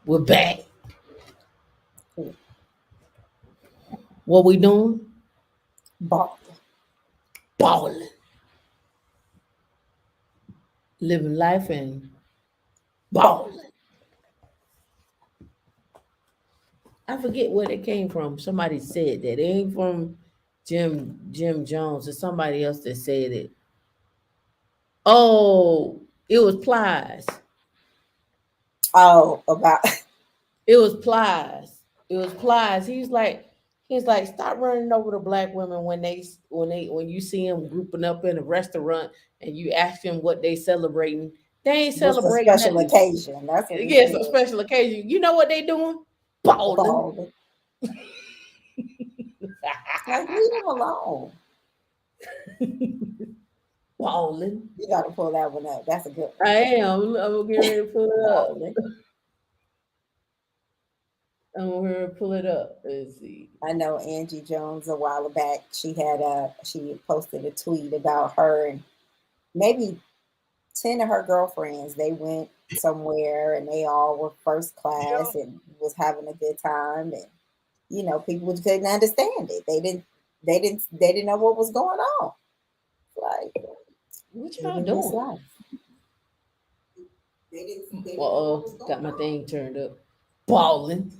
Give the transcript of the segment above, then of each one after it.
We're back. What we doing? Ball. Balling. Living life and Ball. balling. I forget where it came from. Somebody said that. It ain't from Jim Jones or somebody else that said it. Oh, it was Plies. Oh, about It was Plies. It was Plies. He's like, stop running over the black women when you see them grouping up in a restaurant and you ask them what they celebrating. They ain't what's the celebrating special nothing. occasion? That's what he Yes, said. a special occasion. You know what they doing? Balling. Ball. Like, leave him alone. Balling. You got to pull that one up. That's a good one. I am. I'm getting ready to pull it up. Balling. I'm gonna pull it up. Let's see. I know Angie Jones a while back. She posted a tweet about her and maybe 10 of her girlfriends. They went somewhere and they all were first class and was having a good time. And people couldn't understand it. They didn't know what was going on. Like, What y'all living his doing? life. They didn't know what was Uh-oh, going got my on. thing turned up. Balling.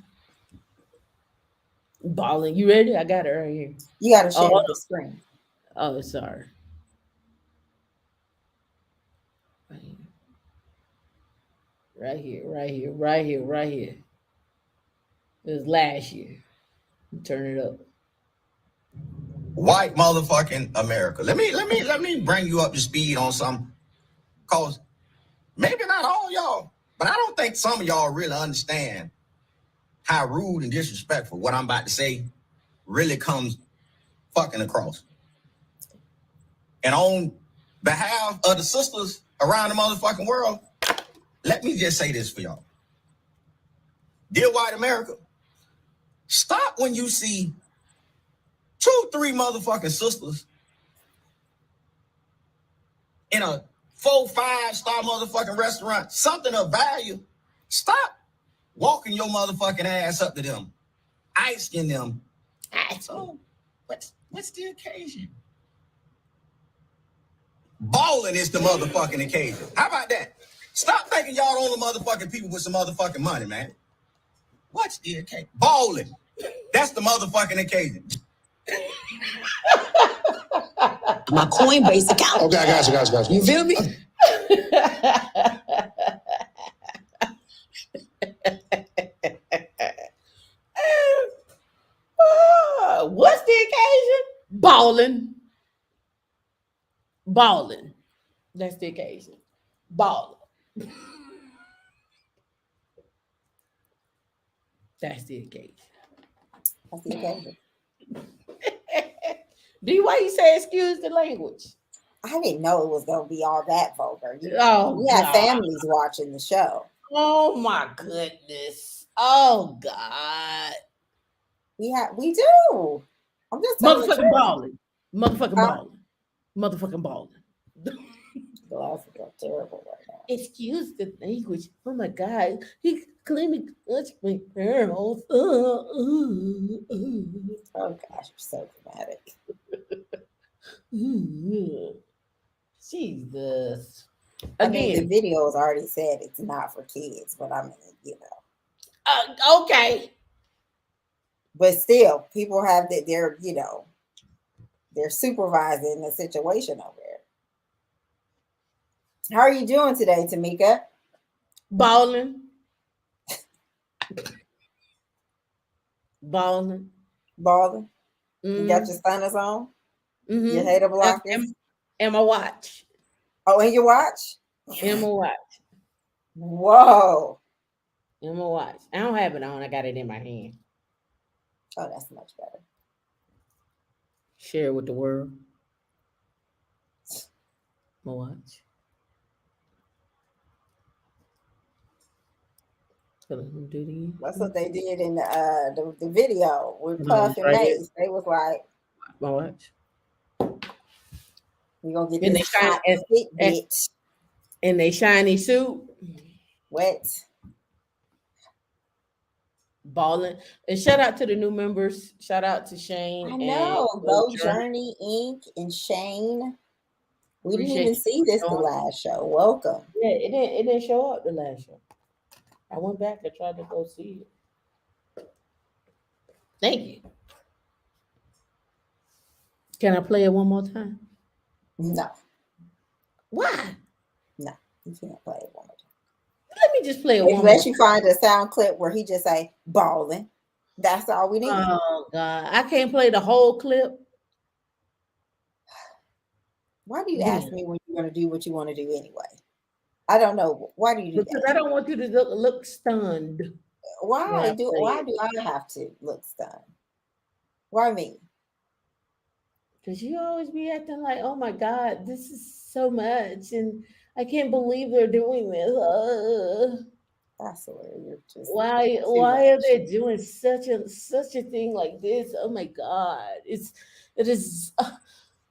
Balling. You ready? I got it right here. You got to Oh, share hold the screen. on. Oh, sorry. Right here, right here, right here, right here. It was last year. Turn it up. White motherfucking America. Let me bring you up to speed on some, cause maybe not all y'all, but I don't think some of y'all really understand how rude and disrespectful what I'm about to say really comes fucking across. And on behalf of the sisters around the motherfucking world, let me just say this for y'all. Dear white America, stop when you see 2, 3 motherfucking sisters in a 4, 5 star motherfucking restaurant, something of value. Stop walking your motherfucking ass up to them, asking them, so what's the occasion? Balling is the motherfucking occasion. How about that? Stop thinking y'all the only motherfucking people with some motherfucking money, man. What's the occasion? Balling. That's the motherfucking occasion. My Coinbase account. Okay, I got you. You feel me? What's the occasion? Balling. Balling. That's the occasion. Balling. That's the occasion. That's the occasion. D, why you say excuse the language? I didn't know it was gonna be all that vulgar. Oh We had God. families watching the show. Oh my goodness. Oh God. We do. I'm just telling the Motherfucking truth. balling. Motherfucking Huh? balling. Motherfucking balling. Glasses are terrible right now. Excuse the language. Oh my God. He claiming touched my pearls. Oh gosh, you're so dramatic. Jesus. I mean, the Again. video has already said it's not for kids, but I mean. Okay. But still, people have that they're supervising the situation over there. How are you doing today, Tamika? Balling. Balling. Balling? You got your Mm, stunners on? Your mm-hmm. hater blockers? And my watch. Oh, and your watch? And my watch. Whoa. And my watch. I don't have it on. I got it in my hand. Oh, that's much better. Share it with the world. My watch. Hold on, let me do it again. That's what they did in the video with Hold on, Puff and right here. Mace. They was like, My watch. "We gonna get And this they shine hot fit and, bitch and they shiny suit. wet." balling. And shout out to the new members. Shout out to Shane I and know. Go Go Journey. Journey Inc. and Shane. We didn't Appreciate even you see this the joining. last show. Welcome. Yeah, it didn't show up the last show. I went back and tried to go see it. Thank you. Can I play it one more time? No, Why? no, you can't play it one more time. Let me just play it one more Unless time. you find a sound clip where he just say balling. That's all we need. Oh God, I can't play the whole clip. Why do you Damn. ask me when you're going to do what you want to do anyway? I don't know. Why do you do Because that? I don't want you to look stunned. when I Why play it. do I have to look stunned? Why me? Because you always be acting like, oh my God, this is so much. And I can't believe they're doing this. I swear you're just Why too are much. they doing such a thing like this? Oh my God. It is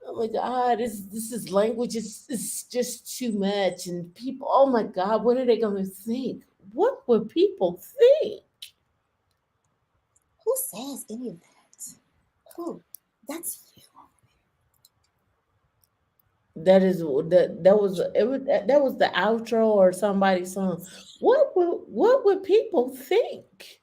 oh my God, this is language is just too much. And people, oh my God, what are they gonna think? What would people think? Who says any of that? Who? That's you. That is that was the outro or somebody's song. What would people think?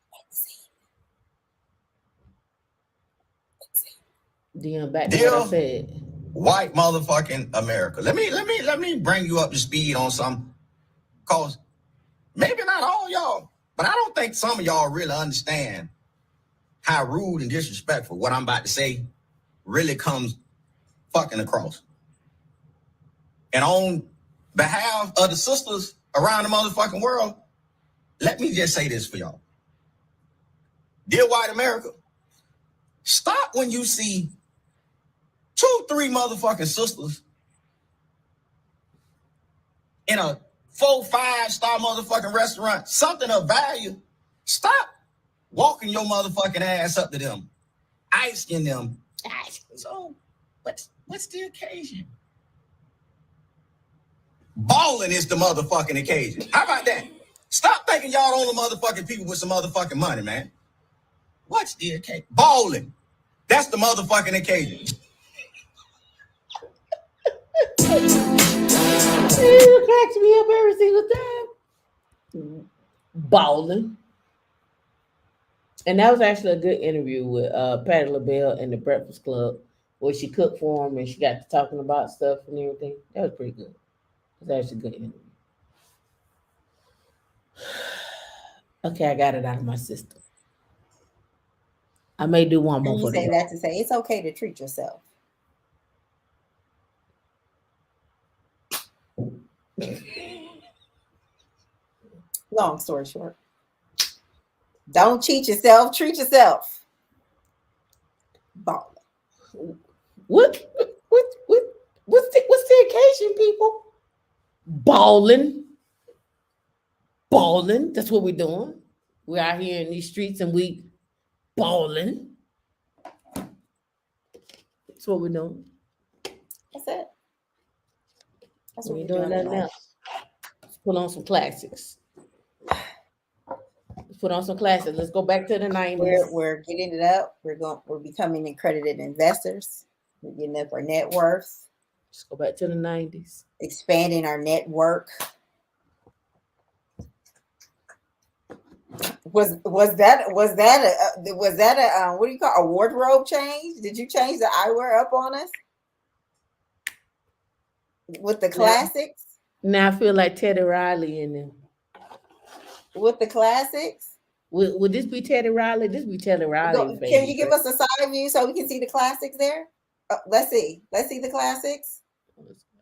Damn, back to what I Dear said. white motherfucking America. Let me bring you up to speed on something. Cause maybe not all y'all, but I don't think some of y'all really understand how rude and disrespectful what I'm about to say really comes fucking across. And on behalf of the sisters around the motherfucking world, let me just say this for y'all. Dear white America, stop when you see 2-3 motherfucking sisters in a 4-5 star motherfucking restaurant, something of value. Stop walking your motherfucking ass up to them, asking them, so what's the occasion? Balling is the motherfucking occasion. How about that? Stop thinking y'all only motherfucking people with some motherfucking money, man. What's the occasion? Balling. That's the motherfucking occasion. It cracks me up every single time. Balling. And that was actually a good interview with Patti LaBelle and the Breakfast Club, where she cooked for him and she got to talking about stuff and everything. That was pretty good. It was actually a good interview. Okay, I got it out of my system. I may do one more And you for say the that to say it's okay to treat yourself. Long story short. Don't cheat yourself, treat yourself. Balling. What's the occasion, people? Balling. Balling. That's what we're doing. We're out here in these streets and we balling. That's what we're doing. That's it. That's what We we're ain't doing doing in nothing life. else. Let's put on some classics. Let's put on some classics. Let's go back to the 90s. We're getting it up. We're becoming accredited investors. We're getting up our net worth, Let's go back to the 90s. expanding our network. Was that a what do you call a wardrobe change? Did you change the eyewear up on us with the classics? Now I feel like Teddy Riley in them. With the classics, Would this be Teddy Riley? This be Teddy Riley. can you give us a side view so we can see the classics there? Let's see the classics.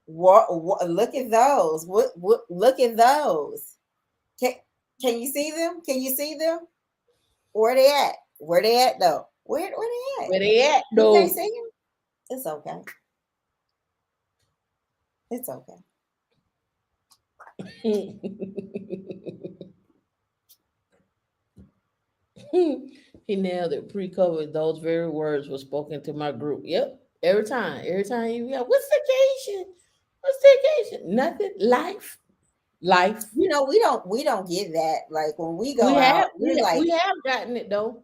What look at those? What look at those? Can you see them? Can you see them? Where they at? Where they at though? Where they at? Where they at You though? can't see them? It's okay. It's okay. He nailed it. Pre-COVID, those very words were spoken to my group. Yep. Every time you what's the occasion? What's the occasion? Nothing. Life. Life. You know, we don't get that. Like when we go We out, have we're like, we have gotten it though.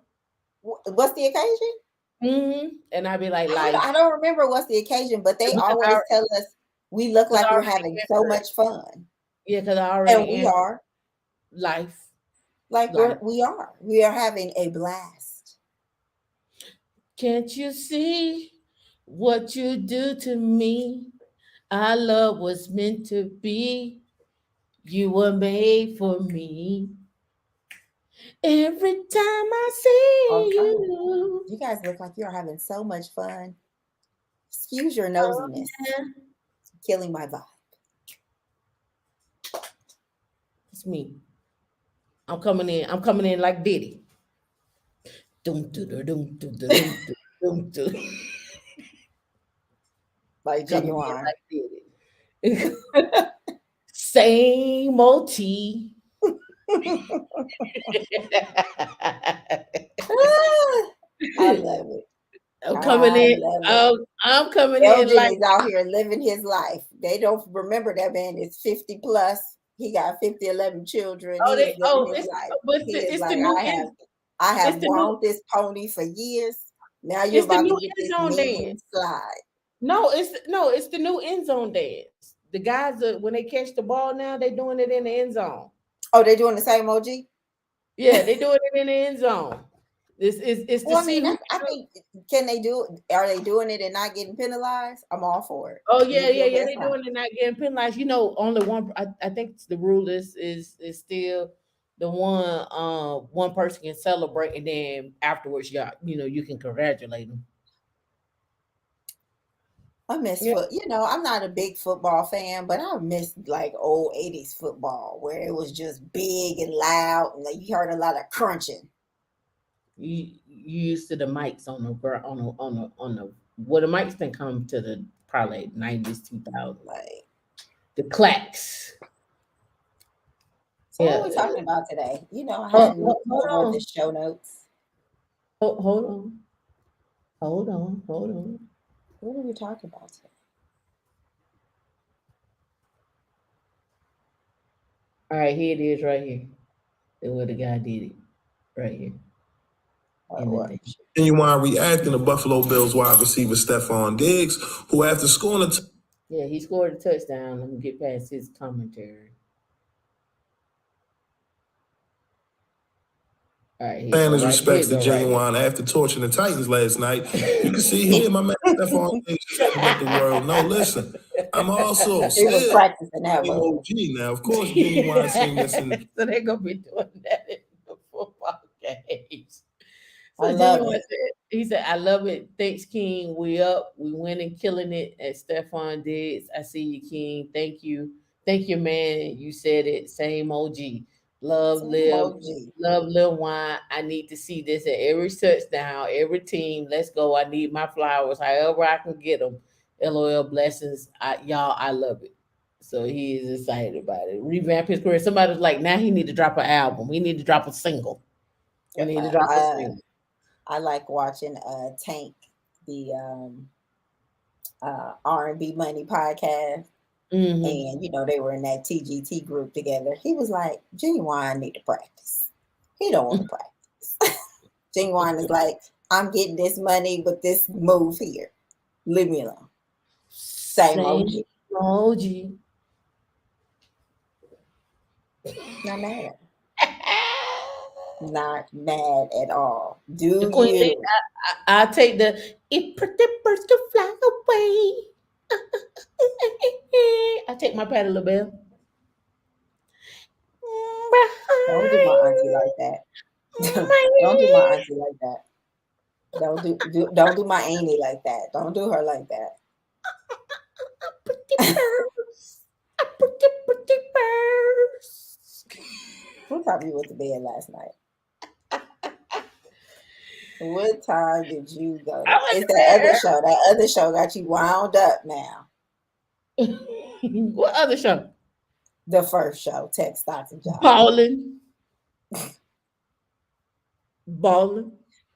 What's the occasion? And I'd be like, life. I don't remember what's the occasion, but they Because always I, tell us we look 'cause I like we're already having so answered. much fun. Yeah, because I And already we answered. are. Life. Like Life. we are having a blast. Can't you see what you do to me? Our love was meant to be. You were made for me. Every time I see you. You guys look like you're having so much fun. Excuse your Oh, nosiness. yeah. Killing my vibe. It's me. I'm coming in like Diddy. Dum, dum, dum, dum, dum, dum, dum, dum. Like Coming in Genuine. like Diddy. Same old tea. I love it. I'm coming in. I'm coming in Elgin like is out here living his life. They don't remember that man is 50 plus. He got 50, 11 children. He is living his life. but He is it's like, the new I have it's the new grown this pony for years. Now you're it's the about new to get end this zone medium dance. slide. It's the new end zone dance. The guys that when they catch the ball now, they doing it in the end zone. Oh, they're doing the same OG? Yeah, they doing it in the end zone. It's to Well, I see mean, who. I think, can they do it? Are they doing it and not getting penalized? I'm all for it. Oh yeah, Live your yeah. best They life. doing it not getting penalized. You know, only one. I think the rule is still the one person can celebrate and then afterwards, you can congratulate them. I miss Yeah, I'm not a big football fan, but I miss like old 80s football where it was just big and loud and like you heard a lot of crunching. you used to the mics on the the mics didn't come to the probably 90s 2000 Like, the clacks. so what Yeah. are we talking about today? I Hold, hadn't hold, looked hold over the on. show notes. Hold on. Hold on. What are we talking about today? All right, here it is right here. That's where the guy did it. Right here. In the thing. Genuine reacting to Buffalo Bills wide receiver Stephon Diggs, who after scoring Yeah, he scored a touchdown. Let me get past his commentary. All right, here fan you his go, respects to right here. Genuine after torching the Titans last night, you can see here my man Stephon Diggs just to let the world know, listen, I'm also He was still practicing that an one. OG now. Of course, Genuine seen this in So they're gonna be doing that in the football games. I So love Genuine it. he said, I love it. Thanks, King. We up. We winning, killing it at Stephon Diggs. I see you, King. Thank you. Thank you, man. You said it. Same OG. Love, live, OG. love, Lil Wine. I need to see this at every touchdown, every team. Let's go. I need my flowers, however I can get them. LOL blessings. I love it. So he is excited about it. Revamp his career. Somebody was like, now he need to drop an album. He need to drop a single. We need to drop a single. I like watching Tank, the R&B Money podcast. Mm-hmm. And they were in that TGT group together. He was like, Genuine need to practice. He don't want to practice. Genuine is like, I'm getting this money with this move here. Leave me alone. Same OG. OG. Not mad at him. Not mad at all. Do The queen you? I take the it pretty birds to fly away. I take my Patti LaBelle. Don't do my auntie like that. Don't do my auntie like that. Don't do my Amy like that. Don't do her like that. Pretty birds. Pretty birds. What time you went to bed last night? What time did you go? It's that other show. That other show got you wound up now. What other show? The first show, Tech Stocks and Jobs. Balling.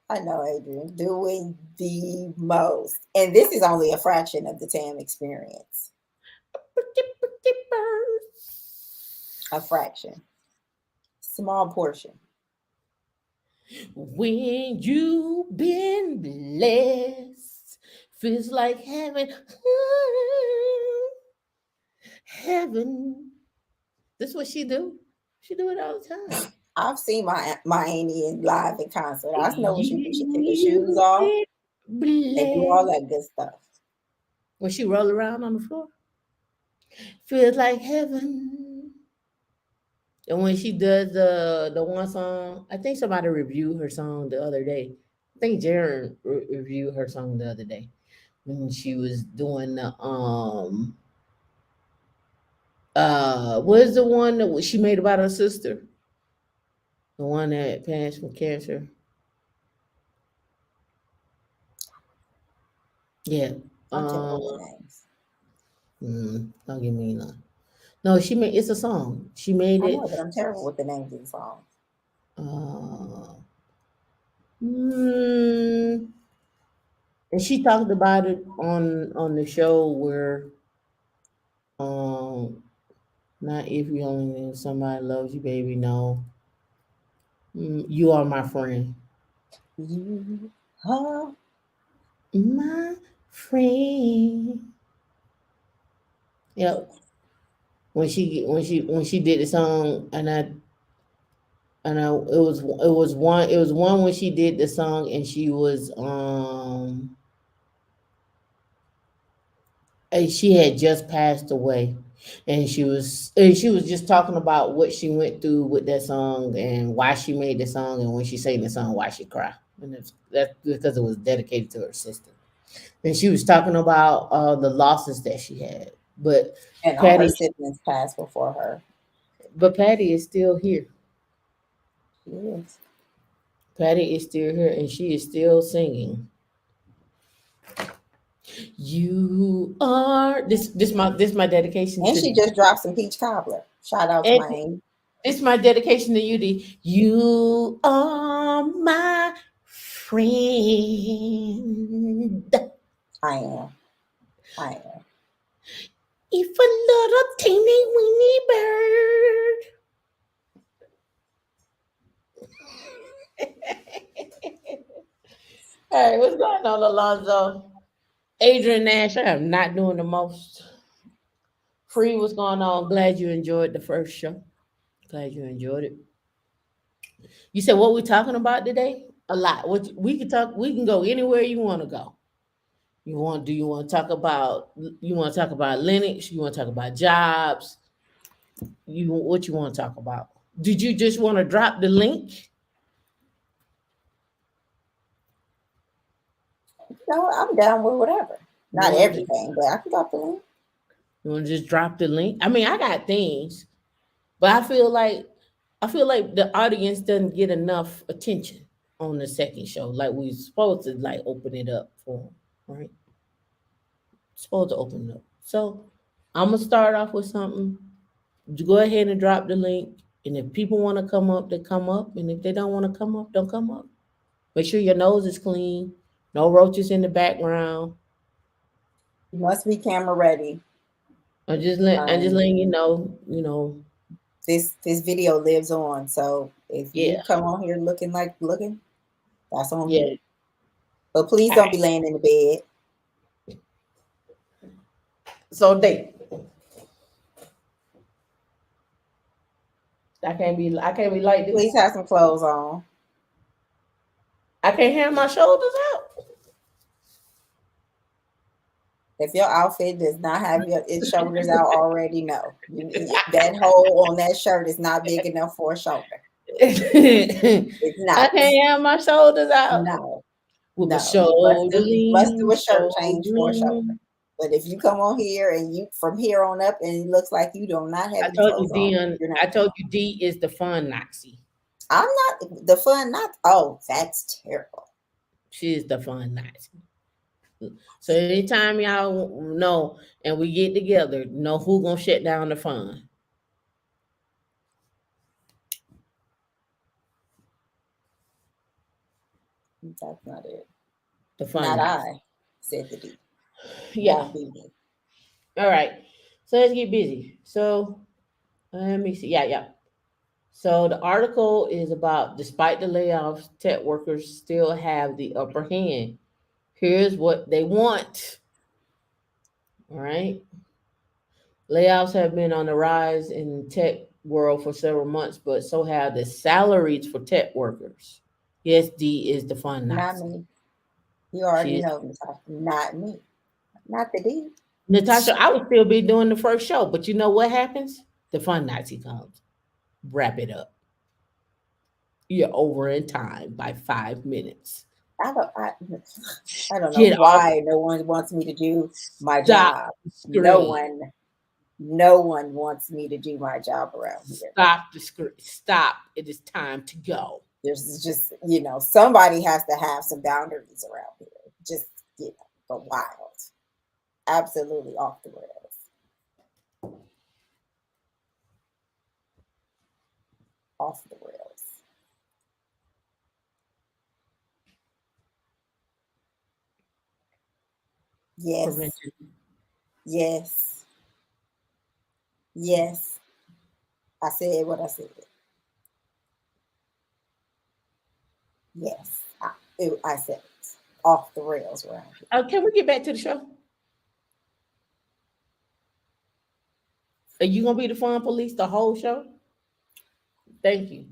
I know, Adrian. Doing the most. And this is only a fraction of the TAM experience. Pretty birds. A fraction. Small portion. When you've been blessed, feels like heaven. Heaven. This is what she do. She do it all the time. I've seen my auntie in live in concert. I know what she do. She take her shoes You've off been and do all blessed. that good stuff. When she roll around on the floor, feels like heaven. And when she does the one song, I think somebody reviewed her song the other day. I think Jared reviewed her song the other day when she was doing the what is the one that she made about her sister? The one that passed from cancer. Yeah. I'm terrible Uh, with names. don't give me none. No, she made it's a song. She made I it. know, but I'm terrible with the names of the songs. Uh, mm, and she talked about it on the show where um not if you only knew somebody loves you, baby. No, you are my friend. You are My friend. Yep. When she did the song, it was one when she did the song and she was and she had just passed away, and she was just talking about what she went through with that song and why she made the song, and when she sang the song why she cried, and that's because it was dedicated to her sister. And she was talking about the losses that she had, but and all her Patty siblings passed before her. but Patty is still here. She is. Patty is still here and she is still singing. You are this my dedication And to she the just dropped some peach cobbler. Shout out to and my auntie. this my dedication to you, D. You are my friend. I am. I am. If a little teeny weeny bird. All right, what's going on, Alonzo? Adrian Nash, I am not doing the most. Free, what's going on? Glad you enjoyed the first show. Glad you enjoyed it. You said what we talking about today? A lot. What we can talk. We can go anywhere you want to go. Do you want to talk about? You want to talk about Linux? You want to talk about jobs? What you want to talk about? Did you just want to drop the link? No, I'm down with whatever. You Not want to just, everything, but I can drop the link. you want to just drop the link? I mean, I got things, but I feel like the audience doesn't get enough attention on the second show. Like we supposed to like open it up for them, right? Supposed to open it up. So I'm gonna start off with something. You go ahead and drop the link. And if people want to come up, they come up. And if they don't want to come up, don't come up. Make sure your nose is clean. No roaches in the background. You must be camera ready. I'm just Um, letting you know, this video lives on, so if you yeah, come on here looking, that's on yeah. you. But please All don't be right. laying in the bed. So I can't be like this. Please have some clothes on. I can't have my shoulders out. If your outfit does not have its shoulders out already, no. That hole on that shirt is not big enough for a shoulder. It's I not. can't have my shoulders out. No, With my no. You must do shouldering, a shirt change for a shoulder. shouldering. But if you come on here and you from here on up and it looks like you do not have I any told you clothes on, D. you're not. I told you D is the fun Nazi. I'm not the fun. Not. Oh, that's terrible. She is the fun Nazi. So anytime y'all know and we get together, know who gonna shut down the fun. That's not it. The fun Not Nazi. I, said the D. Yeah. Won't be me. All right. So let's get busy. So Let me see. Yeah. So the article is about despite the layoffs, tech workers still have the upper hand. Here's what they want. All right. Layoffs have been on the rise in tech world for several months, but so have the salaries for tech workers. Yes, D is the fun Not Nazi. me. You already She is. know, Natasha. Not me. Not the D. Natasha, I would still be doing the first show, but you know what happens? The fun Nazi comes. Wrap it up. You're over in time by 5 minutes. I don't. I don't know Get off. why no one wants me to do my Stop job. the No screen. one. No one wants me to do my job around here. Stop the screen. Stop. It is time to go. There's just, somebody has to have some boundaries around here. Just, go wild. Absolutely off the rails. Off the rails. Yes. Prevention. Yes. Yes. I said what I said. Yes. I said it. Off the rails around here. Can we get back to the show? Are you gonna be the fun police the whole show? Thank you.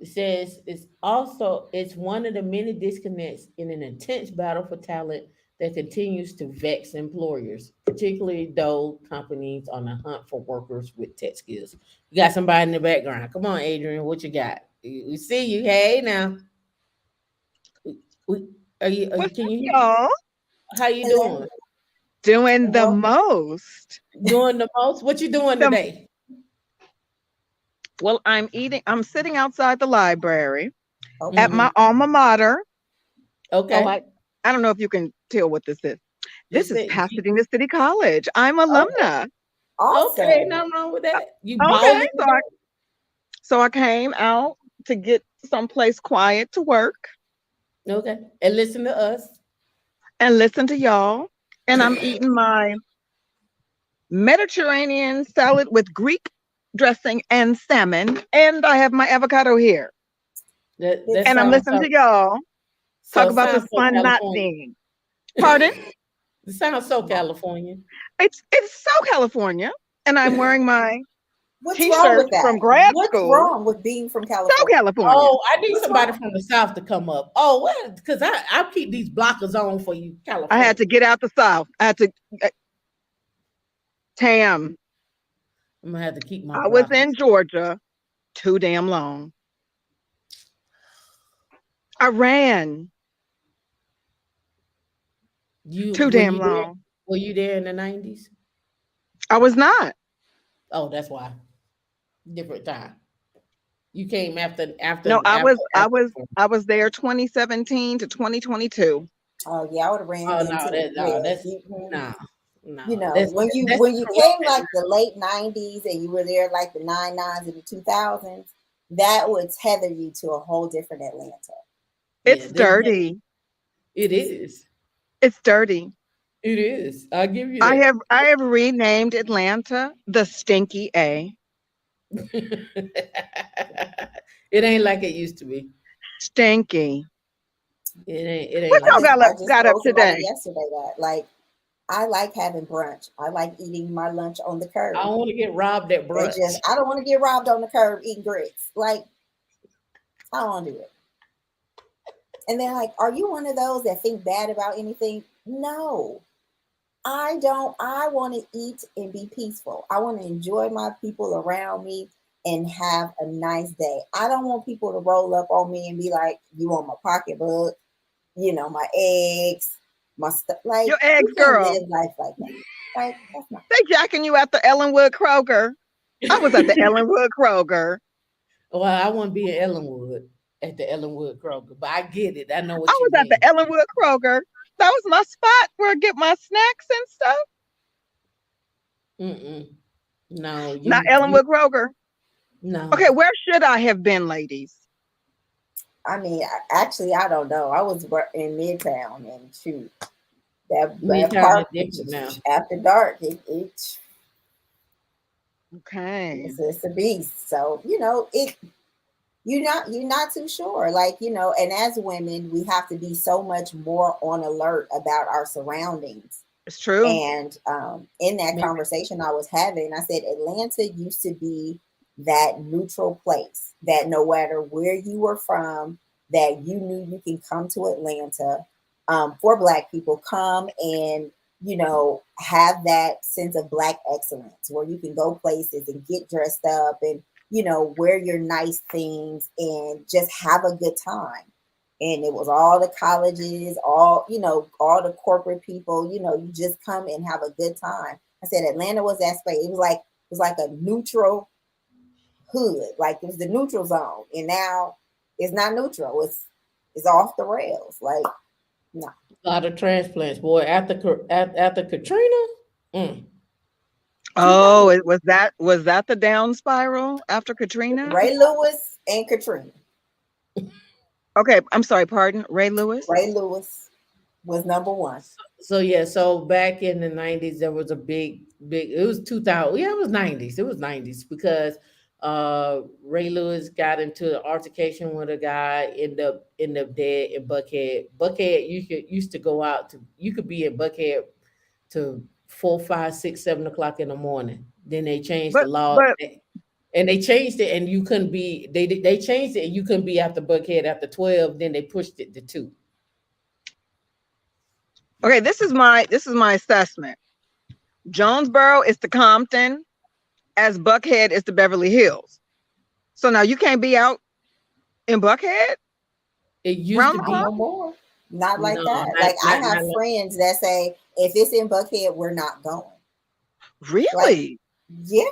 It says it's one of the many disconnects in an intense battle for talent that continues to vex employers, particularly those companies on the hunt for workers with tech skills. You got somebody in the background. Come on, Adrian, what you got? We see you. Hey now. What's Can up, you hear? y'all? How you Hello. doing? Doing the Hello. most. Doing the most? What you doing The- today? Well, I'm sitting outside the library Okay. at my alma mater. Okay. Oh, I don't know if you can tell what this is. This is Just say- Pasadena City College. I'm alumna. Awesome. Okay, nothing wrong with that. You Okay, balling. so I came out to get someplace quiet to work Okay. And listen to us. and listen to y'all. And I'm eating my Mediterranean salad with Greek dressing and salmon. And I have my avocado here. That And I'm sounds listening to y'all so- talk about sounds this so fun not California. thing. Pardon? It sounds so California. It's so California, and I'm wearing my What's wrong T-shirt with that? from grad What's school. wrong with being from so California? California. Oh, I need What's somebody wrong? from the South to come up. Oh, well, because I'll keep these blockers on for you, California. I had to get out the South. I had to. Tam, I'm gonna have to keep my. I was blockers. in Georgia too damn long. I ran too were damn you there- long. Were you there in the 90s? I was not. Oh, that's why. Different time. You came after. No, I was after- I was there 2017 to 2022. Oh yeah, I would have ran Oh into no, it. that's Mhm. no. When you that's came like the late 90s and you were there like the 99s and the 2000s, that would tether you to a whole different Atlanta. It's this- dirty. It is. It's dirty. It is. I'll give you I that. have renamed Atlanta the Stinky A. It ain't like it used to be. Stinky. It ain't What like y'all it. got up told somebody today? yesterday that like I like having brunch. I like eating my lunch on the curb. I don't want to get robbed at brunch. I don't want to get robbed on the curb eating grits. Like, I don't want to do it. And they're like, are you one of those that think bad about anything? No, I don't. I want to eat and be peaceful. I want to enjoy my people around me and have a nice day. I don't want people to roll up on me and be like, you want my pocketbook, my eggs, my stuff. Like, Your eggs, you can't girl. live life like that. Like, that's not. They jacking you at the Ellenwood Kroger. I was at the Ellenwood Kroger. Well, I wouldn't be in Ellenwood at the Ellenwood Kroger, but I get it. I know what I you was at mean. the Ellenwood Kroger. That was my spot where I get my snacks and stuff. No, Not Ellenwood Kroger. No. Okay, where should I have been, ladies? I mean, actually, I don't know. I was in Midtown and shoot, that Midtown park is different now. after dark. Okay. It's a beast. So, you're not too sure. Like, and as women, we have to be so much more on alert about our surroundings. It's true. And in that Maybe. conversation I was having, I said Atlanta used to be that neutral place that no matter where you were from, that you knew you can come to Atlanta for Black people, come and have that sense of Black excellence where you can go places and get dressed up and wear your nice things and just have a good time. And it was all the colleges, all the corporate people, you just come and have a good time. I said Atlanta was that space. It was like a neutral hood, like it was the neutral zone. And now it's not neutral. It's off the rails. Like, no. A lot of transplants, boy. After Katrina, Oh, was that the down spiral after Katrina? Ray Lewis and Katrina. Okay, I'm sorry, pardon. Ray Lewis? Ray Lewis was number one. So yeah, so back in the 90s, there was a big, it was 2000. Yeah, it was 90s. It was 90s because Ray Lewis got into an altercation with a guy, end up dead in Buckhead. Buckhead, used to go out to, you could be in Buckhead to 4, 5, 6, 7 o'clock in the morning. Then they changed the law. And they changed it, and you couldn't be. They changed it, and you couldn't be after Buckhead after 12. Then they pushed it to 2. Okay, this is my assessment. Jonesboro is the Compton, as Buckhead is the Beverly Hills. So now you can't be out in Buckhead. It used Round to the be clock? No more. Not like No, that. not- Like I not have like- friends that say if it's in Buckhead, we're not going. Really? Yeah.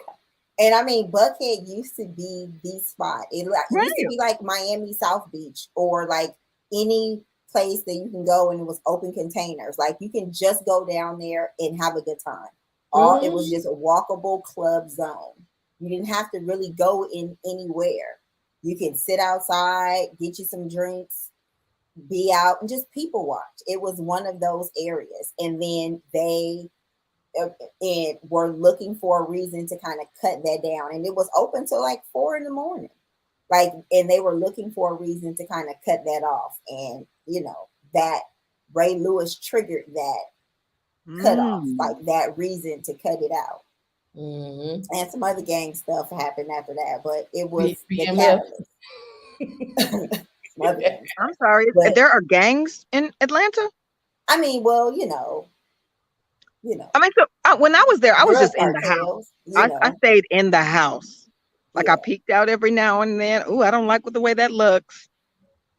And I mean, Buckhead used to be the spot. It used to be like Miami South Beach or like any place that you can go and it was open containers. Like you can just go down there and have a good time. It was just a walkable club zone. You didn't have to really go in anywhere. You can sit outside, get you some drinks, be out and just people watch. It was one of those areas. And then they and were looking for a reason to kind of cut that down. And it was open till like 4 a.m. Like, and they were looking for a reason to kind of cut that off. And, that Ray Lewis triggered that cutoff, like that reason to cut it out. Mm-hmm. And some other gang stuff happened after that, but it was the BMF. catalyst. Some other gangs. I'm sorry. But- There are gangs in Atlanta? I mean, well, I mean, so when I was there, I was drug just in the house. cartels, I stayed in the house. Like I peeked out every now and then. Ooh, I don't like the way that looks.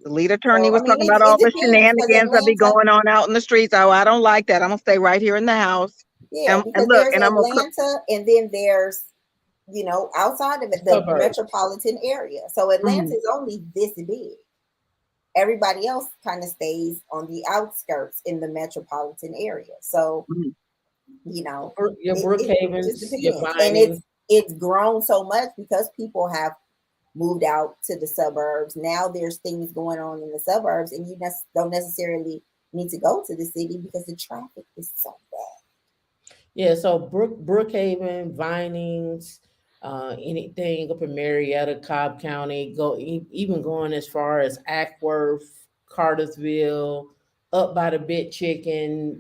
The lead attorney was talking about all the shenanigans that be going on out in the streets. Oh, I don't like that. I'm gonna stay right here in the house. Yeah, And because look, there's and I'm gonna Atlanta, and then there's, outside of it, the Suburbs. metropolitan area. So Atlanta is only this big. Everybody else kind of stays on the outskirts in the metropolitan area. So, Your it Brookhavens, just your depends. And Vinings. it's grown so much because people have moved out to the suburbs. Now there's things going on in the suburbs, and you don't necessarily need to go to the city because the traffic is so bad. Yeah, so Brookhaven, Vinings, anything up in Marietta, Cobb County, even going as far as Ackworth, Cartersville, up by the Big Chicken,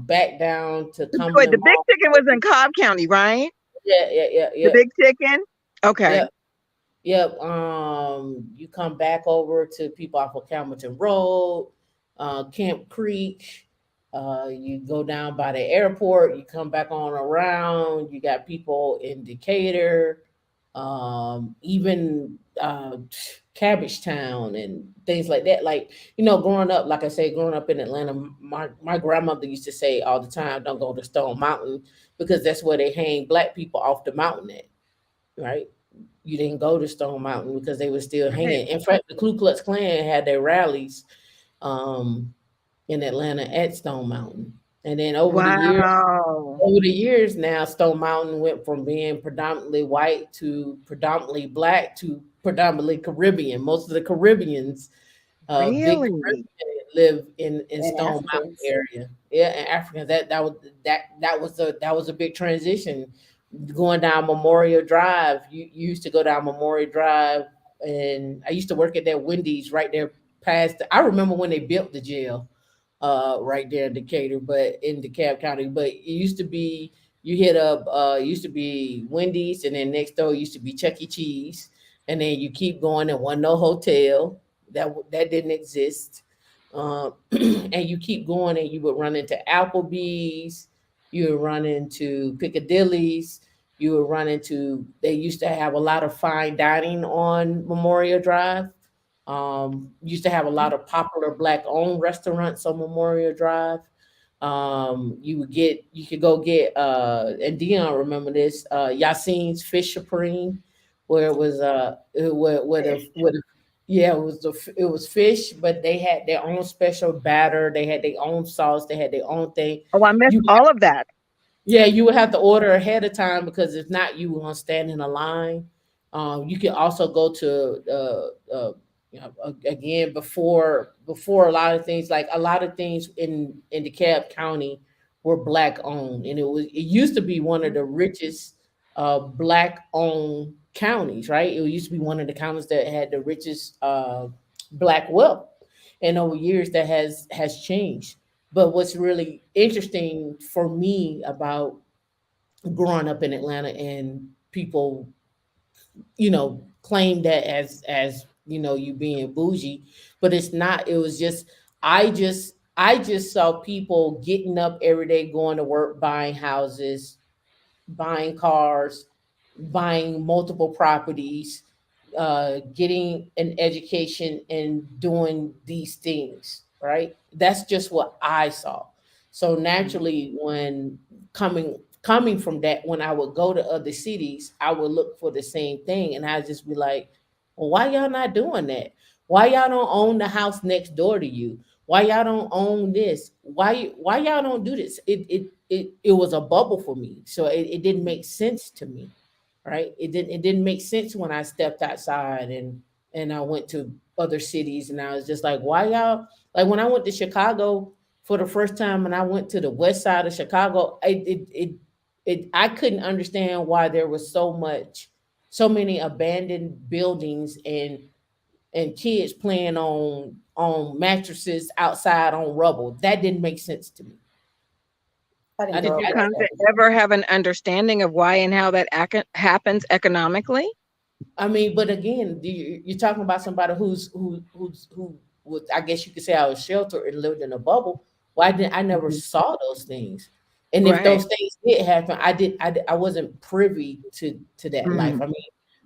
back down to Cumberland. Wait, the Big Chicken was in Cobb County, right? Yeah. The Big Chicken? Okay. Yep. You come back over to people off of Campbellton Road, Camp Creek. You go down by the airport, you come back on around, you got people in Decatur, even Cabbagetown and things like that. Like, growing up, like I say, growing up in Atlanta, my grandmother used to say all the time, don't go to Stone Mountain because that's where they hang Black people off the mountain at, right? You didn't go to Stone Mountain because they were still hanging. In fact, the Ku Klux Klan had their rallies in Atlanta at Stone Mountain. And then over the years now, Stone Mountain went from being predominantly white to predominantly Black to predominantly Caribbean. Most of the Caribbeans big Caribbean live in Stone Mountain area. Yeah, and Africans. That was a big transition going down Memorial Drive. You used to go down Memorial Drive, and I used to work at that Wendy's right there past. I remember when they built the jail, right there in Decatur, but in DeKalb County. But it used to be you hit up. It used to be Wendy's, and then next door used to be Chuck E. Cheese, and then you keep going. There wasn't no hotel that didn't exist. And you keep going, and you would run into Applebee's, you would run into Piccadilly's, you would run into. They used to have a lot of fine dining on Memorial Drive. Used to have a lot of popular black-owned restaurants on Memorial Drive. You could go get and Dion remember this, Yassine's Fish Supreme, where it was where the yeah, it was fish, but they had their own special batter, they had their own sauce, they had their own thing. Oh, I missed You all of that. Yeah, you would have to order ahead of time, because if not, you were gonna stand in a line. You can also go to again, before a lot of things, like a lot of things in DeKalb County were black owned, and it used to be one of the richest black owned counties, right? It used to be one of the counties that had the richest black wealth, and over years that has changed. But what's really interesting for me about growing up in Atlanta, and people, claim that as you being bougie, but it's not. It was just I just saw people getting up every day, going to work, buying houses, buying cars, buying multiple properties, getting an education, and doing these things, right? That's just what I saw. So naturally, when coming from that, when I would go to other cities, I would look for the same thing, and I'd just be like, well, why y'all not doing that? Why y'all don't own the house next door to you? Why y'all don't own this? Why y'all don't do this? It was a bubble for me, so it didn't make sense to me, right? It didn't make sense when I stepped outside, and I went to other cities, and I was just like, why y'all, like when I went to Chicago for the first time, and I went to the west side of Chicago, I couldn't understand why there was so many abandoned buildings, and kids playing on mattresses outside on rubble. That didn't make sense to me. I I didn't didn't grow Did you up I, come like to that. ever have an understanding of why and how that happens economically? I mean, but again, you're talking about somebody who was, I guess you could say, I was sheltered and lived in a bubble. Why didn't I never Mhm. saw those things? And if Right. those things did happen, I wasn't privy to that life. Mm.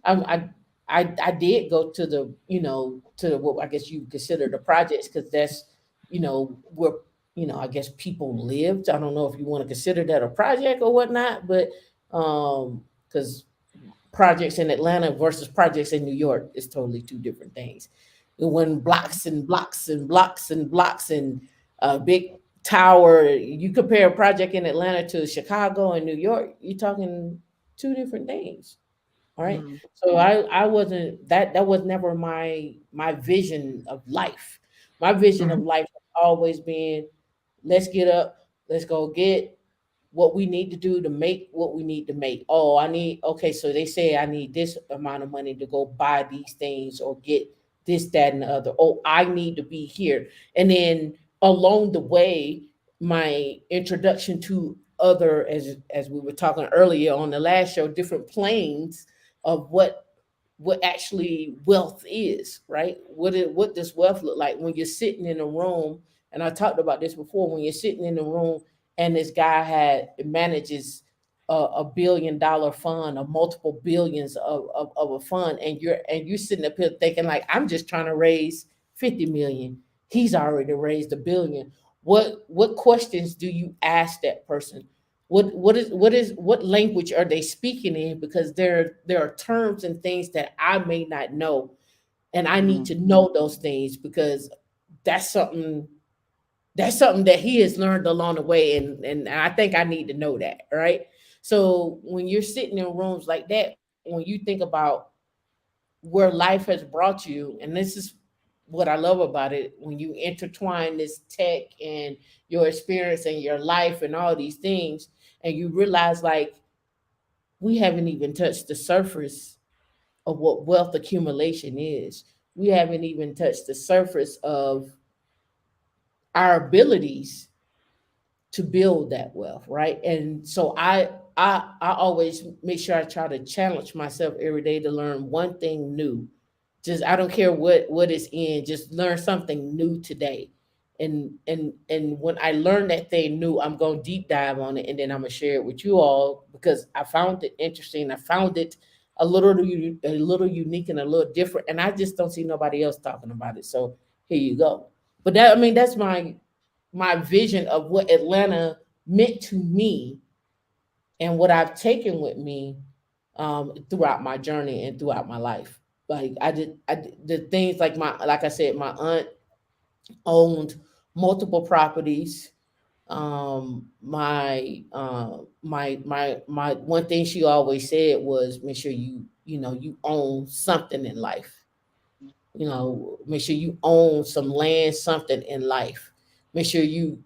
I mean, I did go to to what I guess you consider the projects, because that's where I guess people lived. I don't know if you want to consider that a project or whatnot, but because projects in Atlanta versus projects in New York is totally two different things. When blocks and blocks and blocks and blocks and a big tower, you compare a project in Atlanta to Chicago and New York, you're talking two different things. All right. Mm. So I wasn't that was never my vision of life. My vision of Mhm. life has always been, let's get up, let's go get what we need to do to make what we need to make. Oh, okay, so they say I need this amount of money to go buy these things or get this, that, and the other. Oh, I need to be here. And then along the way, my introduction to other, as we were talking earlier on the last show, different planes of what actually wealth is, right? What does wealth look like when you're sitting in a room? And I talked about this before. When you're sitting in a room, and this guy manages a $1 billion fund, or multiple billions of a fund, and you're sitting up here thinking like, I'm just trying to raise 50 million. He's already raised $1 billion. What questions do you ask that person? What language are they speaking in? Because there are terms and things that I may not know, and I need Mm. to know those things, because that's something that he has learned along the way, and I think I need to know that, right? So when you're sitting in rooms like that, when you think about where life has brought you, and this is what I love about it, when you intertwine this tech and your experience and your life and all these things, and you realize like we haven't even touched the surface of what wealth accumulation is. We haven't even touched the surface of our abilities to build that wealth, right? And so I always make sure I try to challenge myself every day to learn one thing new. Just I don't care what it's in, just learn something new today. And when I learn that thing new, I'm going to deep dive on it, and then I'm going to share it with you all because I found it interesting. I found it a little unique and a little different, and I just don't see nobody else talking about it. So here you go. But that, I mean, that's my vision of what Atlanta meant to me and what I've taken with me throughout my journey and throughout my life. Like I did the things like I said, my aunt owned multiple properties. My one thing she always said was make sure you own something in life. Make sure you own some land, something in life. Make sure you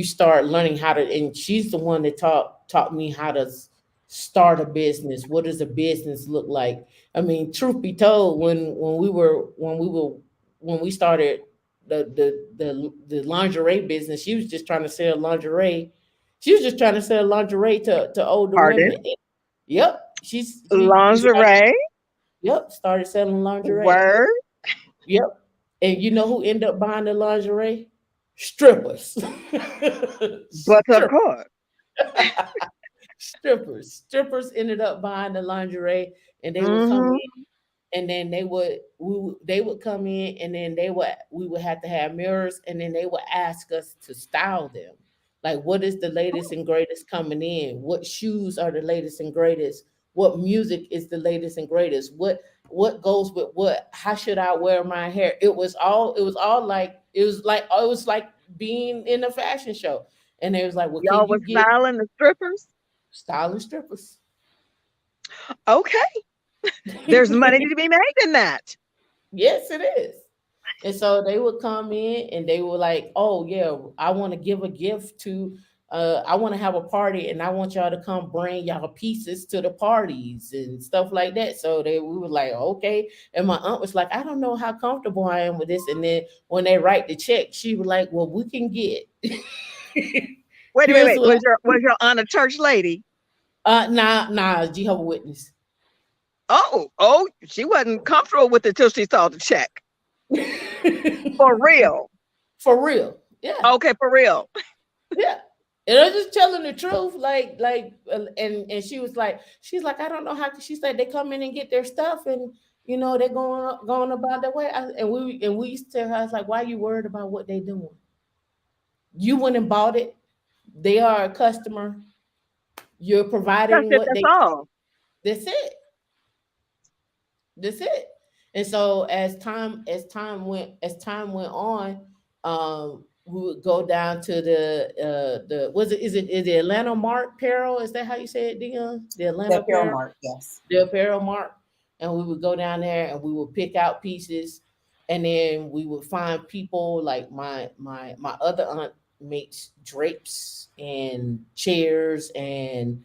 start learning how to. And she's the one that taught me how to start a business. What does a business look like? I mean, truth be told, when we started the lingerie business, she was just trying to sell lingerie. She was just trying to sell lingerie to older Pardon? women. Yep, Lingerie. yep, started selling lingerie. Word. Yep. And you know who ended up buying the lingerie? Strippers. But of course. Strippers ended up buying the lingerie, and they would come in, and then they would come in, and then we would have to have mirrors, and then they would ask us to style them. Like, what is the latest and greatest coming in? What shoes are the latest and greatest? What music is the latest and greatest? What goes with what? How should I wear my hair? It was like being in a fashion show. And it was like, well, Y'all can you was get styling the strippers? styling strippers? Okay. There's money to be made in that. Yes, it is. And so they would come in and they were like, oh yeah, I want to give a gift to I want to have a party and I want y'all to come bring y'all pieces to the parties and stuff like that. So we were like, okay. And my aunt was like, I don't know how comfortable I am with this. And then when they write the check, she was like, well, we can get Wait. here's what- Was your aunt a church lady? nah, Jehovah's Witness. Oh, she wasn't comfortable with it till she saw the check. For real. For real. Yeah. Okay, for real. Yeah. And I'm just telling the truth. And she's like, I don't know how. She said they come in and get their stuff, and they're going about their way. And we used to tell her, I was like, why are you worried about what they doing? You went and bought it. They are a customer. You're providing That's all. That's it. That's it. And so as time went on, we would go down to is it the Atlanta Mart Apparel? Is that how you say it, Dion? The Atlanta Apparel Mart, yes. The Apparel Mart. And we would go down there and we would pick out pieces, and then we would find people like my other aunt makes drapes and chairs and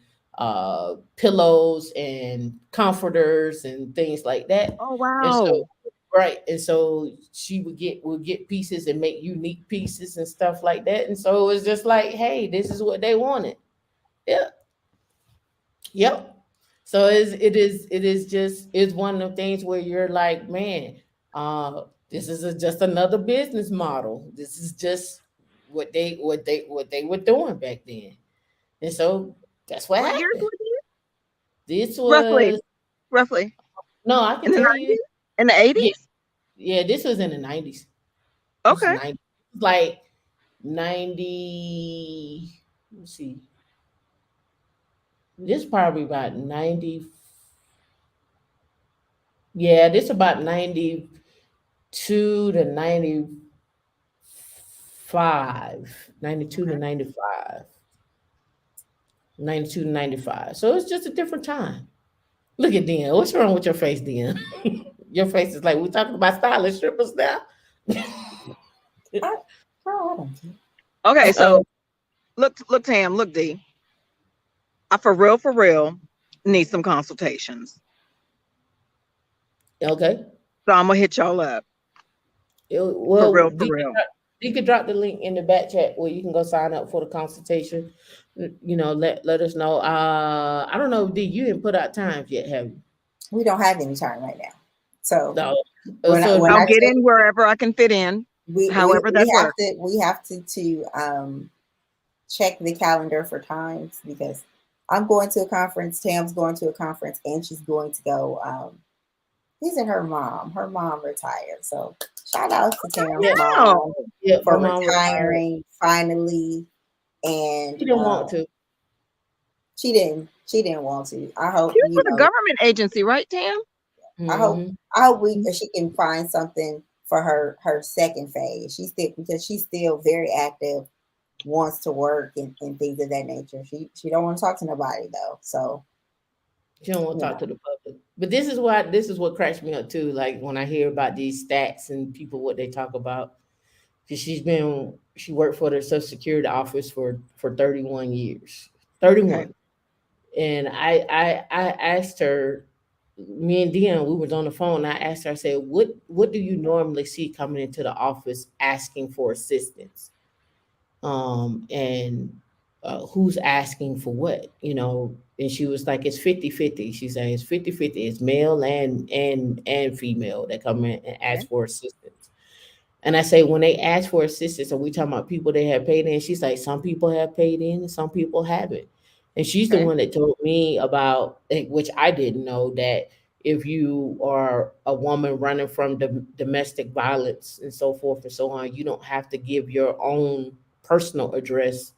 pillows and comforters and things like that. Oh wow. And so, right. And so she would get pieces and make unique pieces and stuff like that. And so it was just like, hey, this is what they wanted. Yeah. Yep. So it's one of the things where you're like, man, this is just another business model. This is just what they were doing back then. And so that's what happened. Years was it? This was Roughly. no, I can In the tell you. In the 80s? Yeah, this was in the 90s. Okay. Like 90. Let's see. This probably about 90. Yeah, this about 92 to 95. 92 to 95. 92 to 95. So it's just a different time. Look at Dan. What's wrong with your face, Dan? Your face is like, we're talking about stylish strippers now. Okay, so look, Tam, look, D. For real, need some consultations. Okay. So I'm gonna hit y'all up for Well, real, for real. you could drop the link in the back chat where you can go sign up for the consultation. You know, let us know. I don't know, D, you didn't put out times yet, have you? We don't have any time right now. So No. when So when I'll I get check, in wherever I can fit in, however that works. we have to check the calendar for times because I'm going to a conference, Tam's going to a conference, and she's going to go visit her mom. Her mom retired. So shout out to Tam's mom yeah, for my mom retired. retiring finally. And She didn't want to. She didn't want to. I hope She was with a government agency, right, Tam? I hope she can find something for her second phase. She's still very active, wants to work and things of that nature. She don't want to talk to nobody though. So she don't want to talk to the public. But this is what cracks me up too. Like when I hear about these stats and people what they talk about. Because she worked for the Social Security office for 31 years. 31. Okay. And I asked her, me and Dion, we was on the phone. I asked her, I said, what do you normally see coming into the office asking for assistance? And who's asking for what, you know? And she was like, it's 50-50. She said it's 50-50. It's male and female that come in and ask for assistance. And I say, when they ask for assistance, are we talking about people that have paid in? She's like, some people have paid in and some people haven't. And she's the one that told me about, which I didn't know, that if you are a woman running from domestic violence and so forth and so on, you don't have to give your own personal address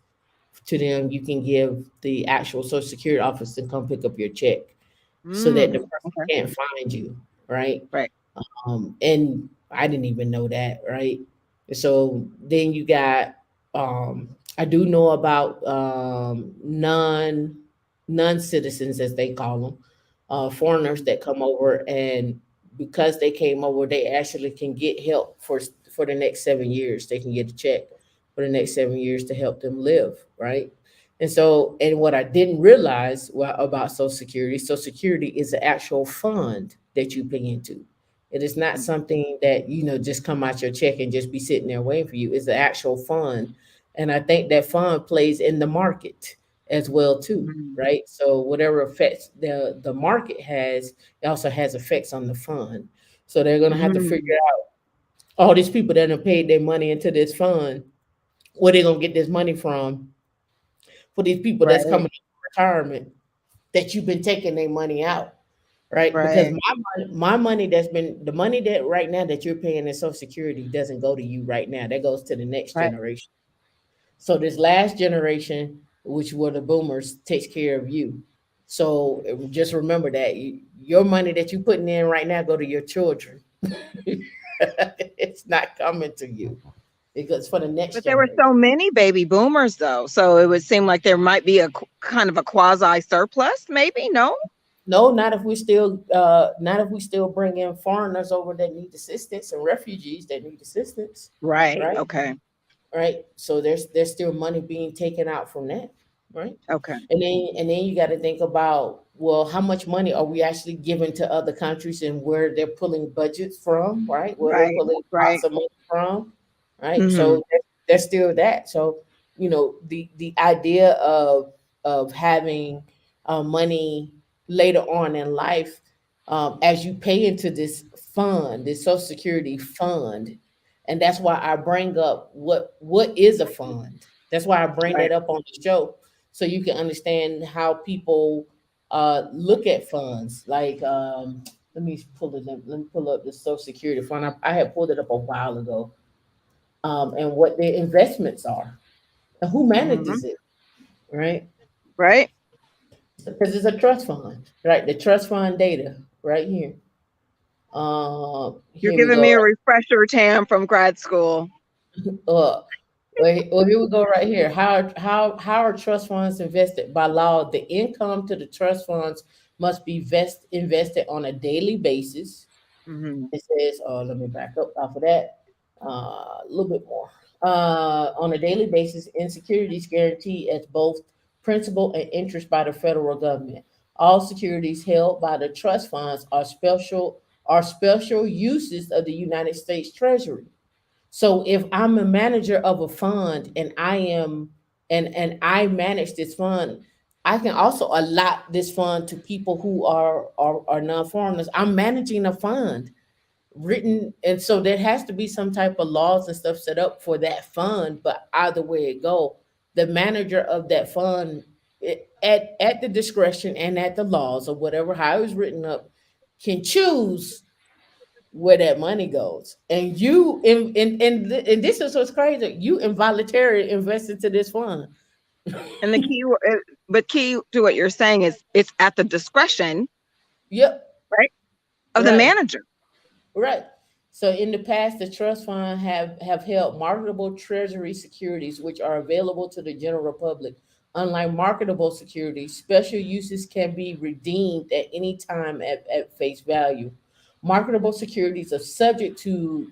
to them. You can give the actual Social Security office to come pick up your check so that the person can't find you, right? Right. And I didn't even know that, right? So then you got I do know about non-citizens, as they call them, foreigners that come over, and because they came over, they actually can get help for the next 7 years. They can get a check for the next 7 years to help them live, right? And so, and what I didn't realize about Social Security is an actual fund that you pay into. It is not something that, you know, just come out your check and just be sitting there waiting for you. It's an actual fund. And I think that fund plays in the market as well too, right? So whatever effects the market has, it also has effects on the fund. So they're going to have to figure out, all these people that have paid their money into this fund, where they're going to get this money from for these people that's coming to retirement, that you've been taking their money out. Right. Because my money the money that right now that you're paying in Social Security doesn't go to you right now. That goes to the next generation. So this last generation, which were the boomers, takes care of you. So just remember that your money that you're putting in right now go to your children. It's not coming to you. Because for the next But there were so many baby boomers though. So it would seem like there might be a kind of a quasi surplus, maybe, no? No, not if we still bring in foreigners over that need assistance and refugees that need assistance. Right. Okay. Right. So there's still money being taken out from that. Right. Okay. And then you got to think about, well, how much money are we actually giving to other countries and where they're pulling budgets from, right? Where they're pulling lots of money from. Right. So there's still that. So, you know, the idea of having money later on in life, as you pay into this fund, this Social Security fund, and that's why I bring up what is a fund. That's why I bring that up on the show, so you can understand how people look at funds. Like, let me pull it up. Let me pull up the Social Security fund. I had pulled it up a while ago, and what the investments are and who manages it, right? Right. Because it's a trust fund, right? The trust fund data right here. You're giving me a refresher, Tam, from grad school. Well, here we go right here. How are trust funds invested? By law, the income to the trust funds must be invested on a daily basis. It says, let me back up off of that a little bit more. On a daily basis in securities guaranteed as both principal and interest by the federal government. All securities held by the trust funds are special uses of the United States Treasury. So if I'm a manager of a fund and I manage this fund, I can also allot this fund to people who are non-foreigners. I'm managing a fund written, and so there has to be some type of laws and stuff set up for that fund. But either way it go, the manager of that fund, at the discretion and at the laws or whatever, how it's written up, can choose where that money goes. And you and this is what's crazy. You involuntarily invest into this fund. And the key, but key to what you're saying is it's at the discretion, Yep. right, of the Right. manager. Right. So in the past, the trust fund have held marketable treasury securities, which are available to the general public. Unlike marketable securities, special uses can be redeemed at any time at face value. Marketable securities are subject to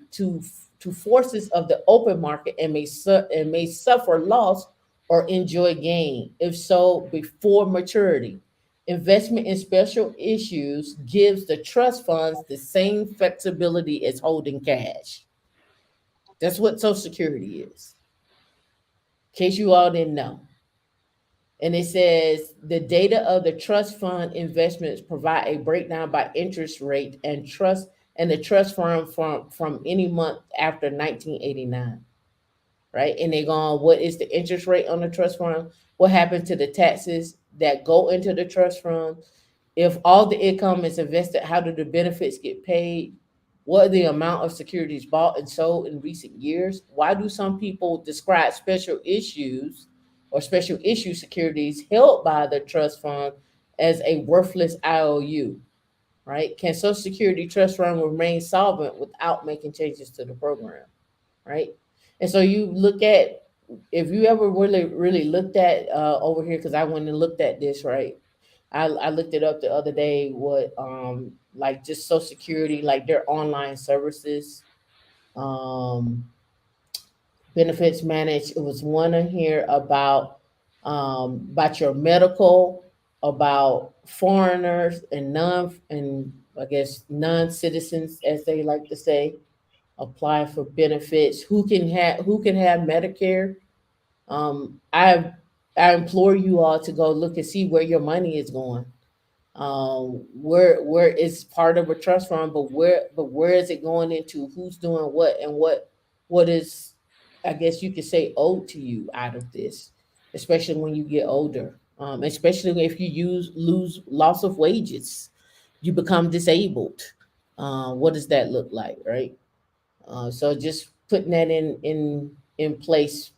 forces of the open market and may suffer loss or enjoy gain if sold before maturity. Investment in special issues gives the trust funds the same flexibility as holding cash. That's what Social Security is. In case you all didn't know. And it says the data of the trust fund investments provide a breakdown by interest rate and the trust firm from any month after 1989. Right? And they're going, what is the interest rate on the trust fund? What happened to the taxes that go into the trust fund? If all the income is invested, how do the benefits get paid? What are the amount of securities bought and sold in recent years? Why do some people describe special issues or special issue securities held by the trust fund as a worthless IOU? Right? Can Social Security trust fund remain solvent without making changes to the program? Right? And so you look at, if you ever really looked at over here, because I went and looked at this, right? I looked it up the other day, what like just Social Security, like their online services, um benefits managed. It was one in here about your medical, about foreigners and I guess non-citizens, as they like to say, apply for benefits, who can have Medicare. um i I implore you all to go look and see where your money is going. Where it's part of a trust fund, but where is it going into, who's doing what, and what is, I guess you could say, owed to you out of this, especially when you get older. Especially if you lose loss of wages, you become disabled. What does that look like, right? So just putting that in place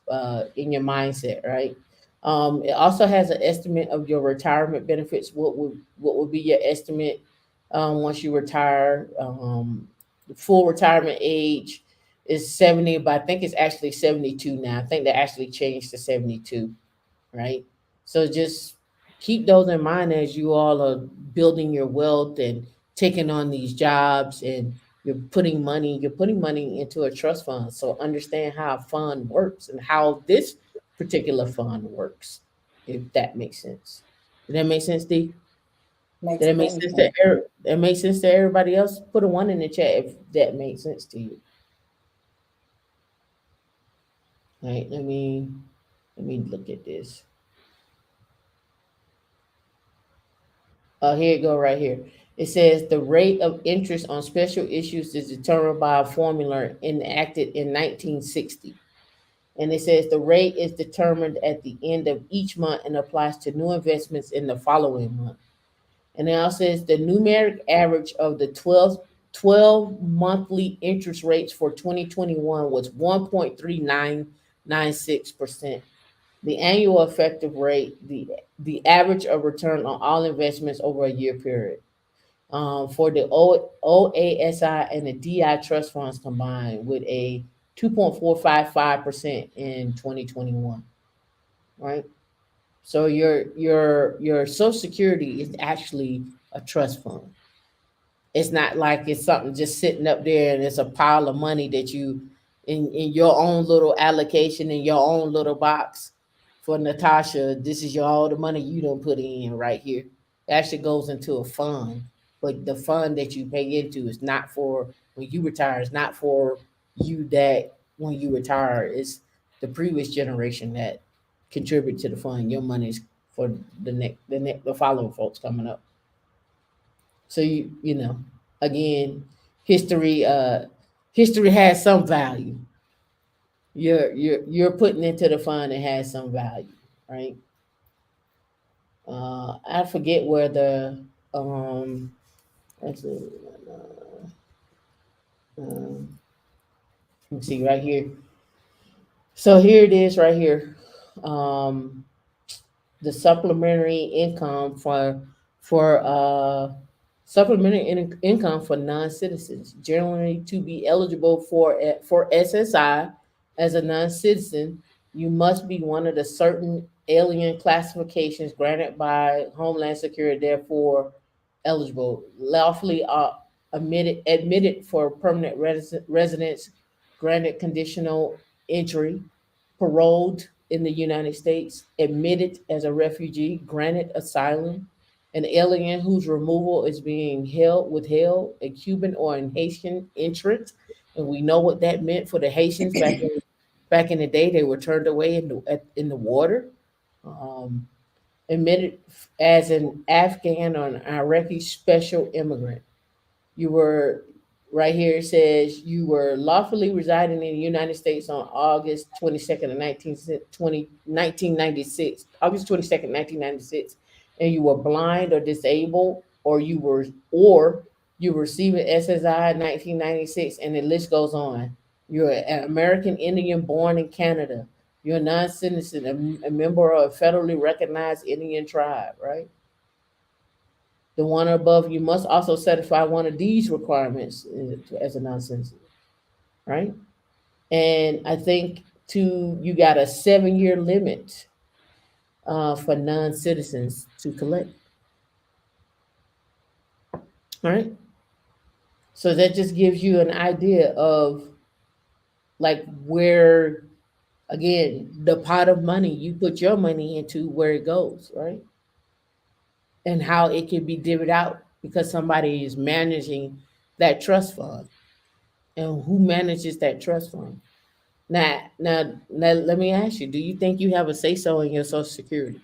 in your mindset, right? It also has an estimate of your retirement benefits. What would be your estimate once you retire? The full retirement age is 70, but I think it's actually 72 now. I think they actually changed to 72, right? So just keep those in mind as you all are building your wealth and taking on these jobs, and you're putting money into a trust fund. So understand how a fund works and how this particular fund works, if that makes sense. Did that make sense, D? Makes Did that make plenty sense sense. that makes sense to everybody else? Put a one in the chat if that makes sense to you. All right, let me look at this. Oh, here you go, right here. It says the rate of interest on special issues is determined by a formula enacted in 1960. And it says the rate is determined at the end of each month and applies to new investments in the following month. And it also says the numeric average of the 12 monthly interest rates for 2021 was 1.3996%. The annual effective rate, the average of return on all investments over a year period. For the OASI and the DI trust funds combined with a 2.455% in 2021, right? So your Social Security is actually a trust fund. It's not like it's something just sitting up there and it's a pile of money that you in your own little allocation in your own little box. For Natasha, this is all the money you don't put in right here. It actually goes into a fund, but the fund that you pay into is not for when you retire. It's not for you that when you retire. It's the previous generation that contribute to the fund. Your money's for the following folks coming up. So you know, again, history history has some value. You're putting into the fund that has some value, right? I forget where the let's see, let me see right here. So here it is right here. Um, the supplementary income for supplementary income for non-citizens, generally to be eligible for SSI as a non-citizen, you must be one of the certain alien classifications granted by Homeland Security, therefore eligible, lawfully admitted for permanent residence, granted conditional entry, paroled in the United States, admitted as a refugee, granted asylum, an alien whose removal is being withheld, a Cuban or an Haitian entrant, and we know what that meant for the Haitians back in the day. They were turned away in the water. Um, admitted as an Afghan or an Iraqi special immigrant. You were right here. It says you were lawfully residing in the United States on August 22nd of 1996, August 22nd, 1996, and you were blind or disabled, or you were receiving SSI in 1996, and the list goes on. You're an American Indian born in Canada. You're a non-citizen, a member of a federally recognized Indian tribe, right? The one above, you must also satisfy one of these requirements as a non-citizen, right? And I think you got a 7-year limit for non-citizens to collect, right? So that just gives you an idea of like where, again, the pot of money you put your money into, where it goes, right? And how it can be divvied out because somebody is managing that trust fund. And who manages that trust fund? Now, let me ask you: do you think you have a say so in your Social Security?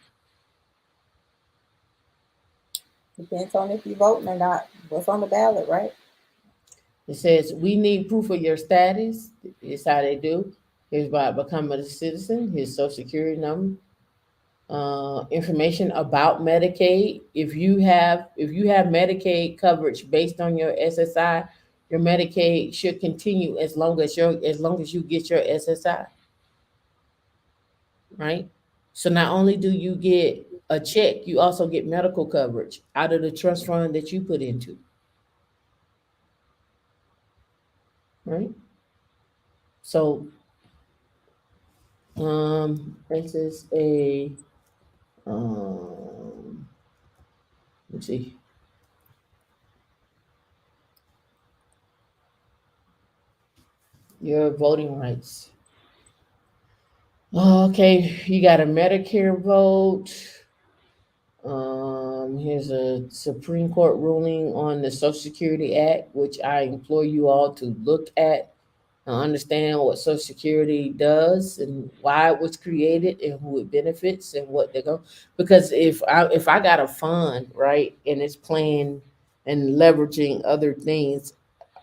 Depends on if you're voting or not. What's on the ballot, right? It says we need proof of your status. It's how they do. Here's by becoming a citizen. Here's Social Security number. Information about Medicaid. If you have Medicaid coverage based on your SSI, your Medicaid should continue as long as you get your SSI, right? So not only do you get a check, you also get medical coverage out of the trust fund that you put into, right? So this is a let's see. Your voting rights. Okay, you got a Medicare vote. Here's a Supreme Court ruling on the Social Security Act, which I implore you all to look at and understand what Social Security does and why it was created and who it benefits and what they go. Because if I got a fund, right, and it's playing and leveraging other things,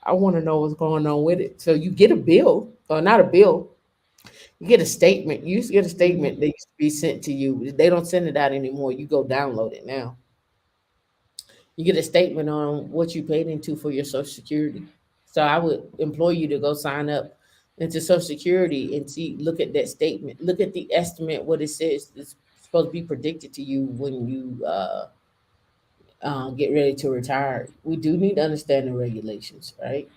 I want to know what's going on with it. So you get a bill, or not a bill, you get a statement. You used to get a statement that used to be sent to you. They don't send it out anymore. You go download it now. You get a statement on what you paid into for your Social Security. So I would implore you to go sign up into Social Security and look at that statement. Look at the estimate, what it says it's supposed to be predicted to you when you get ready to retire. We do need to understand the regulations, right?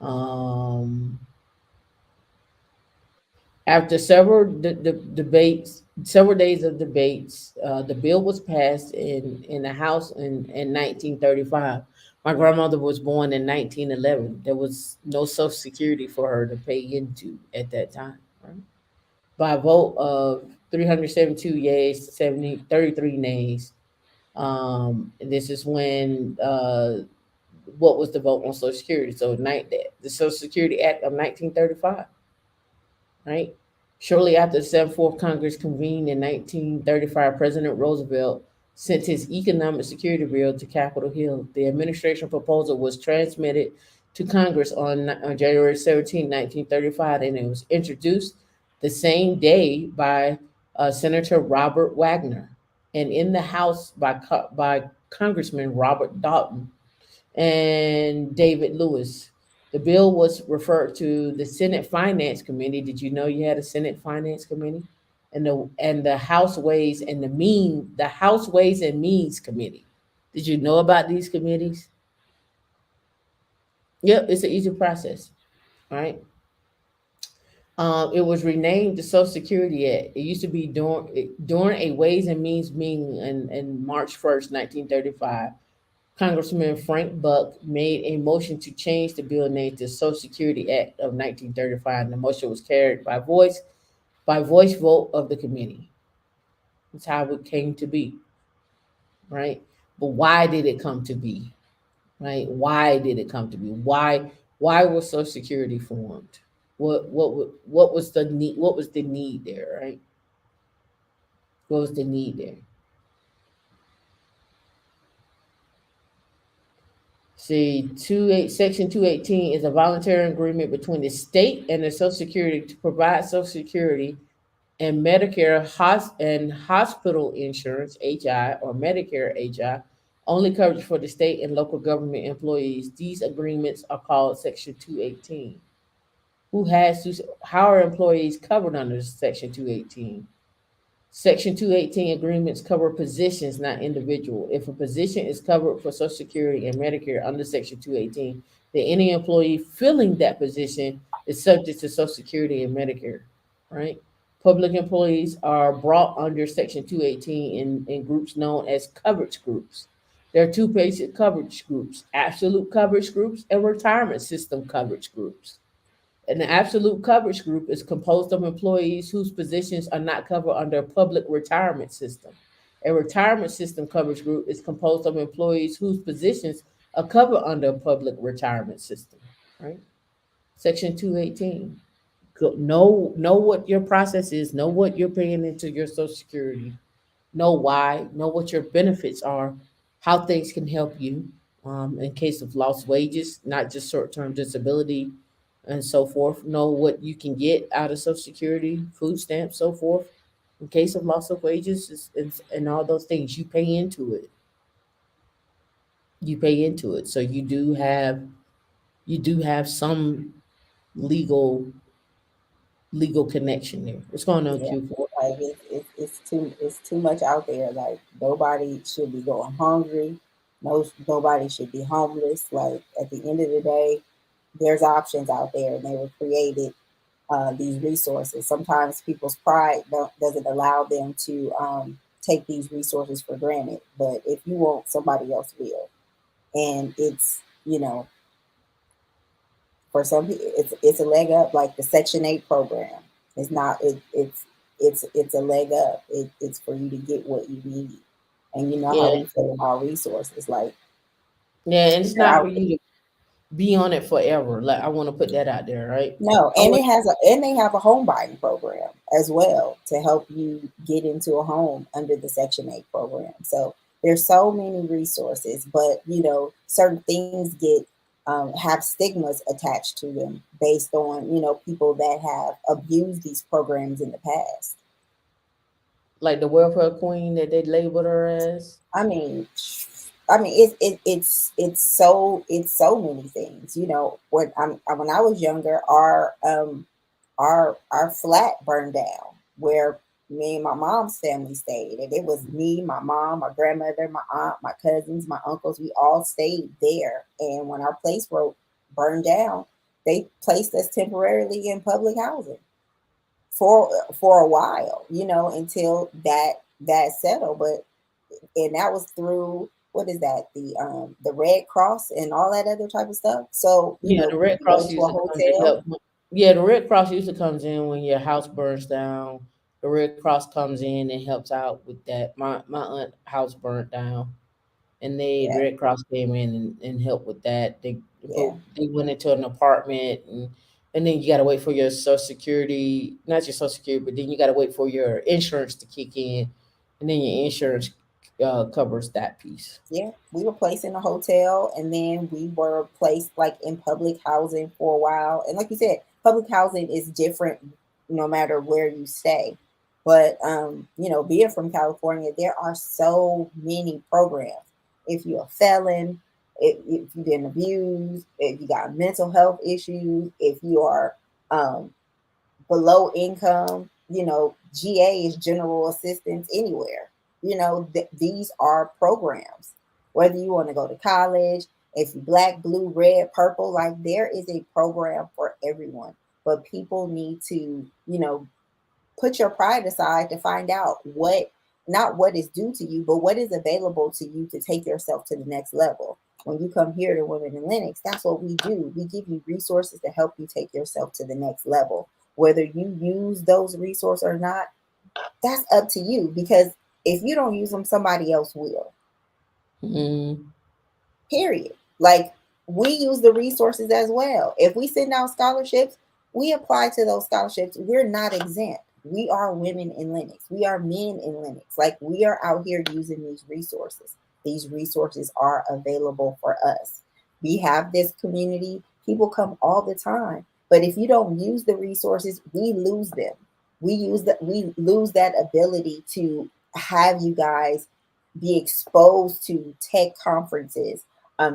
Um, After several days of debates, the bill was passed in the House in 1935. My grandmother was born in 1911. There was no Social Security for her to pay into at that time. Right? By a vote of 372 yeas, 33 nays, This is when what was the vote on Social Security? So the Social Security Act of 1935, right? Shortly after the 74th Congress convened in 1935, President Roosevelt sent his Economic Security Bill to Capitol Hill. The administration proposal was transmitted to Congress on January 17, 1935, and it was introduced the same day by Senator Robert Wagner, and in the House by Congressman Robert Dalton and David Lewis. The bill was referred to the Senate Finance Committee. Did you know you had a Senate Finance Committee? And the House Ways and Means Committee. Did you know about these committees? Yep, it's an easy process, right? It was renamed the Social Security Act. It used to be during a Ways and Means meeting in March 1st, 1935. Congressman Frank Buck made a motion to change the bill name to Social Security Act of 1935, and the motion was carried by voice vote of the committee. That's how it came to be, right? But why did it come to be, right? Why did it come to be? Why was Social Security formed? What was the need? What was the need there, right? What was the need there? See, Section 218 is a voluntary agreement between the state and the Social Security to provide Social Security and Medicare and hospital insurance, HI, or Medicare HI, only coverage for the state and local government employees. These agreements are called Section 218. How are employees covered under Section 218? Section 218 agreements cover positions, not individual. If a position is covered for Social Security and Medicare under Section 218, then any employee filling that position is subject to Social Security and Medicare, right? Public employees are brought under Section 218 in groups known as coverage groups. There are two basic coverage groups: absolute coverage groups and retirement system coverage groups. And the absolute coverage group is composed of employees whose positions are not covered under a public retirement system. A retirement system coverage group is composed of employees whose positions are covered under a public retirement system, right? Section 218. Know what your process is, know what you're paying into your Social Security, know why, know what your benefits are, how things can help you in case of lost wages, not just short-term disability, and so forth. Know what you can get out of Social Security, food stamps, so forth. In case of loss of wages and all those things, you pay into it. You pay into it. So you do have some legal connection there. What's going on, Yeah, Q4? like it's too much out there. Like nobody should be going hungry. Nobody should be homeless. Like at the end of the day, there's options out there, and they were created. These resources. Sometimes people's pride doesn't allow them to take these resources for granted. But if you want, somebody else will, and it's for some people it's a leg up. Like the Section 8 program is not it's a leg up. It's for you to get what you need, and you know how Yeah, we feel about resources. Like yeah, and it's they're not for out there. you to be on it forever. Like I want to put that out there, right? No, I and want they have a home buying program as well to help you get into a home under the Section 8 program. So there's so many resources, but certain things get have stigmas attached to them based on people that have abused these programs in the past. like the welfare queen that they labeled her as. I mean, it's so many things. When I was younger, our flat burned down where me and my mom's family stayed, and it was me, my mom, my grandmother, my aunt, my cousins, my uncles. We all stayed there, and when our place burned down, they placed us temporarily in public housing for a while, until that settled. But and that was through, what is that, the Red Cross and all that other type of stuff. So Yeah, the we Red can go Cross to a usually comes to hotel. help. Yeah, the Red Cross usually comes in when your house burns down, the Red Cross comes in and helps out with that. My aunt house burnt down, and the Yeah, Red Cross came in and helped with that. yeah, They went into an apartment, and then you got to wait for your Social Security, not your Social Security, but then you got to wait for your insurance to kick in, and then your insurance covers that piece. yeah. We were placed in a hotel, and then we were placed like in public housing for a while. And like you said, public housing is different no matter where you stay. But you know, being from California, there are so many programs. If you're a felon, if you've been abused, if you got mental health issues, if you are um, below income, you know, GA is general assistance anywhere. You know, these are programs. Whether you want to go to college, if you black, blue, red, purple, like there is a program for everyone. But people need to, you know, put your pride aside to find out what, not what is due to you, but what is available to you to take yourself to the next level. When you come here to Women in Linux, that's what we do. We give you resources to help you take yourself to the next level. Whether you use those resources or not, that's up to you, because if you don't use them, somebody else will. Mm. Period. Like, we use the resources as well. If we send out scholarships, we apply to those scholarships. We're not exempt. We are women in Linux. We are men in Linux. Like, we are out here using these resources. These resources are available for us. We have this community. People come all the time. But if you don't use the resources, we lose them. We lose that ability to have you guys be exposed to tech conferences,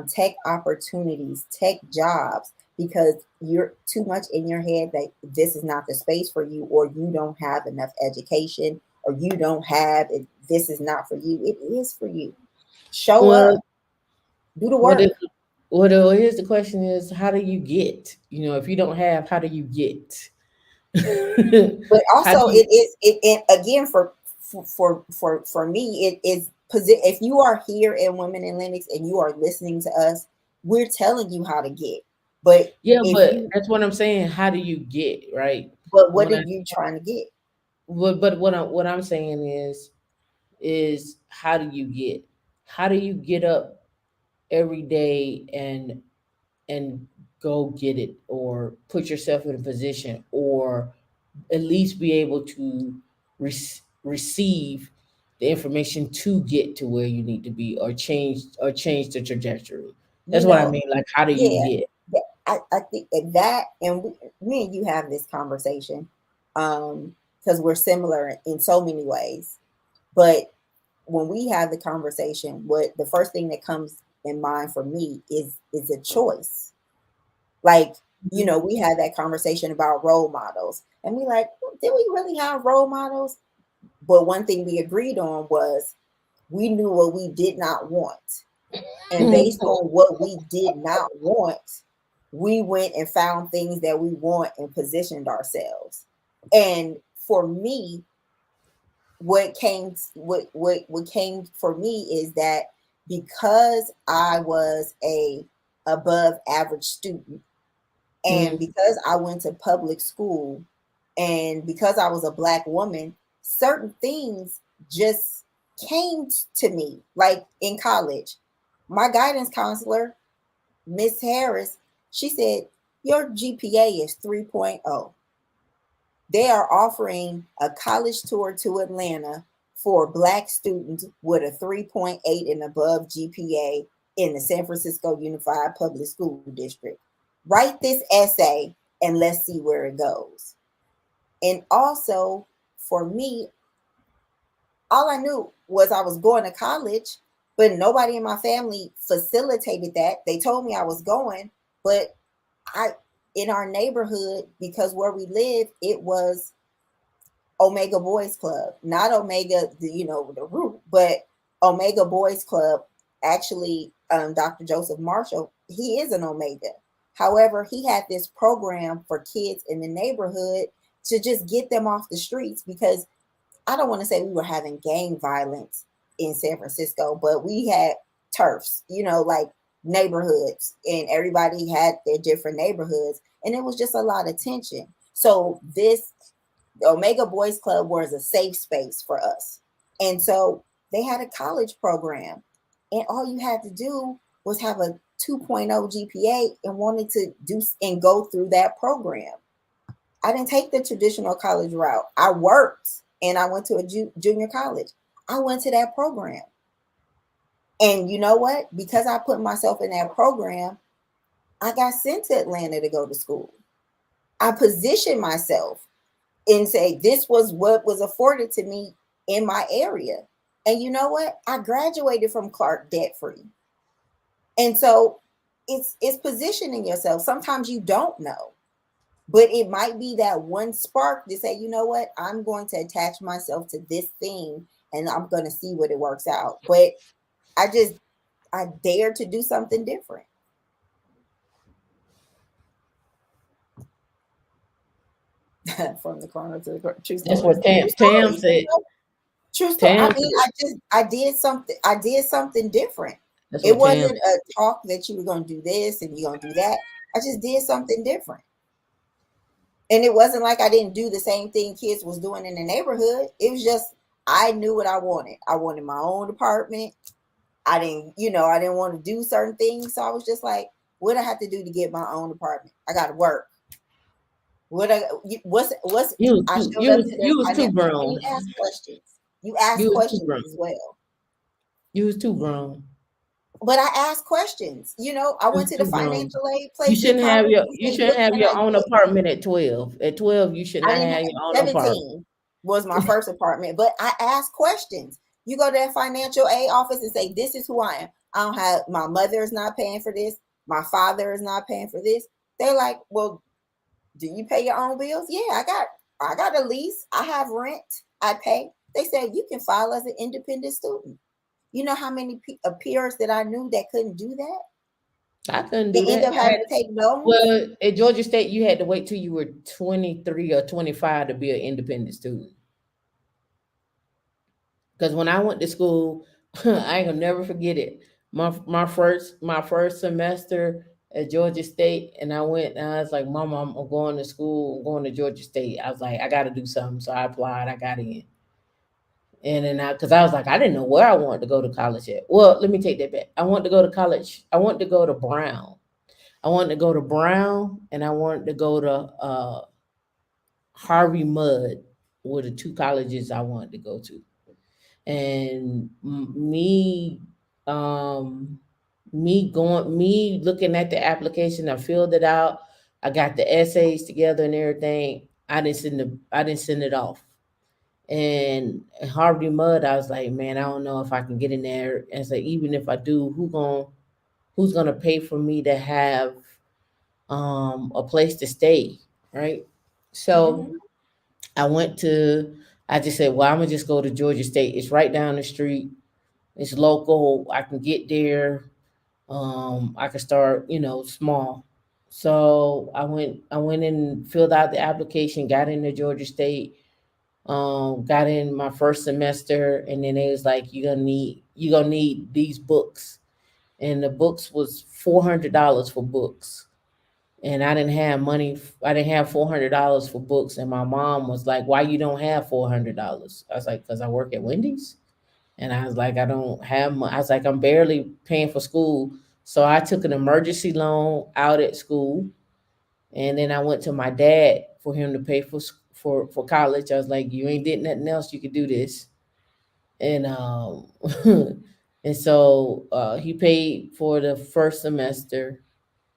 tech opportunities, tech jobs, because you're too much in your head that this is not the space for you, or you don't have enough education, or you don't have it. This is not for you. It is for you. Show Well, up, do the what if work. here's the question is, how do you get? You know, if you don't have, how do you get? But How do also, you it again for me, it is if you are here in Women in Linux and you are listening to us, we're telling you how to get. But Yeah, if but you that's what I'm saying. How do you get, right? but what When are I you trying to get? but what I'm saying is how do you get? How do you get up every day and go get it, or put yourself in a position, or at least be able to receive the information to get to where you need to be, or change the trajectory. You That's what I know, mean. Like, how do you yeah, get? yeah, I think that, and me and you have this conversation, because we're similar in so many ways. But when we have the conversation, what the first thing that comes in mind for me is a choice. Like, you know, we had that conversation about role models, and we like, did we really have role models? But one thing we agreed on was we knew what we did not want. And based on what we did not want, we went and found things that we want and positioned ourselves. And for me, what came for me is that because I was a above average student, and Mhm. because I went to public school, and because I was a Black woman, certain things just came to me. Like in college, my guidance counselor, Miss Harris, she said, your GPA is 3.0. They are offering a college tour to Atlanta for Black students with a 3.8 and above GPA in the San Francisco Unified Public School District. Write this essay and let's see where it goes. And also, for me, all I knew was I was going to college, but nobody in my family facilitated that. They told me I was going, but I, in our neighborhood, because where we live, it was Omega Boys Club, not Omega, the root, but Omega Boys Club. Actually, Dr. Joseph Marshall, he is an Omega. However, he had this program for kids in the neighborhood to just get them off the streets, because I don't want to say we were having gang violence in San Francisco, but we had turfs, like neighborhoods, and everybody had their different neighborhoods, and it was just a lot of tension. So this the Omega Boys Club was a safe space for us. And so they had a college program, and all you had to do was have a 2.0 GPA and wanted to do and go through that program. I didn't take the traditional college route. I worked and I went to a junior college. I went to that program. And you know what? Because I put myself in that program, I got sent to Atlanta to go to school. I positioned myself and say this was what was afforded to me in my area. And you know what? I graduated from Clark debt free. And so it's positioning yourself. Sometimes you don't know, but it might be that one spark to say, you know what? I'm going to attach myself to this thing and I'm going to see what it works out. But I dare to do something different. From the corner to the true story. That's what Tam said. True story. Tam I mean, I did something different. That's It what Tam wasn't a talk that you were going to do this and you're going to do that. I just did something different. And it wasn't like I didn't do the same thing kids was doing in the neighborhood. It was just, I knew what I wanted. I wanted my own apartment. I didn't want to do certain things. So I was just like, what do I have to do to get my own apartment? I got to work. You was too grown. You ask questions. You ask questions as well. You was too grown. But I asked questions. I went to the financial aid place. You shouldn't have your own apartment at 12. At 12, you should not have your own 17 apartment. Was my first apartment. But I asked questions. You go to that financial aid office and say, this is who I am. I don't have, my mother is not paying for this. My father is not paying for this. They're like, well, do you pay your own bills? Yeah, I got a lease. I have rent. I pay. They said you can file as an independent student. You know how many peers that I knew that couldn't do that? I couldn't do that. They end up having to take loans. Well, at Georgia State, you had to wait till you were 23 or 25 to be an independent student. Because when I went to school, I ain't gonna never forget it. My first semester at Georgia State, and I was like, Mama, I'm going to school, I'm going to Georgia State. I was like, I got to do something. So I applied, I got in. And then because I was like, I didn't know where I wanted to go to college at. Well, let me take that back. I wanted to go to college. I wanted to go to Brown. I wanted to go to Brown, and I wanted to go to Harvey Mudd were the two colleges I wanted to go to. And me looking at the application, I filled it out. I got the essays together and everything. I didn't send it off. And Harvey Mudd, I was like, man, I don't know if I can get in there. And so even if I do, who's gonna pay for me to have a place to stay, right? So I just said, well, I'm gonna just go to Georgia State. It's right down the street. It's local. I can get there. I can start, small. So I went and filled out the application, got into Georgia State, got in my first semester, and then it was like, you're gonna need these books. And the books was $400 for books. And I didn't have money. I didn't have $400 for books. And my mom was like, why you don't have $400? I was like, because I work at Wendy's. And I was like, I don't have money. I was like, I'm barely paying for school. So I took an emergency loan out at school. And then I went to my dad for him to pay for college. I was like, you ain't did nothing else. You could do this. And and so he paid for the first semester.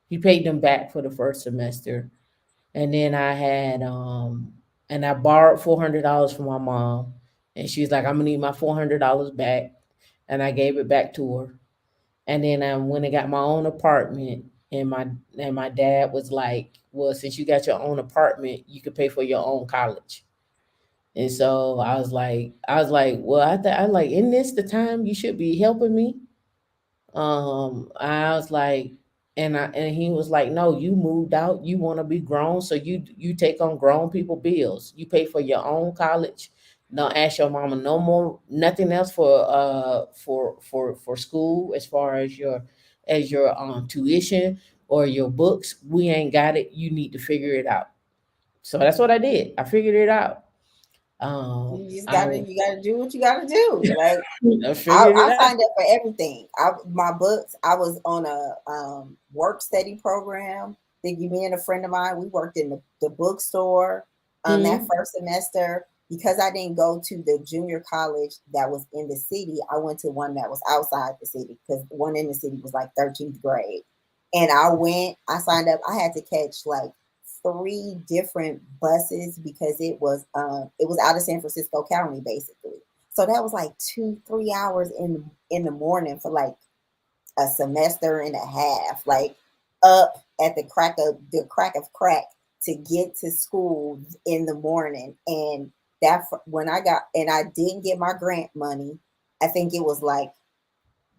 He paid them back for the first semester. And then I had and I borrowed $400 from my mom. And she was like, I'm gonna need my $400 back. And I gave it back to her. And then I went and got my own apartment. And my dad was like, well, since you got your own apartment, you could pay for your own college. And so I was like, well, I like, isn't this the time you should be helping me? I was like, and he was like, no, you moved out, you want to be grown, so you take on grown people bills, you pay for your own college. Don't ask your mama no more, nothing else for school, as far as your tuition or your books. We ain't got it, you need to figure it out. So that's what I did. I figured it out. I you gotta do what you gotta do. Like figured it I out. signed up for everything. My books. I was on a work study program. Thinking me and a friend of mine, we worked in the bookstore that Mhm. first semester. Because I didn't go to the junior college that was in the city, I went to one that was outside the city because the one in the city was like 13th grade. And I signed up. I had to catch like 3 different buses because it was out of San Francisco County basically. So that was like 2-3 hours in the morning for like a semester and a half, like up at the crack of crack to get to school in the morning. And when I didn't get my grant money, I think it was like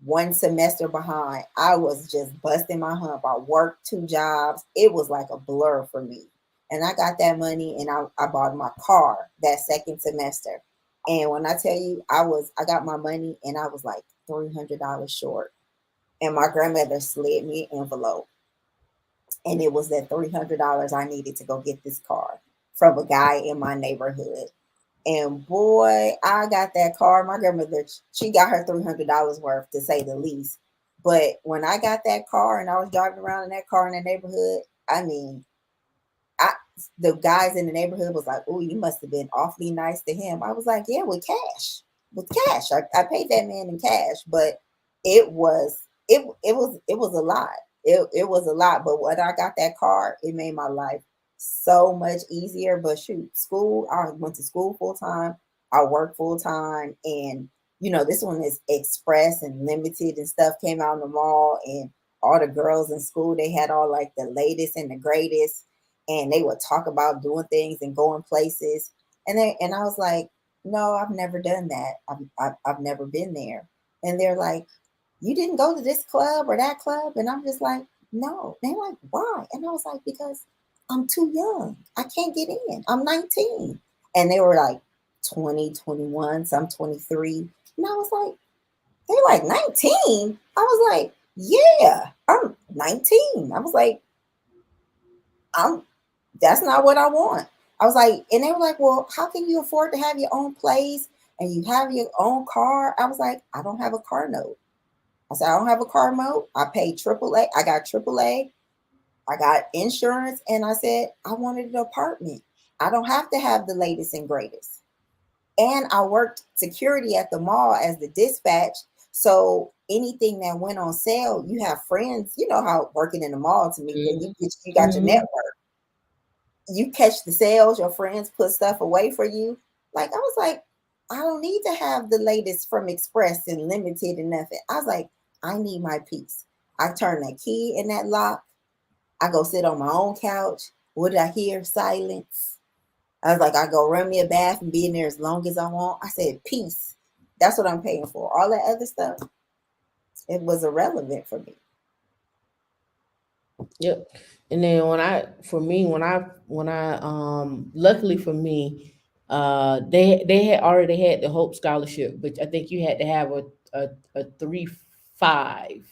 one semester behind. I was just busting my hump. I worked 2 jobs. It was like a blur for me. And I got that money and I bought my car that second semester. And when I tell you I got my money and I was like $300 short. And my grandmother slid me an envelope. And it was that $300 I needed to go get this car from a guy in my neighborhood. And boy, I got that car. My grandmother, she got her $300 worth to say the least. But when I got that car and I was driving around in that car in the neighborhood, I mean, I the guys in the neighborhood was like, "Oh, you must have been awfully nice to him." I was like, "Yeah, with cash, with cash. I paid that man in cash, but it was a lot. It was a lot. But when I got that car, it made my life so much easier. But shoot, school. I went to school full time. I worked full time, and this one is express and limited and stuff came out in the mall, and all the girls in school they had all like the latest and the greatest, and they would talk about doing things and going places. And I was like, no, I've never done that. I've never been there. And they're like, you didn't go to this club or that club? And I'm just like, no. They're like, why? And I was like, because I'm too young. I can't get in. I'm 19. And they were like 20, 21, some 23. And I was like, they're like 19. I was like, yeah, I'm 19. I was like, I'm that's not what I want. I was like, and they were like, well, how can you afford to have your own place and you have your own car? I was like, I don't have a car note. I said, I don't have a car note. I paid AAA. I got AAA. I got insurance. And I said, I wanted an apartment. I don't have to have the latest and greatest. And I worked security at the mall as the dispatch. So anything that went on sale, you have friends, you know how working in the mall to me, you got your Mhm. network. You catch the sales, your friends put stuff away for you. Like I was like, I don't need to have the latest from Express and limited and nothing. I was like, I need my peace. I turn that key in that lock. I go sit on my own couch. What did I hear? Silence. I was like, I go run me a bath and be in there as long as I want. I said, peace. That's what I'm paying for. All that other stuff, it was irrelevant for me. Yep. And then when I luckily for me, they had already had the Hope Scholarship, but I think you had to have a 3.5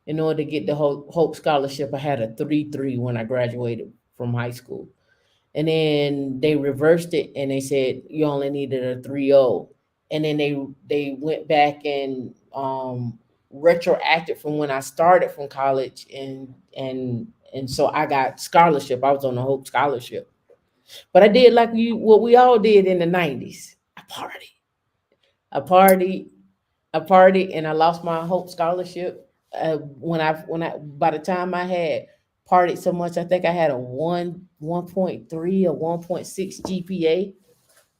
in order to get the Hope Scholarship. I had a 3.3 when I graduated from high school. And then they reversed it and they said you only needed a 3.0. And then they went back and retroacted from when I started from college, and so I got scholarship. I was on the Hope Scholarship. But I did like what we all did in the 90s. I partied. I partied. I partied and I lost my Hope Scholarship. When I by the time I had partied so much, I think I had a 1.3 or 1.6 GPA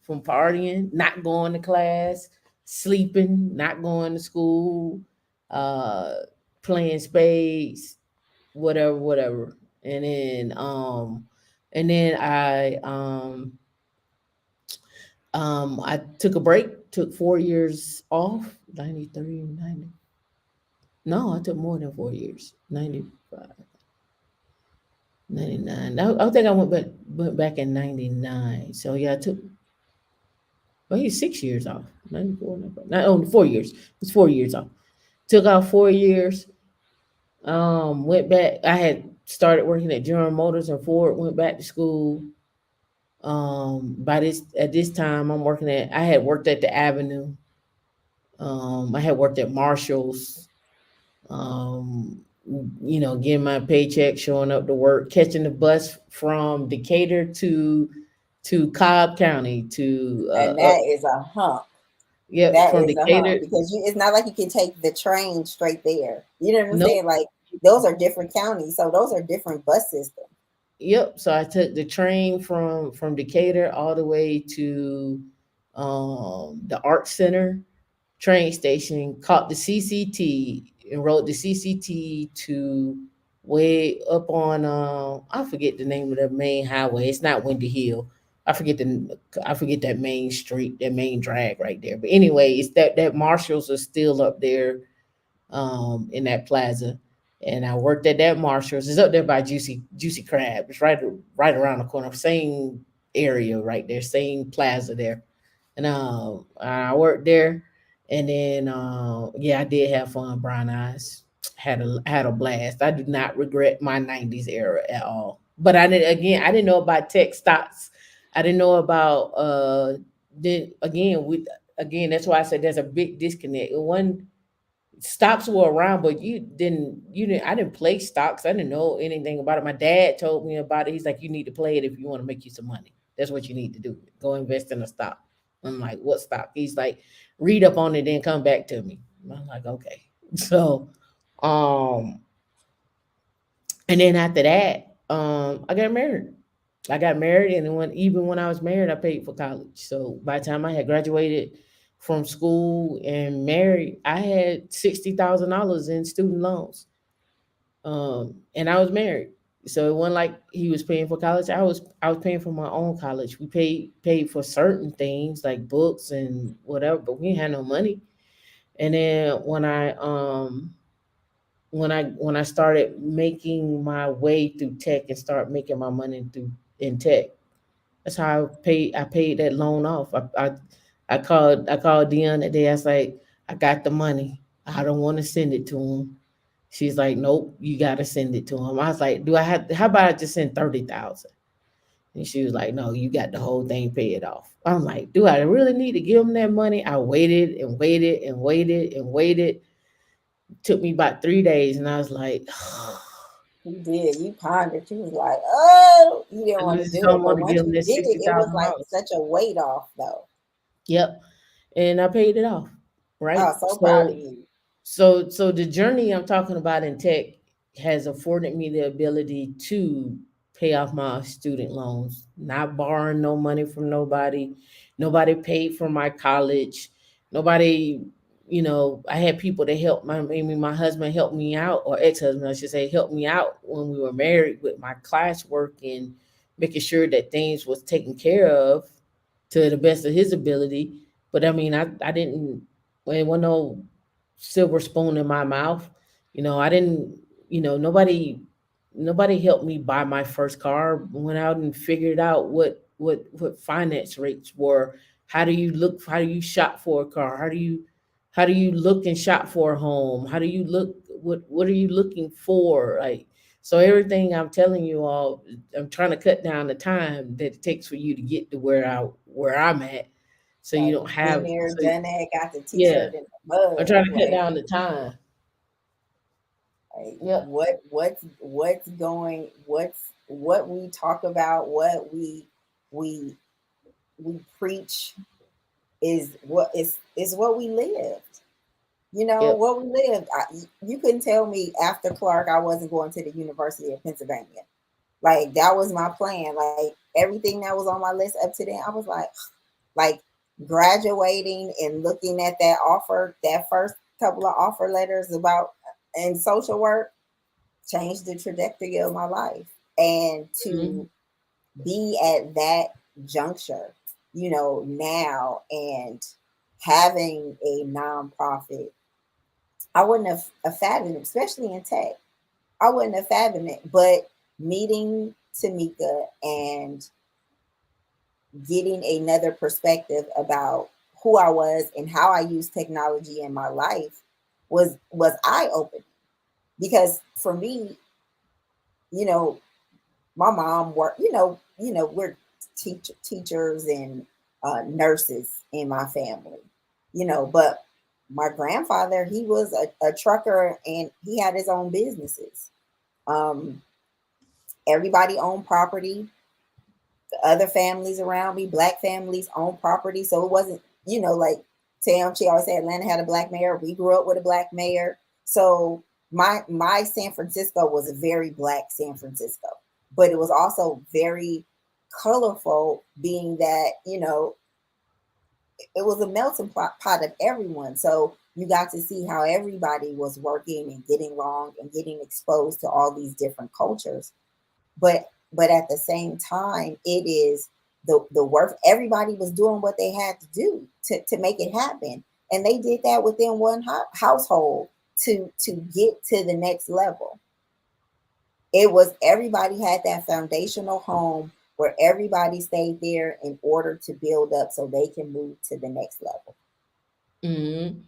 from partying, not going to class, sleeping, not going to school, uh, playing spades, whatever, whatever. And then I took a break, took 4 years off, 93, 90. No, I took more than 4 years, 95, 99. I think I went back in 99. So yeah, I took maybe 6 years off. 94, 95. Not only 4 years. It was 4 years off. Took out 4 years. Went back. I had started working at General Motors and Ford. Went back to school. At this time I had worked at the Avenue. I had worked at Marshall's, getting my paycheck, showing up to work, catching the bus from Decatur to Cobb County to And up, that is a hump. yep, That from is a hump Decatur. because it's not like you can take the train straight there. You know what I'm Nope. saying? Like those are different counties, so those are different bus systems. Yep. So I took the train from Decatur all the way to the Art Center train station, caught the CCT, and rode the CCT to way up on I forget the name of the main highway. It's not Windy Hill. I forget that main street, that main drag right there. But anyway, it's that Marshalls are still up there in that plaza. And I worked at that Marshalls. It's up there by Juicy Crab. It's right around the corner, same area right there, same plaza there. And I worked there, and then yeah, I did have fun. Brown Eyes had a blast. I do not regret my '90s era at all. But I didn't know about tech stocks. I didn't know about then again with again that's why I said there's a big disconnect. One stocks were around, but you didn't I didn't play stocks. I didn't know anything about it. My dad told me about it. He's like, you need to play it if you want to make you some money. That's what you need to do. Go invest in a stock. I'm like, what stock? He's like, read up on it, then come back to me. I'm like, okay. So um and then after that, I got married. I got married, and then even when I was married, I paid for college. So by the time I had graduated from school and married, I had $60,000 in student loans. And I was married, so it wasn't like he was paying for college. I was paying for my own college. We paid for certain things like books and whatever, but we had no money. And then when I started making my way through tech and start making my money through in tech, that's how I paid that loan off. I called Dion that day. I was like, I got the money. I don't want to send it to him. She's like, nope, you gotta send it to him. I was like, do I have how about I just send 30,000? And she was like, no, you got the whole thing paid off. I'm like, do I really need to give him that money? I waited and waited and waited and waited. Took me about 3 days, and I was like, You did. You pondered. You was like, oh, you didn't I want to just do it. don't But want to once give him you that did it, sixty it was thousand like dollars. such a weight off, though. Yep, and I paid it off. Oh, Right. so proud of So you. so the journey I'm talking about in tech has afforded me the ability to pay off my student loans, not borrowing no money from nobody. Nobody paid for my college. Nobody, I had people that helped maybe my husband helped me out, or ex-husband, I should say, helped me out when we were married with my classwork and making sure that things was taken care of to the best of his ability. But I mean, I didn't, well, it wasn't no silver spoon in my mouth. I didn't, nobody helped me buy my first car. Went out and figured out what finance rates were. How do you shop for a car? How do you look and shop for a home? How do you look, what are you looking for? Like, so everything I'm telling you all, I'm trying to cut down the time that it takes for you to get to where I'm at. So you Like, don't been have there, so done that, got the yeah, t-shirt in the I'm mud. trying to cut Like, down the time. like Yep. what's going what we talk about, what we we preach is what we lived. You know Yep. what we lived. You couldn't tell me after Clark I wasn't going to the University of Pennsylvania. Like that was my plan. Like everything that was on my list up to then, I was like graduating and looking at that offer, that first couple of offer letters about in social work changed the trajectory of my life. And Mhm. to be at that juncture, now and having a nonprofit, I wouldn't have fathomed it, especially in tech. I wouldn't have fathomed it. But meeting Tamika and getting another perspective about who I was and how I use technology in my life was eye opening. Because for me, you know, my mom worked, we're teachers and nurses in my family, but my grandfather, he was a trucker and he had his own businesses. Everybody owned property. The other families around me, black families, owned property. So it wasn't, like Tam, she always said Atlanta had a black mayor. We grew up with a black mayor. So my San Francisco was a very black San Francisco, but it was also very colorful, being that, it was a melting pot of everyone. So you got to see how everybody was working and getting along and getting exposed to all these different cultures. But at the same time, it is the work. Everybody was doing what they had to do to make it happen. And they did that within one household to get to the next level. It was, everybody had that foundational home where everybody stayed there in order to build up so they can move to the next level. Mm-hmm.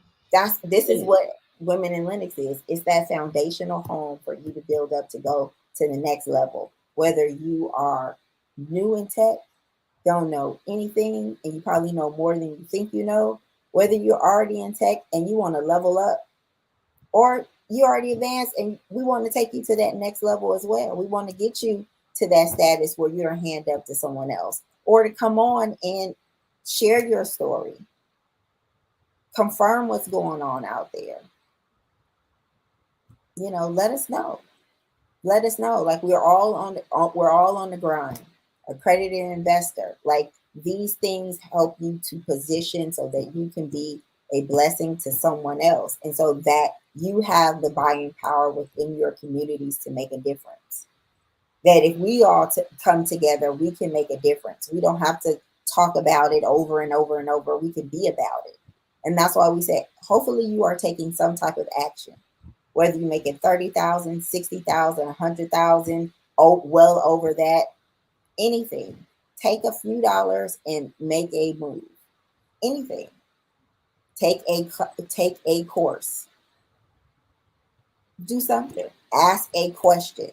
This is what Women in Lenox is. It's that foundational home for you to build up to go to the next level. Whether you are new in tech, don't know anything, and you probably know more than you think you know, whether you're already in tech and you want to level up, or you already advanced and we want to take you to that next level as well. We want to get you to that status where you're a hand up to someone else, or to come on and share your story, confirm what's going on out there. Let us know. Let us know. Like, we're all on the grind. Accredited investor. Like, these things help you to position so that you can be a blessing to someone else, and so that you have the buying power within your communities to make a difference. That if we all come together, we can make a difference. We don't have to talk about it over and over and over. We can be about it. And that's why we say, hopefully you are taking some type of action, whether you're making 30,000, 60,000, 100,000, well over that, anything. Take a few dollars and make a move. Anything. Take a course. Do something. Ask a question.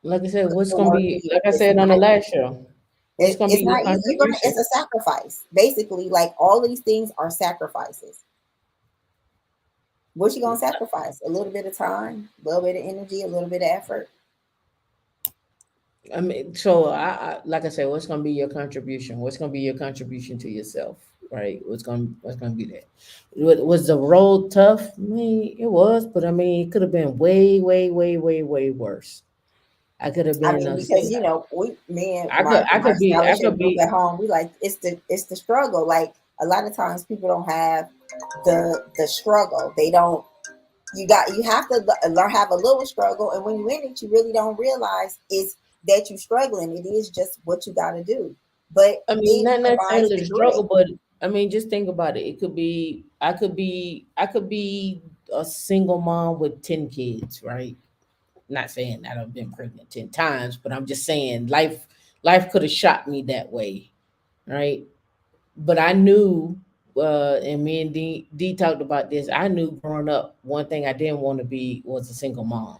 Like I said, what's gonna be, like I said on the last show, what's gonna be your contribution? It's a sacrifice. Basically, like, all these things are sacrifices. What you gonna sacrifice? A little bit of time, a little bit of energy, a little bit of effort. I mean, so I like I said, what's gonna be your contribution? What's gonna be your contribution to yourself, right? What's gonna be that? Was the road tough? I mean, it was, but I mean, it could have been way, way, way, way, way worse. I could have been. Because me and I my could be. scholarship group at home, we like, it's the struggle. Like, a lot of times people don't have the struggle. They don't. You have to learn, have a little struggle, and when you're in it, you really don't realize is that you're struggling. It is just what you got to do. But I mean, not necessarily the the struggle, grit. but I mean, just think about it. It could be. I could be a single mom with 10 kids, right? Not saying that I've been pregnant 10 times, but I'm just saying life could have shot me that way, right? But I knew, and me and D talked about this. I knew growing up, one thing I didn't want to be was a single mom.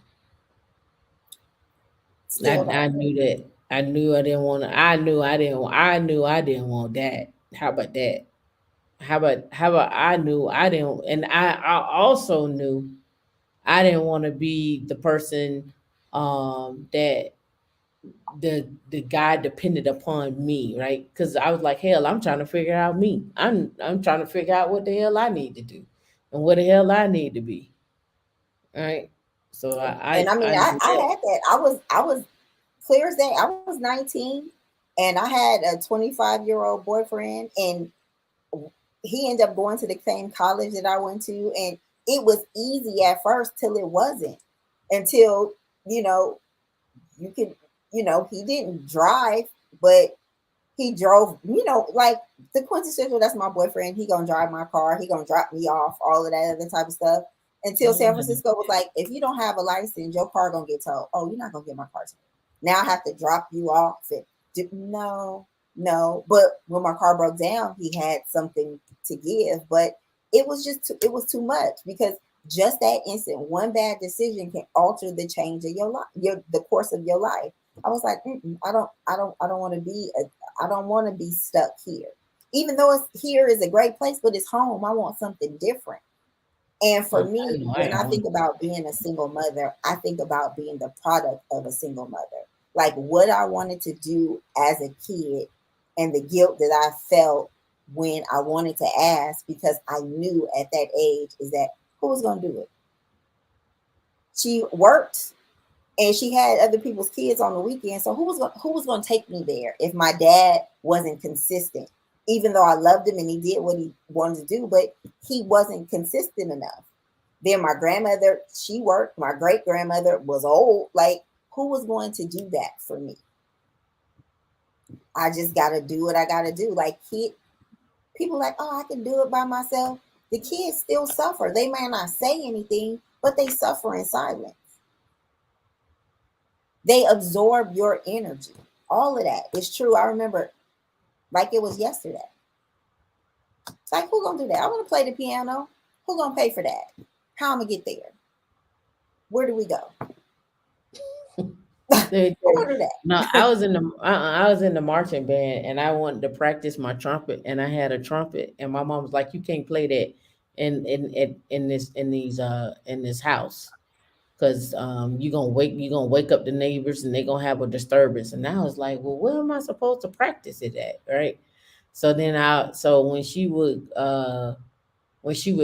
I knew that. I knew I didn't want to. I knew I didn't. I knew I didn't want that. How about that? How about I knew I didn't, and I also knew I didn't want to be the person that the guy depended upon me, right? Because I was like, hell, I'm trying to figure out me. I'm trying to figure out what the hell I need to do and what the hell I need to be. Right. So And I mean, I had that. I was clear as day. I was 19 and I had a 25-year-old boyfriend, and he ended up going to the same college that I went to, and it was easy at first till it wasn't. Until, you could, he didn't drive, but he drove, like the quintessential, that's my boyfriend. He gonna drive my car. He gonna drop me off, all of that other type of stuff. Until San Francisco was like, if you don't have a license, your car gonna get towed. Oh, you're not gonna get my car towed. Now I have to drop you off. No. But when my car broke down, he had something to give. But it was too much, because just that instant, one bad decision can alter the change of your life, the course of your life. I was like, I don't want to be, I don't want to be stuck here. Even though it's here is a great place, but it's home. I want something different. And for I me, know I when I am. think about being a single mother, I think about being the product of a single mother. Like what I wanted to do as a kid and the guilt that I felt when I wanted to ask because I knew at that age is that who was going to do it? She worked and she had other people's kids on the weekend. So who was going to take me there if my dad wasn't consistent? Even though I loved him and he did what he wanted to do, but he wasn't consistent enough. Then my grandmother, she worked. My great grandmother was old. Like, who was going to do that for me? I just got to do what I got to do. Like, people like, oh, I can do it by myself. The kids still suffer. They may not say anything, but they suffer in silence. They absorb your energy. All of that is true. I remember like it was yesterday. It's like, who gonna do that? I want to play the piano. Who gonna pay for that? How I'm gonna get there? Where do we go? Who do that? No, I was in the marching band and I wanted to practice my trumpet and I had a trumpet and my mom was like, you can't play that in this house because you're gonna wake up the neighbors and they're gonna have a disturbance. And I was like, well, where am I supposed to practice it at? Right. So when she would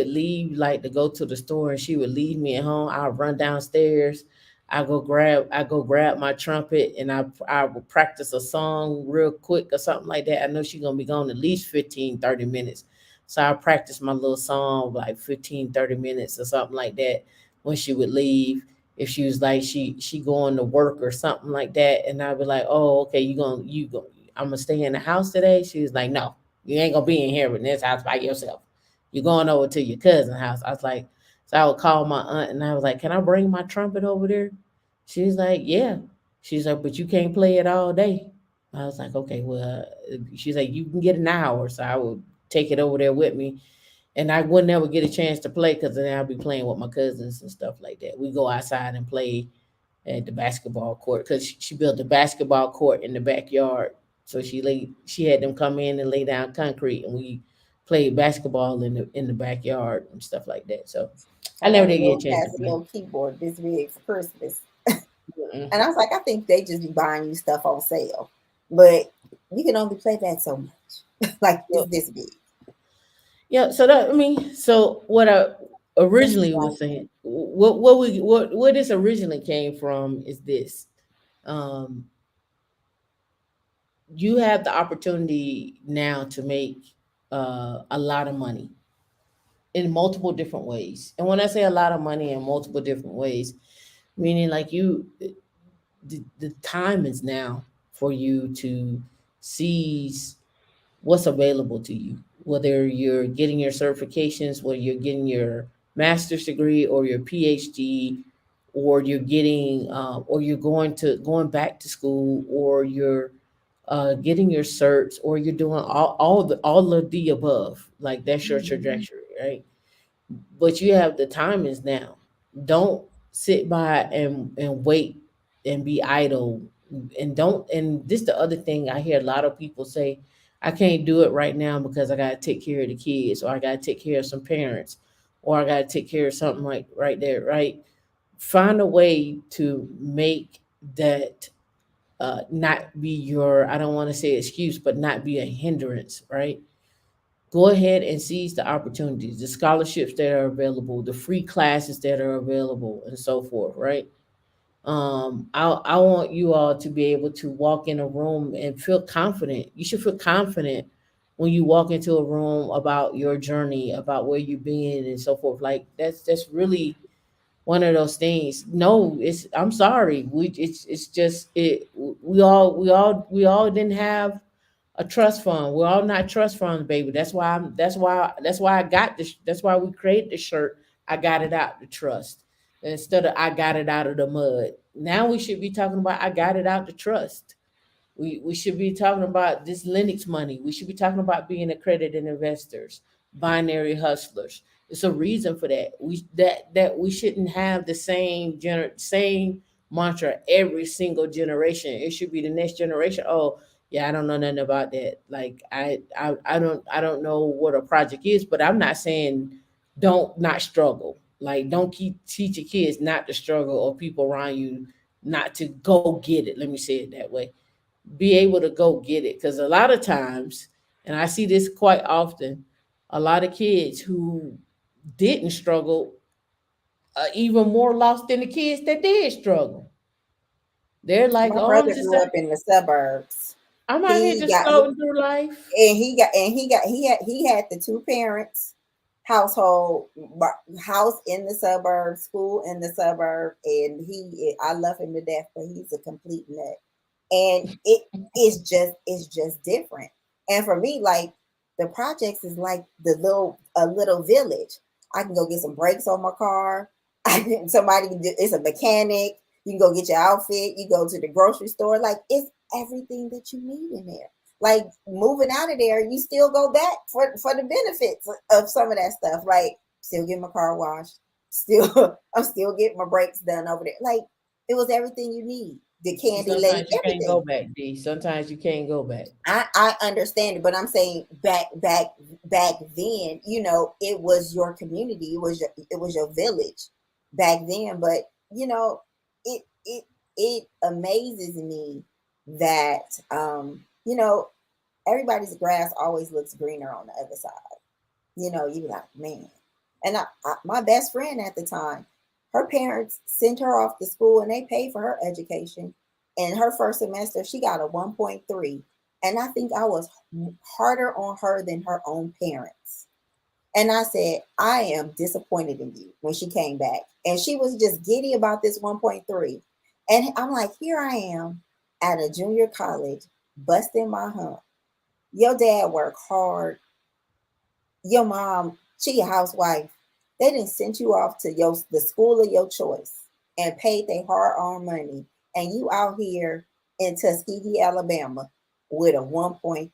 leave, like to go to the store, and she would leave me at home, I'll run downstairs. I go grab my trumpet, and I would practice a song real quick or something like that. I know she's gonna be gone at least 15, 30 minutes. So I practice my little song like 15, 30 minutes or something like that when she would leave. If she was like she going to work or something like that, and I'd be like, oh, okay, I'm gonna stay in the house today. She was like, no, you ain't gonna be in here in this house by yourself. You're going over to your cousin's house. I was like, so I would call my aunt and I was like, can I bring my trumpet over there? She's like, yeah. She's like, but you can't play it all day. I was like, okay, well, she's like, you can get an hour. So I would take it over there with me. And I would never get a chance to play because then I'd be playing with my cousins and stuff like that. We go outside and play at the basketball court because she built a basketball court in the backyard. So she had them come in and lay down concrete and we played basketball in the backyard and stuff like that. So I I never got a did get little a chance to play. Casio keyboard this big for Christmas. Mm-mm. And I was like, I think they just be buying you stuff on sale. But you can only play that so much. Like Yep. it's this big. Yeah, so what I originally was saying, what this originally came from is this. Um, you have the opportunity now to make a lot of money in multiple different ways. And when I say a lot of money in multiple different ways, meaning like the time is now for you to seize what's available to you, whether you're getting your certifications, whether you're getting your master's degree or your PhD, or you're getting, or you're going back to school, or you're getting your certs, or you're doing all of the above. Like that's your trajectory, right? But you have the time is now. Don't sit by and wait and be idle and don't and this the other thing I hear a lot of people say, I can't do it right now because I gotta take care of the kids or I gotta take care of some parents or I gotta take care of something like right there, right? Find a way to make that not be your, I don't want to say excuse, but not be a hindrance, right? Go ahead and seize the opportunities, the scholarships that are available, the free classes that are available, and so forth, right? I want you all to be able to walk in a room and feel confident. You should feel confident when you walk into a room about your journey, about where you've been, and so forth. Like that's really one of those things. No, it's I'm sorry. It's just it. We all didn't have a trust fund. We're all not trust funds, baby. That's why I got this. That's why we created the shirt. I got it out the trust instead of I got it out of the mud. Now we should be talking about I got it out the trust. We should be talking about this Linux money. We should be talking about being accredited investors, binary hustlers. It's a reason for that. We shouldn't have the same mantra every single generation. It should be the next generation. Oh, yeah, I don't know nothing about that. Like I don't know what a project is, but I'm not saying don't not struggle. Like don't keep teach your kids not to struggle or people around you not to go get it. Let me say it that way. Be able to go get it. Because a lot of times, and I see this quite often, a lot of kids who didn't struggle are even more lost than the kids that did struggle. They're like, My oh, brother grew up in the suburbs. I'm out here He just got he, floating through life. he had the two parents household, house in the suburbs, school in the suburb, and I love him to death, but he's a complete nut. And it's just different. And for me, like the projects is like a little village. I can go get some brakes on my car. It's a mechanic. You can go get your outfit. You go to the grocery store. Like it's everything that you need in there. Like moving out of there, you still go back for the benefits of some of that stuff. Like still getting my car washed. I'm still getting my brakes done over there. Like it was everything you need. The candy lady, Sometimes you can't go everything. back, D. Sometimes you can't go back. I understand it, but I'm saying back then, it was your community, it was your village back then. But it amazes me that everybody's grass always looks greener on the other side. You like, man. And my best friend at the time, her parents sent her off to school and they paid for her education. And her first semester, she got a 1.3. And I think I was harder on her than her own parents. And I said, I am disappointed in you when she came back. And she was just giddy about this 1.3. And I'm like, here I am at a junior college, busting my hump. Your dad worked hard. Your mom, she a housewife. They didn't send you off to the school of your choice and paid their hard-earned money. And you out here in Tuskegee, Alabama with a 1.3.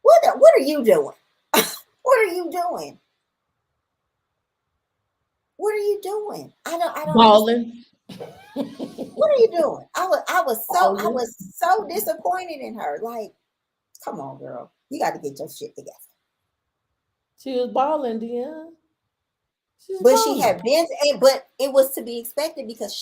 What are you doing? What are you doing? What are you doing? I don't Balling. What are you doing? I was so disappointed in her. Like, come on, girl. You got to get your shit together. She was balling, Deanna. She was But she balling. had been, but it was to be expected because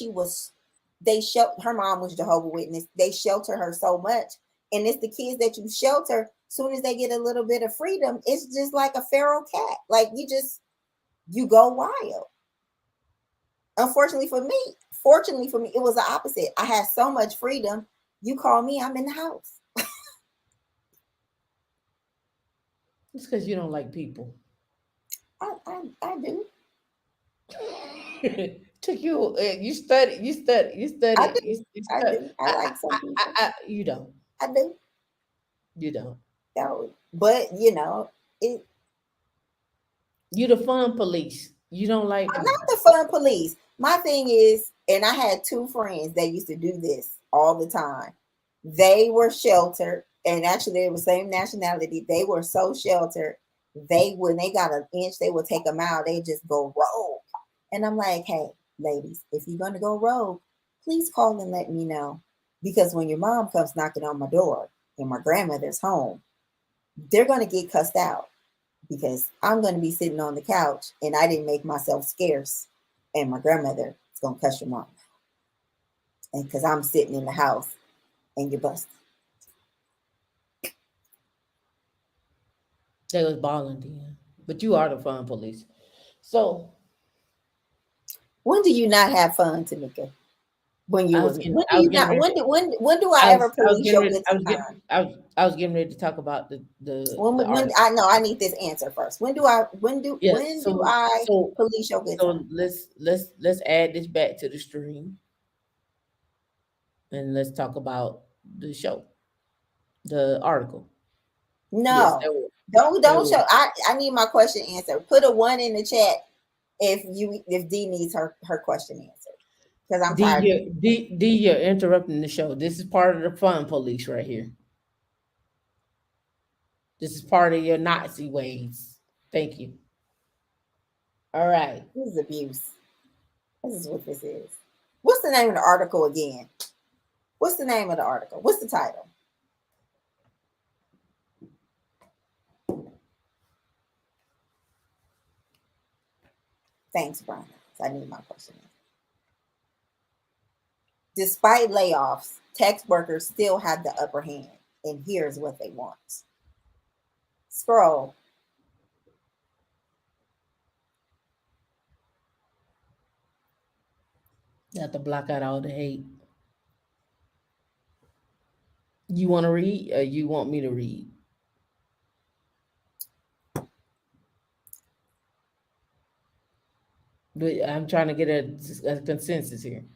her mom was Jehovah's Witness. They shelter her so much. And it's the kids that you shelter, soon as they get a little bit of freedom, it's just like a feral cat. Like you go wild. Fortunately for me, it was the opposite. I had so much freedom. You call me, I'm in the house. It's because you don't like people. I do. Took you. You study. You study. You I study. do. You I study. do. I like some people. You don't. I do. You don't. But it. You the fun police. You don't like I'm people. not the fun police. My thing is, and I had two friends that used to do this all the time. They were sheltered, and actually they were same nationality. They were so sheltered. When they got an inch, they would take a mile. They just go rogue. And I'm like, hey, ladies, if you're gonna go rogue, please call and let me know. Because when your mom comes knocking on my door and my grandmother's home, they're gonna get cussed out because I'm going to be sitting on the couch and I didn't make myself scarce. And my grandmother is going to cuss your mom. And because I'm sitting in the house and you're busted. They was balling, Deanna. But you are the fun police. So When do you not have fun, Tamika? When you was when do I was you getting not ready. when do I ever I was police getting your ready. good time? I was getting ready to talk about When the when article. I know I need this answer first. When do I Yeah. police your good So time? let's add this back to the stream and let's talk about the show, the article. Yes, No. there Don't was. show I need my question answered. Put a 1 in the chat if D needs her question answered. Because I'm tired of D, you're interrupting the show. This is part of the fun police right here. This is part of your Nazi ways. Thank you. All right. this is abuse. This is what this is. What's the name of the article again? What's the name of the article? What's the title? Thanks, Brian. I need my question. Despite layoffs, tech workers still have the upper hand, and here's what they want. Scroll. You have to block out all the hate. You want to read or you want me to read? But I'm trying to get a consensus here.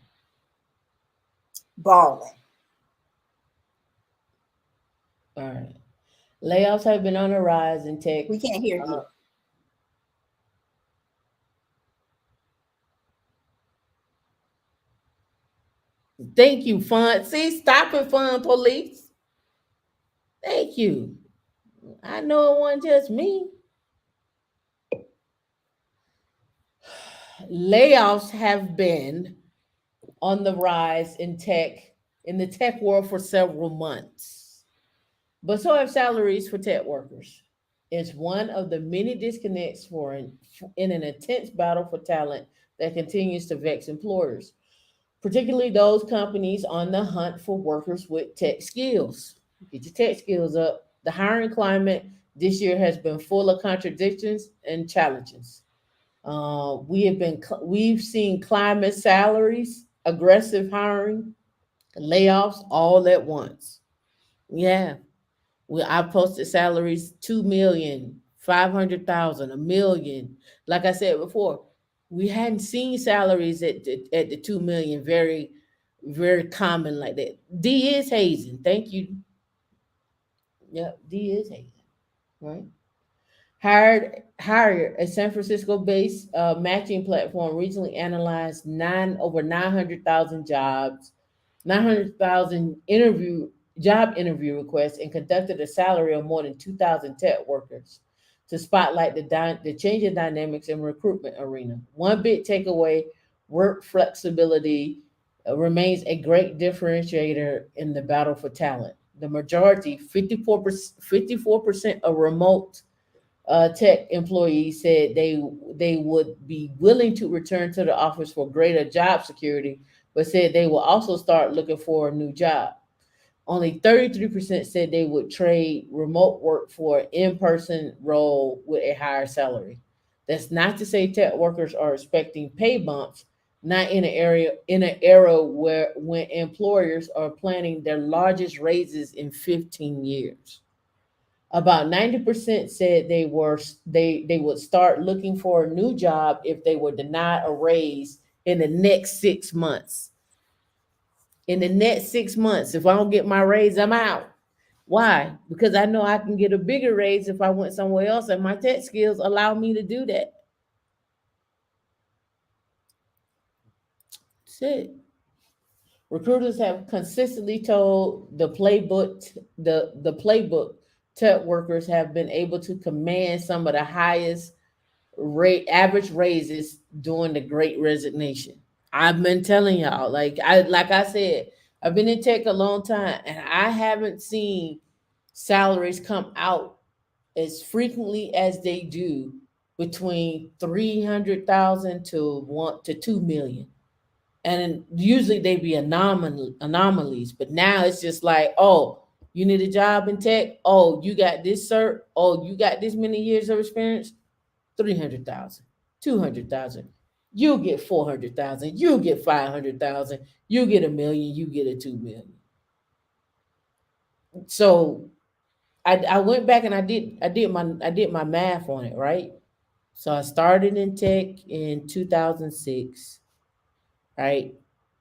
Balling. All right. Layoffs have been on the rise in tech. We can't hear you. Thank you, fun. See, stop it, fun police. Thank you. I know it wasn't just me. Layoffs have been on the rise in the tech world for several months. But so have salaries for tech workers. It's one of the many disconnects in an intense battle for talent that continues to vex employers, particularly those companies on the hunt for workers with tech skills. Get your tech skills up. The hiring climate this year has been full of contradictions and challenges. We've seen climate salaries, aggressive hiring, layoffs all at once. Yeah, I posted salaries 2 million, 500,000, a million. Like I said before, we hadn't seen salaries at the 2 million very, very common like that. D is hazing. Thank you. Yep, D is hazing. Right. Hire, a San Francisco-based matching platform, recently analyzed over 900,000 jobs, 900,000 job interview requests, and conducted a salary of more than 2,000 tech workers to spotlight the changing dynamics in recruitment arena. One big takeaway: work flexibility remains a great differentiator in the battle for talent. The majority, 54% of remote tech employees said they would be willing to return to the office for greater job security, but said they will also start looking for a new job. Only 33% said they would trade remote work for an in-person role with a higher salary. That's not to say tech workers are expecting pay bumps, not in an era when employers are planning their largest raises in 15 years. About 90% said they would start looking for a new job if they were denied a raise in the next 6 months. In the next 6 months, if I don't get my raise, I'm out. Why? Because I know I can get a bigger raise if I went somewhere else, and my tech skills allow me to do that. That's it. Recruiters have consistently told the playbook tech workers have been able to command some of the highest average raises during the Great Resignation. I've been telling y'all, like I said, I've been in tech a long time, and I haven't seen salaries come out as frequently as they do between 300,000 to 2 million. And usually they be anomalies, but now it's just like, oh, you need a job in tech. Oh, you got this cert. Oh, you got this many years of experience. 300,000, 200,000. You'll get 400,000. You'll get 500,000. You get $1 million. You get a 2 million. So I went back and I did my math on it, right? So I started in tech in 2006. Right?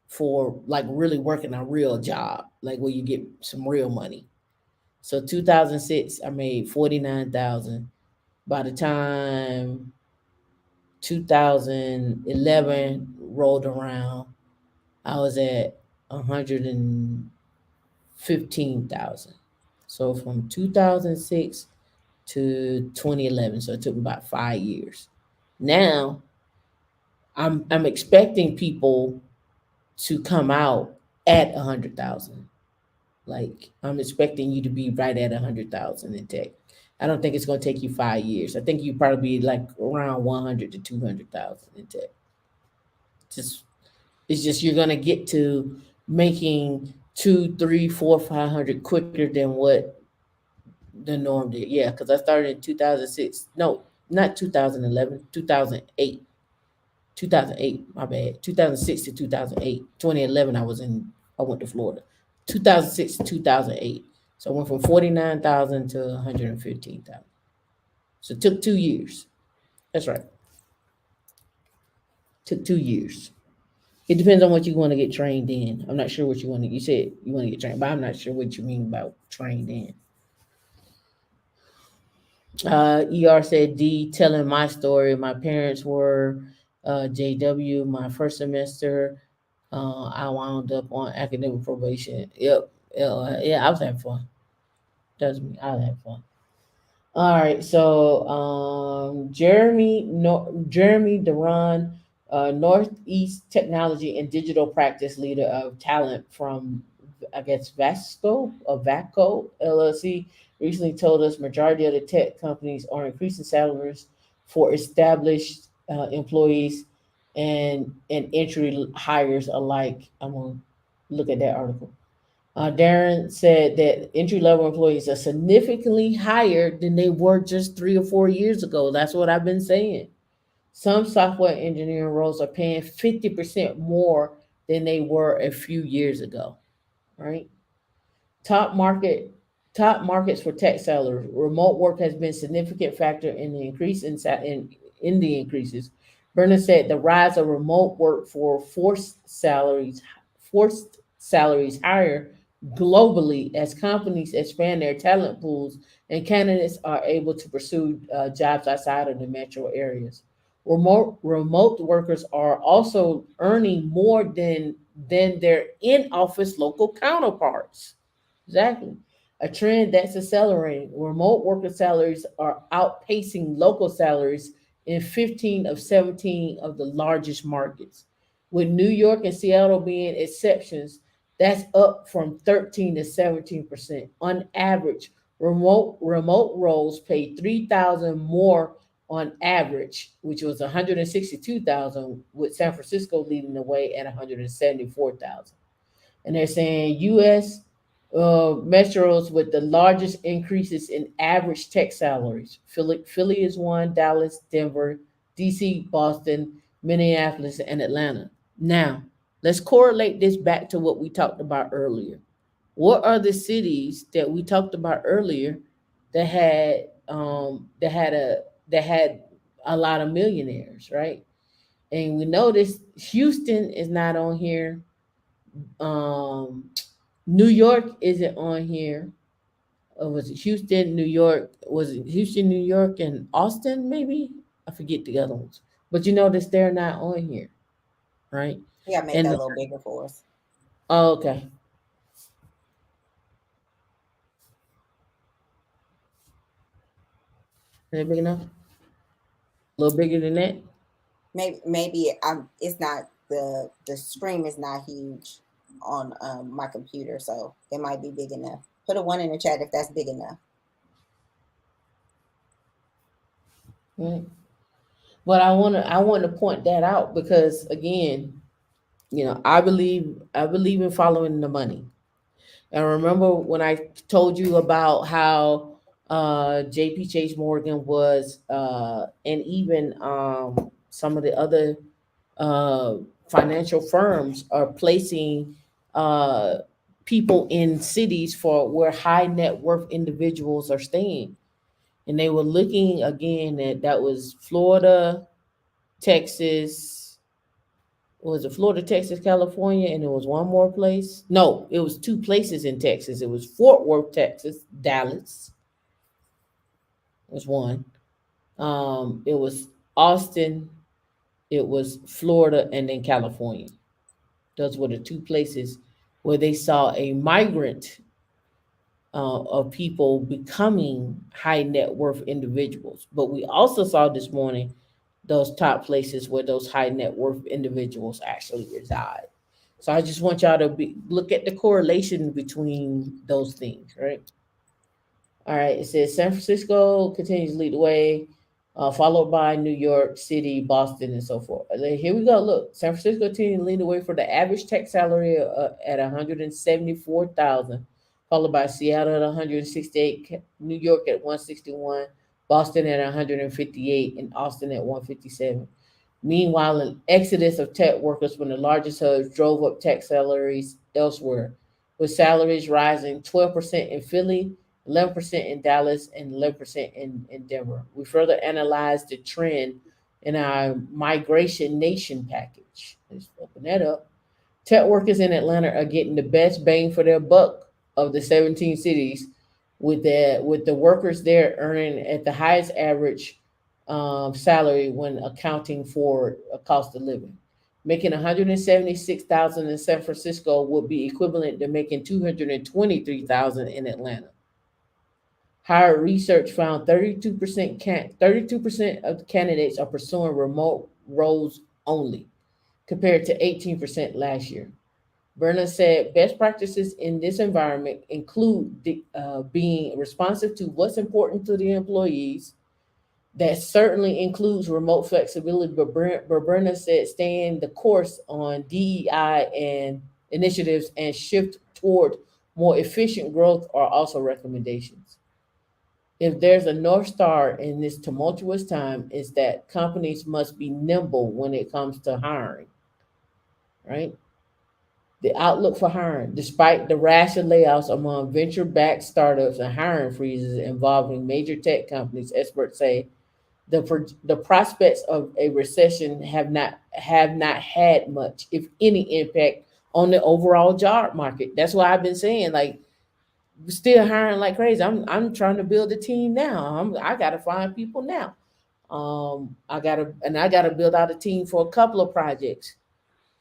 For like really working a real job, like where you get some real money. So 2006, I made 49,000. By the time 2011 rolled around, I was at 115,000. So from 2006 to 2011, so it took me about 5 years. Now I'm expecting people to come out at 100,000. Like I'm expecting you to be right at 100,000 in tech. I don't think it's going to take you 5 years. I think you probably be like around 100 to 200,000 in tech. Just it's just you're going to get to making two, three, four, 500 quicker than what the norm did. Yeah, because I started in 2006. No, not 2011, 2008. 2008, my bad. 2006 to 2008. 2011, I went to Florida. 2006 to 2008. So I went from 49,000 to 115,000. So it took 2 years. That's right. Took 2 years. It depends on what you want to get trained in. I'm not sure what you want to, you said you want to get trained, but I'm not sure what you mean about trained in. ER said, D, telling my story. My parents were JW my first semester. I wound up on academic probation. Yep. Yeah, I was having fun. Doesn't mean I was having fun. All right. So Jeremy Duran, Northeast Technology and Digital Practice Leader of Talent from I guess VACO LLC, recently told us majority of the tech companies are increasing salaries for established employees and entry hires alike. I'm gonna look at that article. Darren said that entry level employees are significantly higher than they were just 3 or 4 years ago. That's what I've been saying. Some software engineering roles are paying 50% more than they were a few years ago, right? Top market top markets for tech sellers. Remote work has been a significant factor in the increase in the increases. Bernard said the rise of remote work for forced salaries higher globally as companies expand their talent pools and candidates are able to pursue jobs outside of the metro areas. Remote workers are also earning more than their in-office local counterparts. Exactly. A trend that's accelerating. Remote worker salaries are outpacing local salaries in 15 of 17 of the largest markets. With New York and Seattle being exceptions, that's up from 13 to 17%. On average, remote roles pay 3,000 more on average, which was 162,000, with San Francisco leading the way at 174,000. And they're saying U.S. Metros with the largest increases in average tech salaries. Philly is one, Dallas, Denver, DC, Boston, Minneapolis, and Atlanta. Now, let's correlate this back to what we talked about earlier. What are the cities that we talked about earlier that had that had a lot of millionaires, right? And we noticed Houston is not on here. Um, New York isn't on here. Was it Houston, New York? Was it Houston, New York, and Austin? Maybe I forget the other ones. But you notice they're not on here, right? Yeah, make that a And little bigger for us. oh, okay, is it big enough? A little bigger than that? Maybe it's not the screen is not huge on my computer, so it might be big enough. Put a one in the chat if that's big enough. Right. But I want to point that out because again, I believe in following the money. And remember when I told you about how JP Chase Morgan was and even some of the other uh, financial firms are placing uh, people in cities for where high net worth individuals are staying. And they were looking again at that was Florida, Texas, was it Florida, Texas, California, and there was one more place. No, it was two places in Texas. It was Fort Worth, Texas, Dallas was one. It was Austin, it was Florida, and then California. Those were the two places where they saw a migrant of people becoming high net worth individuals. But we also saw this morning those top places where those high net worth individuals actually reside. So I just want y'all to look at the correlation between those things, right? All right, it says San Francisco continues to lead the way, followed by New York City, Boston, and so forth. And then here we go. Look, San Francisco continues to lead the way for the average tech salary at 174,000, followed by Seattle at 168, New York at 161, Boston at 158, and Austin at 157. Meanwhile, an exodus of tech workers from the largest hubs drove up tech salaries elsewhere, with salaries rising 12% in Philly, 11% in Dallas, and 11% in Denver. We further analyzed the trend in our Migration Nation package. Let's open that up. Tech workers in Atlanta are getting the best bang for their buck of the 17 cities, with the workers there earning at the highest average salary when accounting for a cost of living. Making 176,000 in San Francisco would be equivalent to making 223,000 in Atlanta. Higher research found 32% of the candidates are pursuing remote roles only, compared to 18% last year. Berna said best practices in this environment include being responsive to what's important to the employees. That certainly includes remote flexibility, but Berna said staying the course on DEI and initiatives and shift toward more efficient growth are also recommendations. If there's a North Star in this tumultuous time, is that companies must be nimble when it comes to hiring, right? The outlook for hiring, despite the rash of layoffs among venture-backed startups and hiring freezes involving major tech companies, experts say the prospects of a recession have not had much, if any, impact on the overall job market. That's why I've been saying, like, we're still hiring like crazy. I'm trying to build a team now. I gotta find people now. I gotta build out a team for a couple of projects,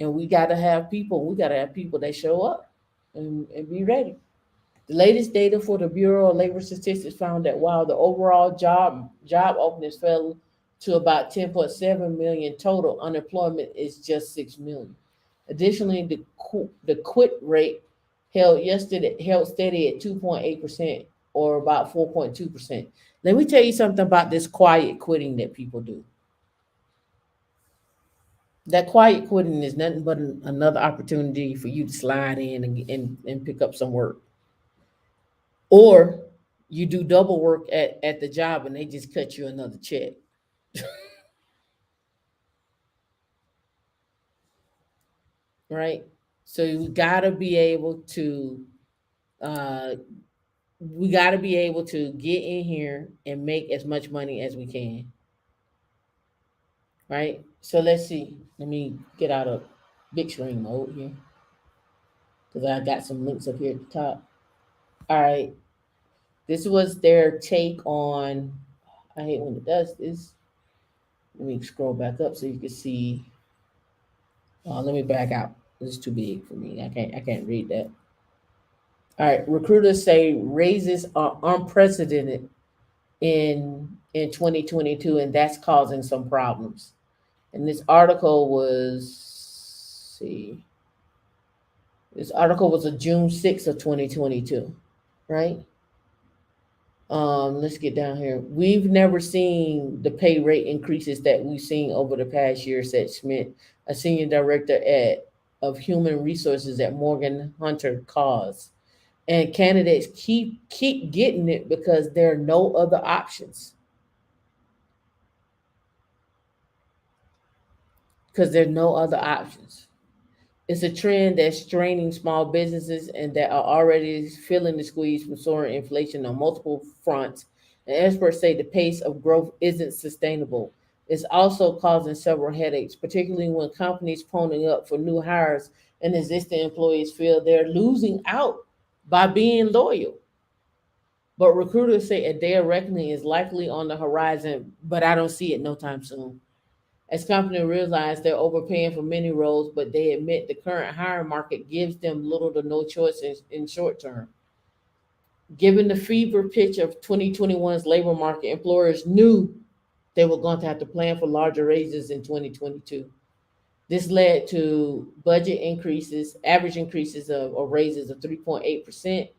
and we gotta have people. We gotta have people that show up and be ready. The latest data for the Bureau of Labor Statistics found that while the overall job openings fell to about 10.7 million total, unemployment is just 6 million. Additionally, the quit rate held steady at 2.8%, or about 4.2%. Let me tell you something about this quiet quitting that people do. That quiet quitting is nothing but another opportunity for you to slide in and pick up some work. Or you do double work at the job and they just cut you another check. Right? So we gotta be able to get in here and make as much money as we can. Right? So let's see. Let me get out of big screen mode here. Because I got some links up here at the top. All right. This was their take on. I hate when it does this. Let me scroll back up so you can see. Let me back out. This is too big for me. I can't read that. All right. Recruiters say raises are unprecedented in 2022, and that's causing some problems. And this article was, this article was a June 6th of 2022, right? Let's get down here. We've never seen the pay rate increases that we've seen over the past year, said Schmidt, a senior director of human resources at Morgan Hunter Cause. And candidates keep getting it because there are no other options. Because there are no other options. It's a trend that's straining small businesses and that are already feeling the squeeze from soaring inflation on multiple fronts. And experts say the pace of growth isn't sustainable. It's also causing several headaches, particularly when companies ponying up for new hires and existing employees feel they're losing out by being loyal. But recruiters say a day of reckoning is likely on the horizon, but I don't see it no time soon. As companies realize they're overpaying for many roles, but they admit the current hiring market gives them little to no choice in short term. Given the fever pitch of 2021's labor market, employers knew they were going to have to plan for larger raises in 2022. This led to budget increases, average increases of or raises of 3.8%.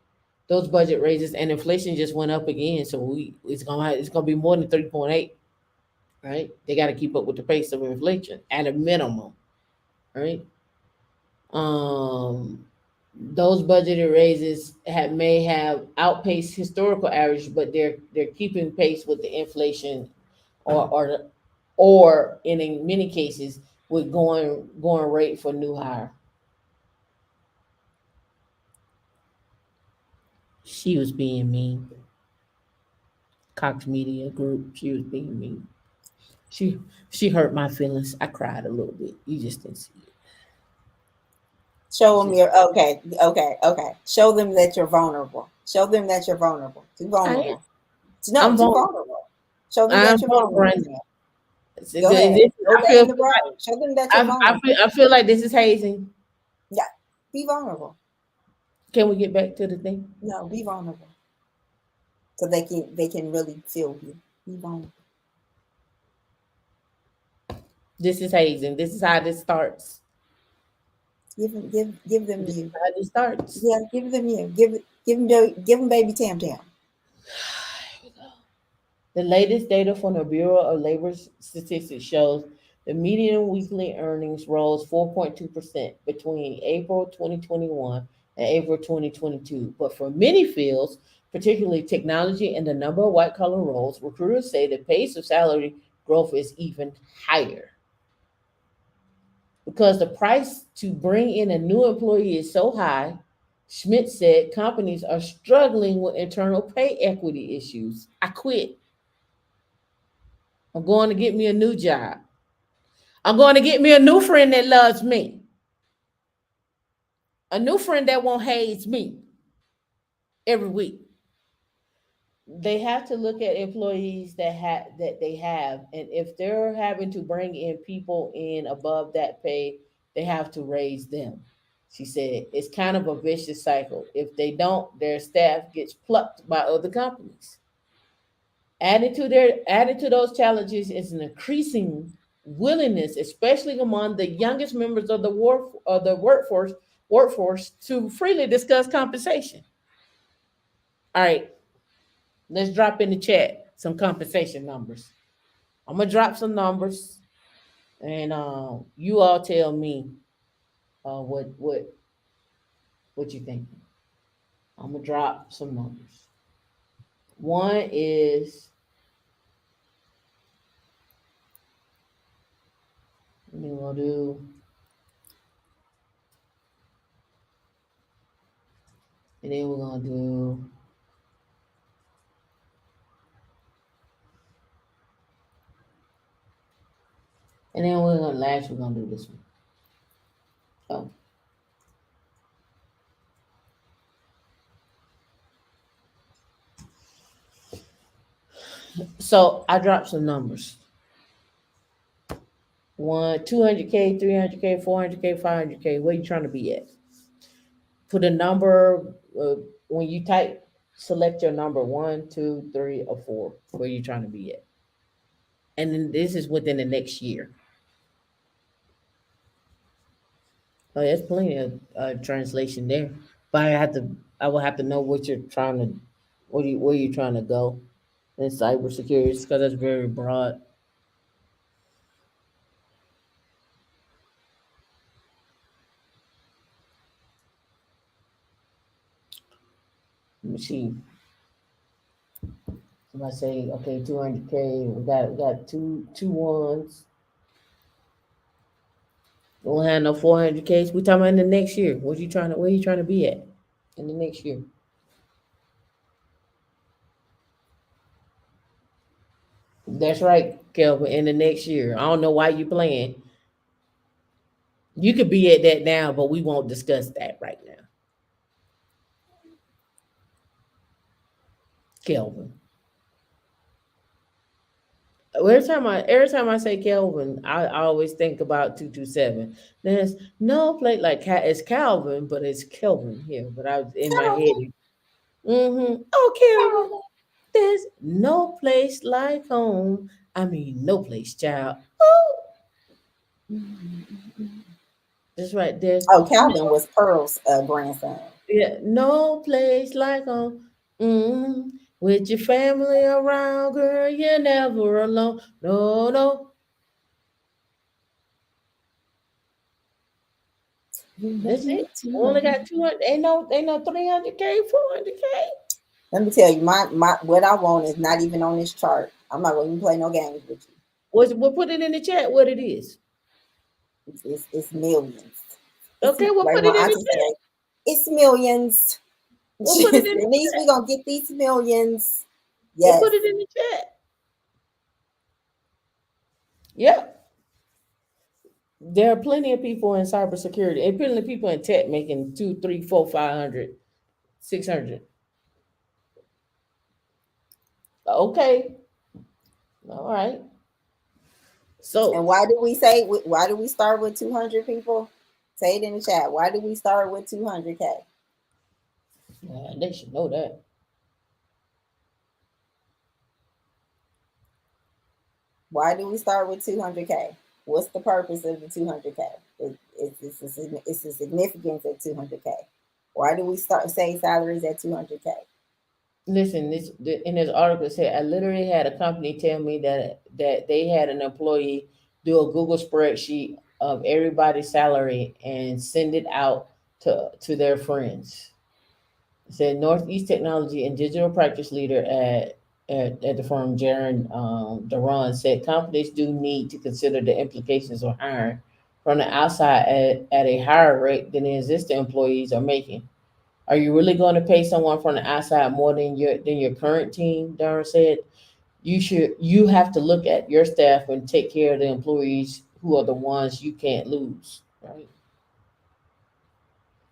Those budget raises and inflation just went up again. So it's gonna be more than 3.8, right? They got to keep up with the pace of inflation at a minimum, right? Those budgeted raises may have outpaced historical average, but they're keeping pace with the inflation, or in many cases with going rate for new hire. She was being mean. Cox Media Group. She was being mean. She hurt my feelings. I cried a little bit. You just didn't see it. Show them your okay. Show them that you're vulnerable. Show them that you're vulnerable. Too vulnerable. No, I'm too vulnerable. Show them that you're vulnerable. Go ahead. Show them that you're vulnerable. I feel like this is hazing. Yeah, be vulnerable. Can we get back to the thing? No, be vulnerable. So they can really feel you. Be vulnerable. This is hazing. This is how this starts. Give them This you. is how this starts. Yeah, give them you. Give them baby Tam Tam. The latest data from the Bureau of Labor Statistics shows the median weekly earnings rose 4.2% between April 2021 and April 2022. But for many fields, particularly technology and the number of white-collar roles, recruiters say the pace of salary growth is even higher. Because the price to bring in a new employee is so high, Schmidt said companies are struggling with internal pay equity issues. I quit. I'm going to get me a new job. I'm going to get me a new friend that loves me. A new friend that won't haze me every week. They have to look at employees that they have, and if they're having to bring in people in above that pay, they have to raise them. She said it's kind of a vicious cycle. If they don't, their staff gets plucked by other companies. Added to those challenges is an increasing willingness, especially among the youngest members of the workforce, to freely discuss compensation. All right, let's drop in the chat some compensation numbers. I'm gonna drop some numbers, and you all tell me what you think. I'm gonna drop some numbers. One is, and then we'll do, and then we're gonna do, and then we're gonna do this one. Oh. So I dropped some numbers. 200K, 300K, 400K, 500K. Where you trying to be at? Put a number when you type. Select your number 1, 2, 3, or 4. Where you trying to be at? And then this is within the next year. Oh, there's plenty of translation there, but I will have to know what you're trying to, where you're trying to go in cybersecurity, because that's very broad. Let me see. Somebody say, okay, 200K. We got two ones. Don't have no 400Ks. We talking about in the next year. Where you trying to be at in the next year? That's right, Kelvin. In the next year. I don't know why you playing. You could be at that now, but we won't discuss that right now. Kelvin. Every time I say Kelvin, I always think about 227. There's no place like it's Calvin, but it's Kelvin here. But I was in my head. Oh, Kelvin. There's no place like home. I mean, no place, child. Oh. That's right there. Oh, Calvin was Pearl's grandson. Yeah, no place like home. With your family around, girl, you're never alone. No, no. That's it. Only got 200. Ain't no 300K, 400K. Let me tell you, my what I want is not even on this chart. I'm not going to even play no games with you. We'll put it in the chat what it is. It's millions. Okay, we'll Like put my it in the auntie chat. said, it's millions. We'll put it in the At least chat. we're gonna get these millions. We'll Yes. put it in the chat. Yep. There are plenty of people in cybersecurity and plenty of people in tech making 2, 3, 4, 500, 600. Okay. All right. So And why do we start with 200 people? Say it in the chat. Why do we start with 200K? they should know that. Why do we start with 200K? What's the purpose of the 200K? It's a significance at 200K. Why do we say salaries at 200K? Listen, in this article it said I literally had a company tell me that they had an employee do a Google spreadsheet of everybody's salary and send it out to their friends. It said Northeast Technology and Digital Practice Leader at the firm, Jaron Duran, said companies do need to consider the implications of hiring from the outside at a higher rate than the existing employees are making. Are you really going to pay someone from the outside more than your current team? Darren said. You have to look at your staff and take care of the employees who are the ones you can't lose, right?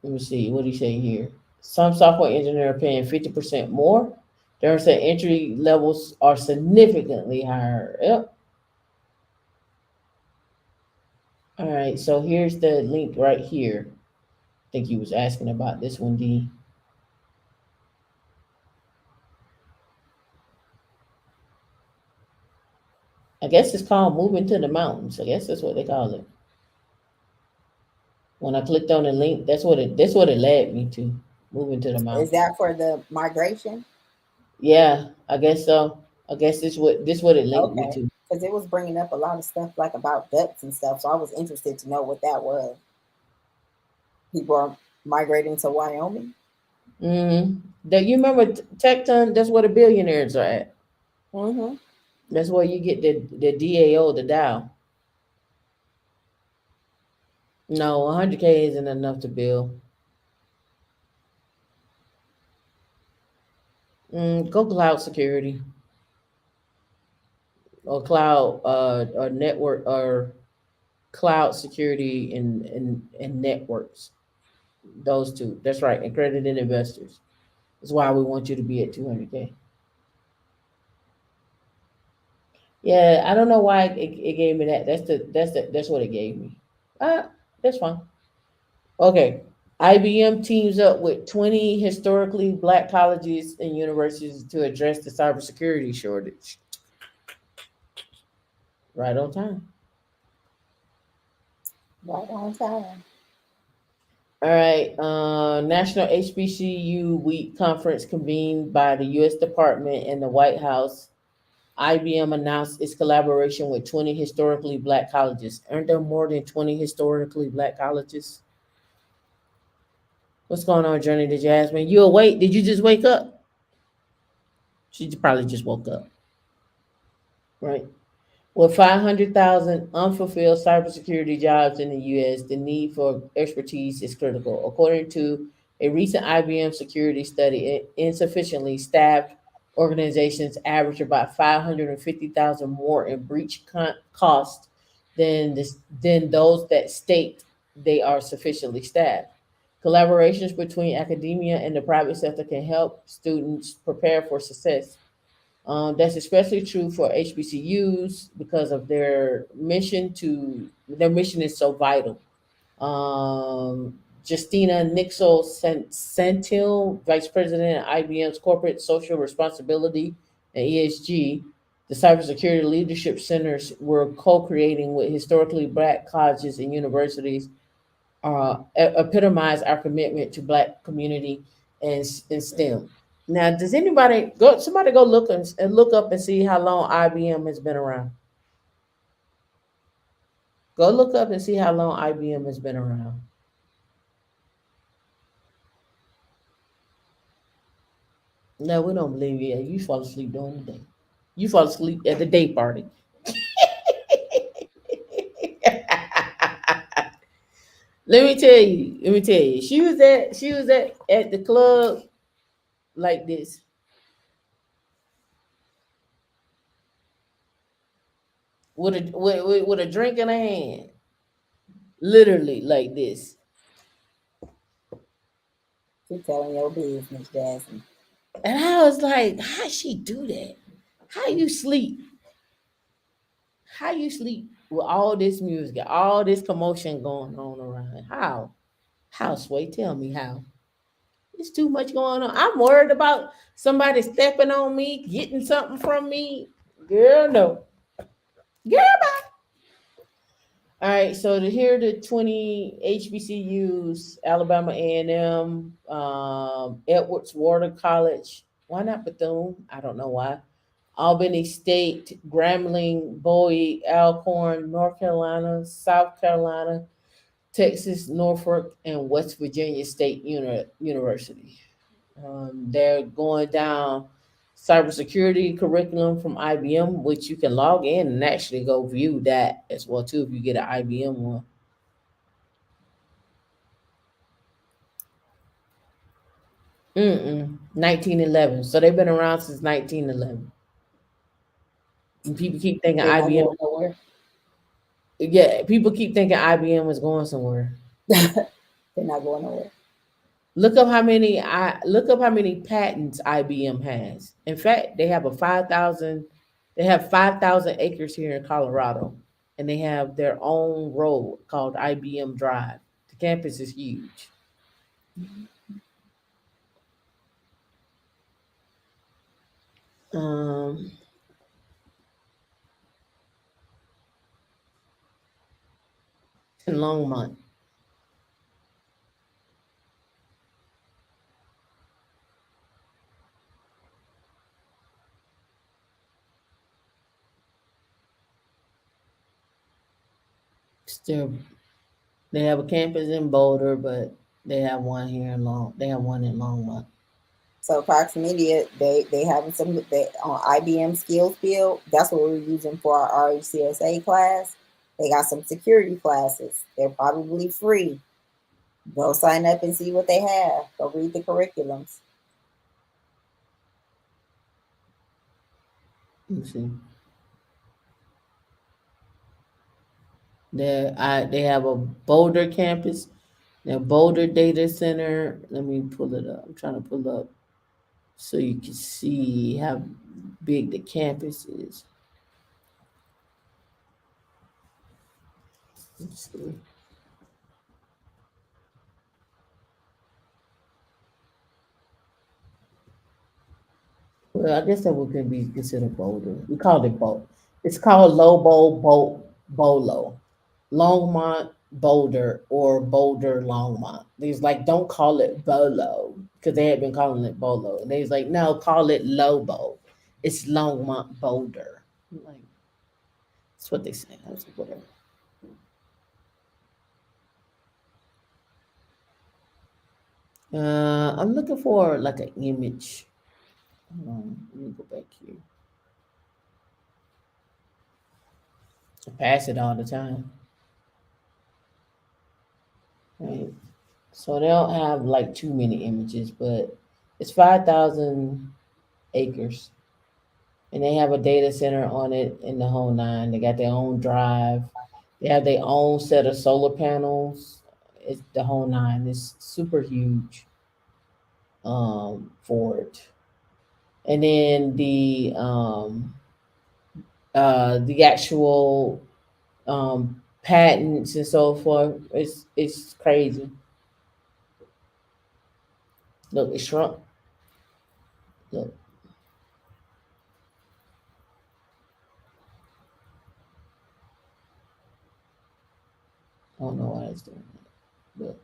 Let me see. What do you say here? Some software engineer are paying 50% more. Darren said entry levels are significantly higher. Yep. All right. So here's the link right here. I think you was asking about this one, D. I guess it's called Moving to the Mountains. I guess that's what they call it. When I clicked on the link, that's what it led me to. Moving to the Is mountains. that for the migration? Yeah, I guess so. I guess this what it linked me Okay. to. Because it was bringing up a lot of stuff like about ducks and stuff. So I was interested to know what that was. People are migrating to Wyoming. That you remember Tecton? That's where the billionaires are at. Mm-hmm. That's where you get the DAO, the Dow. No, 100K isn't enough to build. Go cloud security or cloud or network or cloud security and networks. Those two. That's right. Accredited investors. That's why we want you to be at 200K. Yeah, I don't know why it gave me that. That's what it gave me. That's fine. Okay. IBM teams up with 20 historically black colleges and universities to address the cybersecurity shortage. Right on time. Right on time. All right. National HBCU Week conference convened by the U.S. Department and the White House. IBM announced its collaboration with 20 historically black colleges. Aren't there more than 20 historically black colleges? What's going on, Journey to Jasmine? You awake? Did you just wake up? She probably just woke up, right? With 500,000 unfulfilled cybersecurity jobs in the U.S., the need for expertise is critical. According to a recent IBM security study, insufficiently staffed organizations average about 550,000 more in breach cost than those that state they are sufficiently staffed. Collaborations between academia and the private sector can help students prepare for success. That's especially true for HBCUs because of their mission is so vital. Justina Nixel Santil, Vice President at IBM's Corporate Social Responsibility and ESG, the Cybersecurity Leadership Centers were co-creating with historically black colleges and universities epitomize our commitment to Black community and STEM. Now, does anybody go? Somebody go look and look up and see how long IBM has been around. Go look up and see how long IBM has been around. No, we don't believe you. You fall asleep during the day. You fall asleep at the day party. Let me tell you. Let me tell you. She was at the club like this, with a drink in her hand, literally like this. Keep telling your business, Jasmine. And I was like, how she do that? How you sleep? How you sleep with all this music, all this commotion going on around? How? How, Sway? Tell me how. It's too much going on. I'm worried about somebody stepping on me, getting something from me. Girl, no. Girl, bye. All right, so here are the 20 HBCUs: Alabama A&M, Edwards Water College. Why not Bethune? I don't know why. Albany State, Grambling, Bowie, Alcorn, North Carolina, South Carolina, Texas, Norfolk, and West Virginia State University. They're going down cybersecurity curriculum from IBM, which you can log in and actually go view that as well too if you get an IBM one. 1911. So they've been around since 1911. And people keep thinking They're not IBM. going nowhere. Yeah, people keep thinking IBM is going somewhere. They're not going nowhere. Look up how many patents IBM has. In fact, they have 5,000 acres here in Colorado, and they have their own road called IBM Drive. The campus is huge. Um, in Longmont. Still, they have a campus in Boulder, but they have one here in Long. They have one in Longmont. So Fox Media, they having some they on IBM Skills Field. That's what we're using for our RECSA class. They got some security classes. They're probably free. Go sign up and see what they have. Go read the curriculums. Let me see. They have a Boulder campus, their Boulder data center. Let me pull it up. I'm trying to pull up so you can see how big the campus is. Let's see. Well, I guess that would could be considered Boulder. We called it Boulder. It's called Bolo, Longmont Boulder, or Boulder Longmont. There's like, don't call it Bolo because they had been calling it Bolo. And they was like, no, call it Lobo. It's Longmont Boulder. I'm like, that's what they say. I was like, whatever. I'm looking for like an image. Hold on, let me go back here. I pass it all the time. Right. So they don't have like too many images, but it's 5,000 acres. And they have a data center on it in the whole nine. They got their own drive. They have their own set of solar panels. It's the whole nine. It's super huge for it. And then the actual patents and so forth. It's crazy. Look, it shrunk. Look, I don't know why it's doing that. But-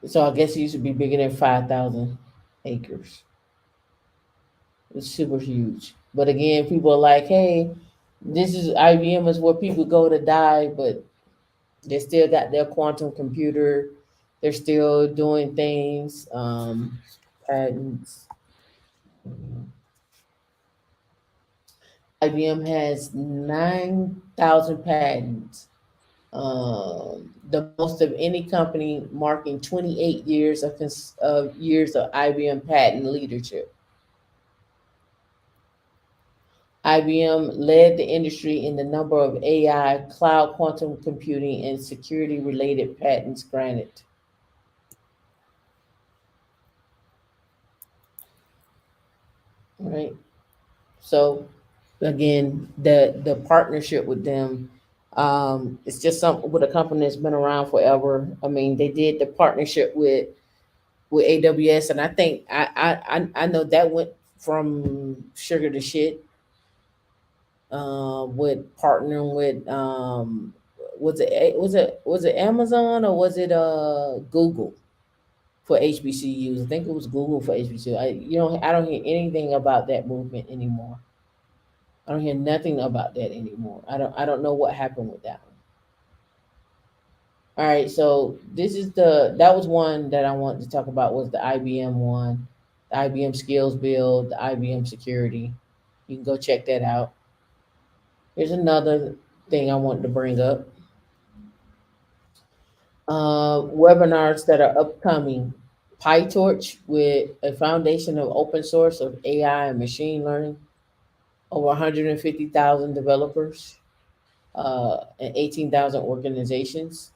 So I guess it used to be bigger than 5,000 acres. It's super huge. But again, people are like, hey, this is IBM is where people go to die, but they still got their quantum computer. They're still doing things, patents. IBM has 9,000 patents, the most of any company, marking 28 years of years of IBM patent leadership. IBM led the industry in the number of AI, cloud quantum computing, and security related patents granted. Right. So again, the partnership with them, it's just something with a company that's been around forever. I mean, they did the partnership with AWS, and I think I know that went from sugar to shit. With partnering with was it Amazon or was it Google for HBCUs? I think it was Google for HBCU. I don't hear anything about that movement anymore. I don't hear nothing about that anymore. I don't know what happened with that one. All right, so that was one that I wanted to talk about was the IBM one, the IBM Skills Build, the IBM Security. You can go check that out. Here's another thing I wanted to bring up. Webinars that are upcoming. PyTorch with a foundation of open source of AI and machine learning. Over 150,000 developers and 18,000 organizations.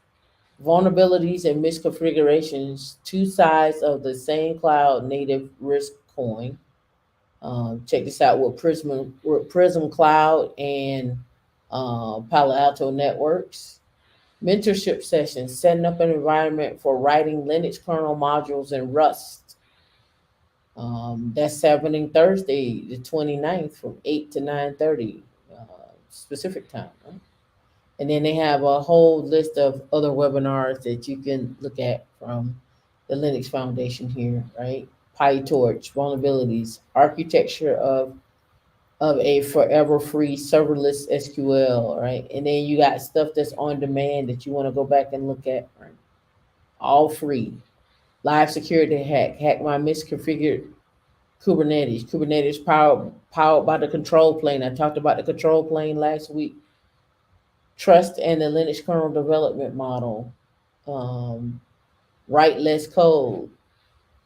Vulnerabilities and misconfigurations, two sides of the same cloud native risk coin. Check this out with Prism Cloud and Palo Alto Networks. Mentorship sessions, setting up an environment for writing Linux kernel modules in Rust. That's happening Thursday, the 29th from 8 to 9:30 specific time. Right? And then they have a whole list of other webinars that you can look at from the Linux Foundation here, right? PyTorch, vulnerabilities, architecture of a forever free serverless SQL, right? And then you got stuff that's on demand that you want to go back and look at, right? All free. Live security hack my misconfigured Kubernetes powered by the control plane. I talked about the control plane last week. Trust and the Linux kernel development model. Write less code.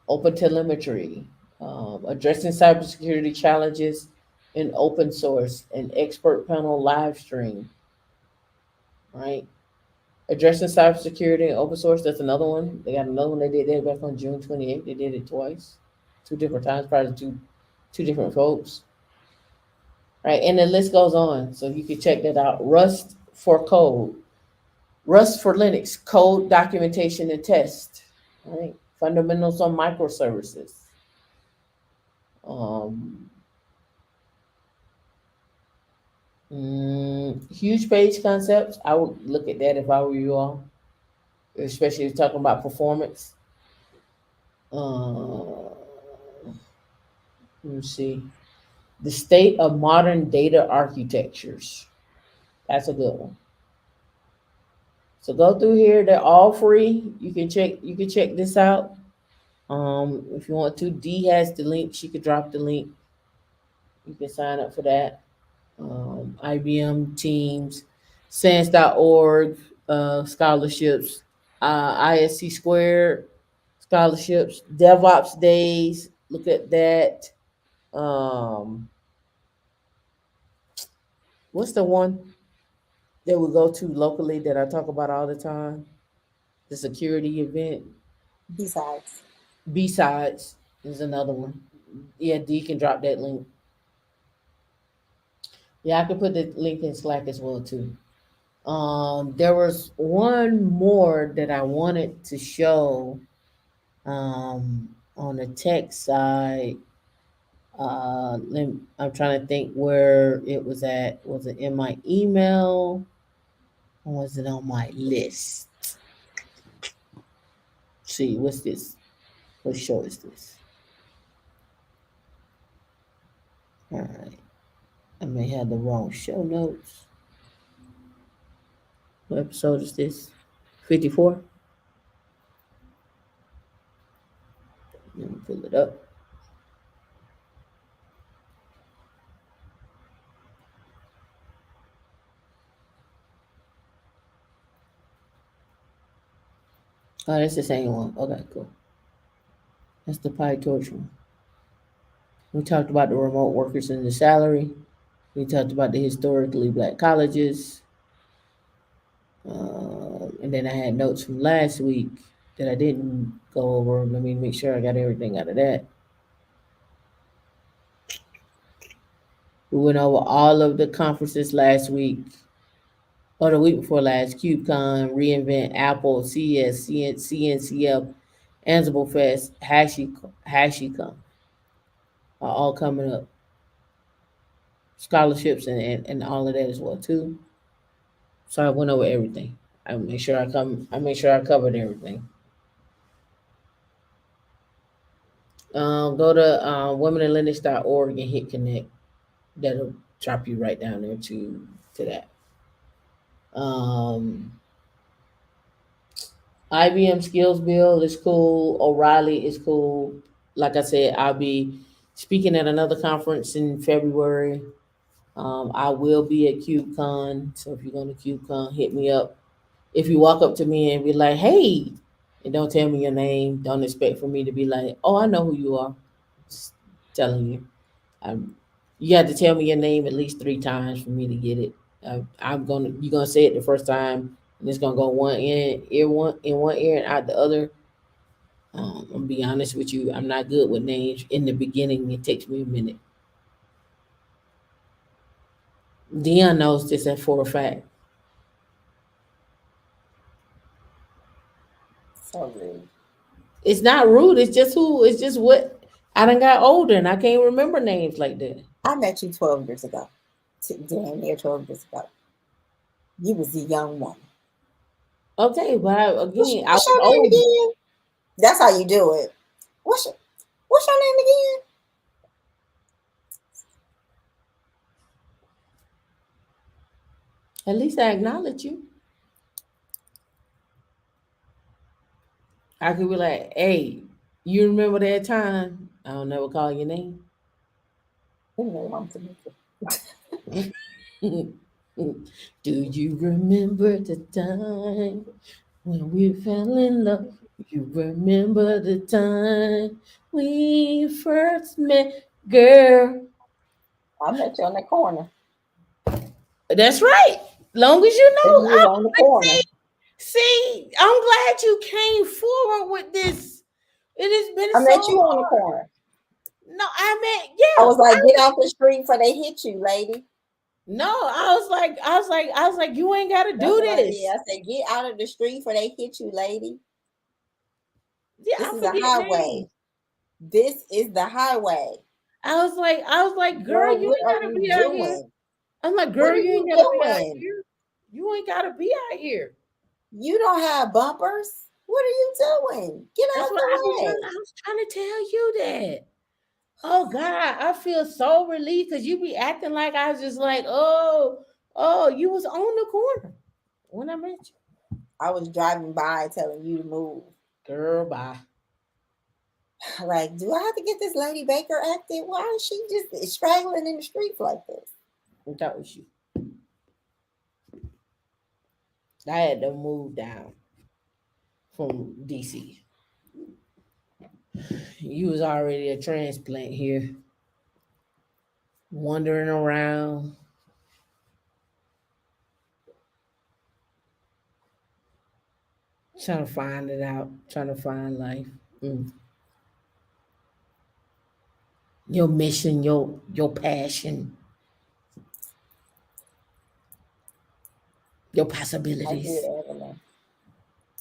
Open telemetry. Addressing cybersecurity challenges in open source, an expert panel live stream, right? Addressing cybersecurity and open source, that's another one. They got another one they did that back on June 28th. They did it twice, two different times, probably two different folks, right? And the list goes on. So you can check that out. Rust for code, Rust for Linux, code documentation and test, right? Fundamentals on microservices. Um, Huge page concepts. I would look at that if I were you all, especially if you're talking about performance. Let me see. The state of modern data architectures. That's a good one. So go through here. They're all free. You can check this out. If you want to, Dee has the link. She could drop the link. You can sign up for that. IBM Teams, SANS.org scholarships, ISC Squared scholarships, DevOps Days. Look at that. What's the one that we go to locally that I talk about all the time? The security event. Besides, B-sides is another one. Yeah, D can drop that link. Yeah, I can put the link in Slack as well too. There was one more that I wanted to show on the tech side. I'm trying to think where it was at. Was it in my email? Or was it on my list? See, what's this? What show is this? All right. I may have the wrong show notes. What episode is this? 54? Let me pull it up. Oh, that's the same one. Okay, cool. That's the pie torch one. We talked about the remote workers and the salary. We talked about the historically black colleges. And then I had notes from last week that I didn't go over. Let me make sure I got everything out of that. We went over all of the conferences last week, or the week before last. KubeCon, reInvent, Apple, CES, CNCF, Ansible Fest, HashiCon are all coming up. Scholarships and all of that as well too. So I went over everything. I make sure I covered everything. Go to womeninlinux.org and hit connect. That'll drop you right down there to that. IBM Skills Build is cool. O'Reilly is cool. Like I said, I'll be speaking at another conference in February. I will be at KubeCon. So if you're going to KubeCon, hit me up. If you walk up to me and be like, hey, and don't tell me your name, don't expect for me to be like, oh, I know who you are. Just telling you. You have to tell me your name at least 3 times for me to get it. You're gonna say it the first time, and it's gonna go one in one ear and out the other. I'm gonna be honest with you, I'm not good with names. In the beginning, it takes me a minute. Dion knows this for a fact. So rude. It's not rude. It's just what I done got older and I can't remember names like that. I met you 12 years ago. Damn near 12 years ago. You was a young woman. Okay, but I What's was your name old. again? That's how you do it. What's your name again? At least I acknowledge you. I could be like, hey, you remember that time? I don't never call your name. Do you remember the time when we fell in love? You remember the time we first met, girl? I met you on the corner. That's right. Long as you You know. was on the corner. See, I'm glad you came forward with this. It has been I met so you on the hard. corner. No, I meant, yeah. I was like, get off the street before they hit you, lady. No, I was like, you ain't gotta do this. I said, get out of the street before they hit you, lady. Yeah, This I is a forget highway. names. This is the highway. I was like, girl, you ain't gotta be out here. I'm like, girl, you ain't gotta be out here. You ain't gotta be out here. You don't have bumpers. What are you doing? Get out of the way. I was trying to tell you that. Oh God, I feel so relieved because you be acting like I was just like, oh, you was on the corner when I met you. I was driving by telling you to move. Girl, bye. Like, do I have to get this Lady Baker acted? Why is she just straggling in the streets like this? That was you. I had to move down from DC. You was already a transplant here, wandering around. Trying to find it out, trying to find life. Your mission, your passion, your possibilities. I did, Evelyn.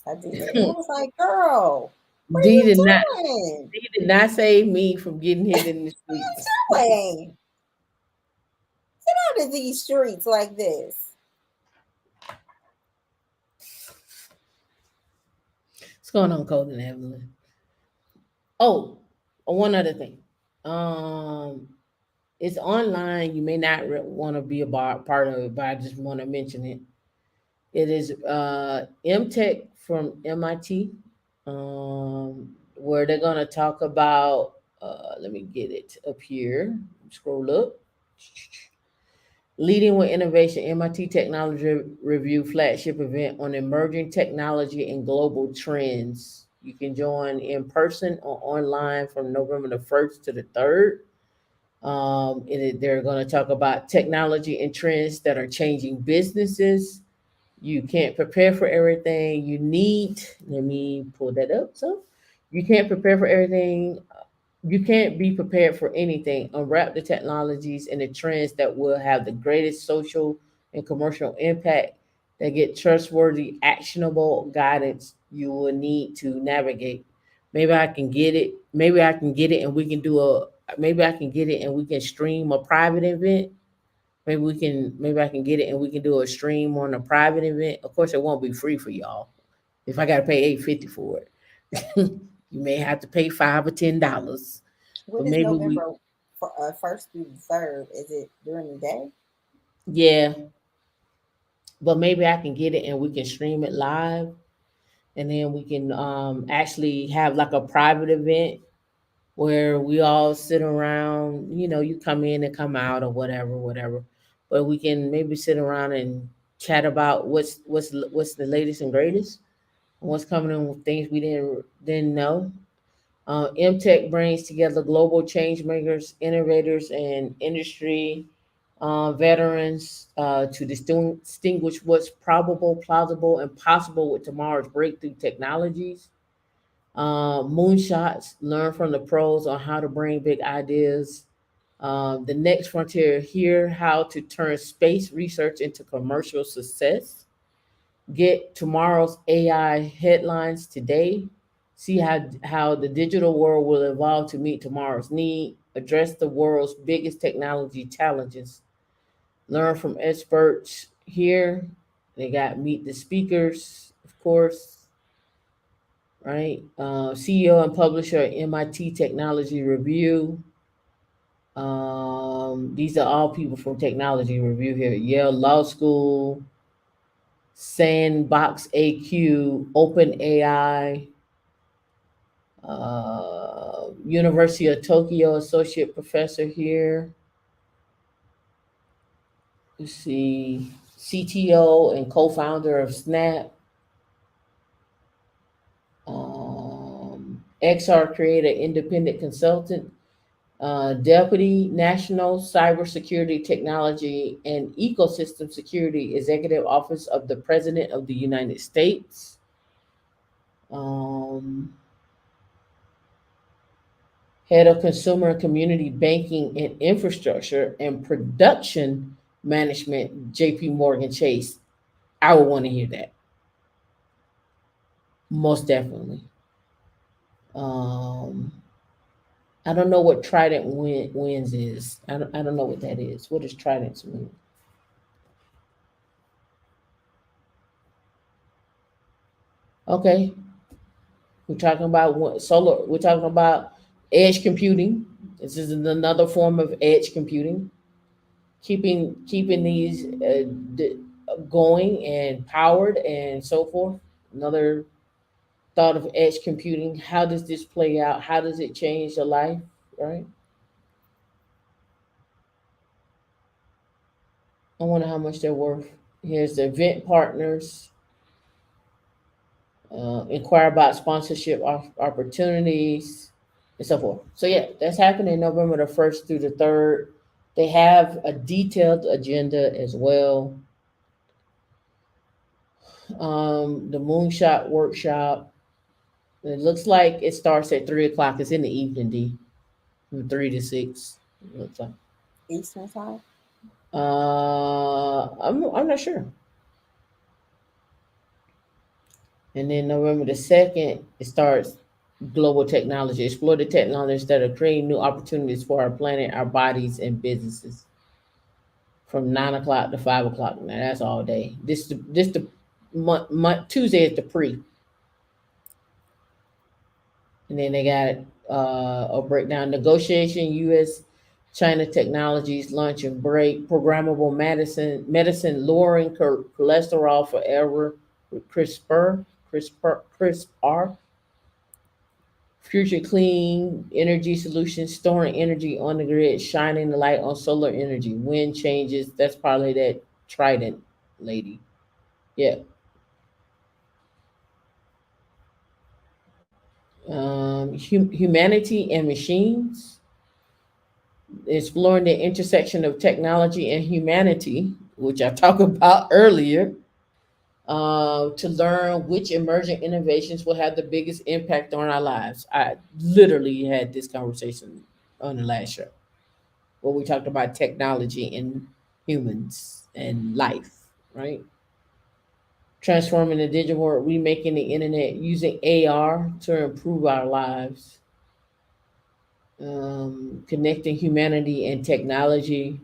I did. I was like, girl, what Dee are you doing? Dee did not save me from getting hit in the What streets. are you doing? Get out of these streets like this. What's going on, Colton and Evelyn? Oh, one other thing. It's online. You may not want to be a part of it, but I just want to mention it. It is MTech from MIT, where they're going to talk about. Let me get it up here. Scroll up. Leading with Innovation, MIT Technology Review flagship event on emerging technology and global trends. You can join in person or online from November the 1st to the 3rd. They're going to talk about technology and trends that are changing businesses. You can't prepare for everything you need. Let me pull that up. So you can't prepare for everything. You can't be prepared for anything. Unwrap the technologies and the trends that will have the greatest social and commercial impact that get trustworthy, actionable guidance you will need to navigate. Maybe I can get it. Maybe I can get it and we can do a maybe I can get it and we can stream a private event. Maybe I can get it and we can do a stream on a private event. Of course it won't be free for y'all. If I gotta pay $8.50 for it. You may have to pay $5 or $10. What But is maybe we November for, 1st through the 3rd? Is it during the day? yeah, but maybe I can get it and we can stream it live and then we can actually have like a private event where we all sit around, you come in and come out or whatever. But we can maybe sit around and chat about what's the latest and greatest, what's coming in with things we didn't know. MTech brings together global change makers, innovators, and industry veterans to distinguish what's probable, plausible, and possible with tomorrow's breakthrough technologies. Moonshots, learn from the pros on how to bring big ideas. The next frontier here, how to turn space research into commercial success. Get tomorrow's AI headlines today. See how the digital world will evolve to meet tomorrow's need. Address the world's biggest technology challenges. Learn from experts here. They got meet the speakers, of course, right? CEO and publisher at MIT Technology Review. These are all people from Technology Review here. Yale Law School, Sandbox AQ, OpenAI, University of Tokyo associate professor here. Let's see, CTO and co-founder of Snap. XR creator, independent consultant, deputy national cybersecurity technology and ecosystem security executive office of the president of the United States. Head of consumer and community banking and infrastructure and production management, JP Morgan Chase. I would want to hear that. Most definitely. I don't know what Trident Wins is. I don't know what that is. What is Trident's Win? Okay. We're talking about solar. We're talking about edge computing. This is another form of edge computing. Keeping these going and powered and so forth. Another thought of edge computing. How does this play out? How does it change your life? Right. I wonder how much they're worth. Here's the event partners. Inquire about sponsorship opportunities and so forth. So yeah, that's happening November the 1st through the 3rd. They have a detailed agenda as well. The Moonshot workshop. It looks like it starts at 3 o'clock. It's in the evening, D. From 3 to 6. It looks like. Eastern time? I'm not sure. And then November the 2nd, it starts global technology. Explore the technologies that are creating new opportunities for our planet, our bodies, and businesses. From 9 o'clock to 5 o'clock. Now that's all day. This the month Tuesday is the pre. And then they got a breakdown: negotiation, U.S. China technologies launch and break, programmable medicine lowering cholesterol forever with CRISPR, future clean energy solutions, storing energy on the grid, shining the light on solar energy, wind changes. That's probably that Trident lady. Yeah. Humanity and machines, exploring the intersection of technology and humanity, which I talked about earlier, to learn which emerging innovations will have the biggest impact on our lives. I literally had this conversation on the last show where we talked about technology and humans and life, right? Transforming the digital world, remaking the internet, using AR to improve our lives, connecting humanity and technology,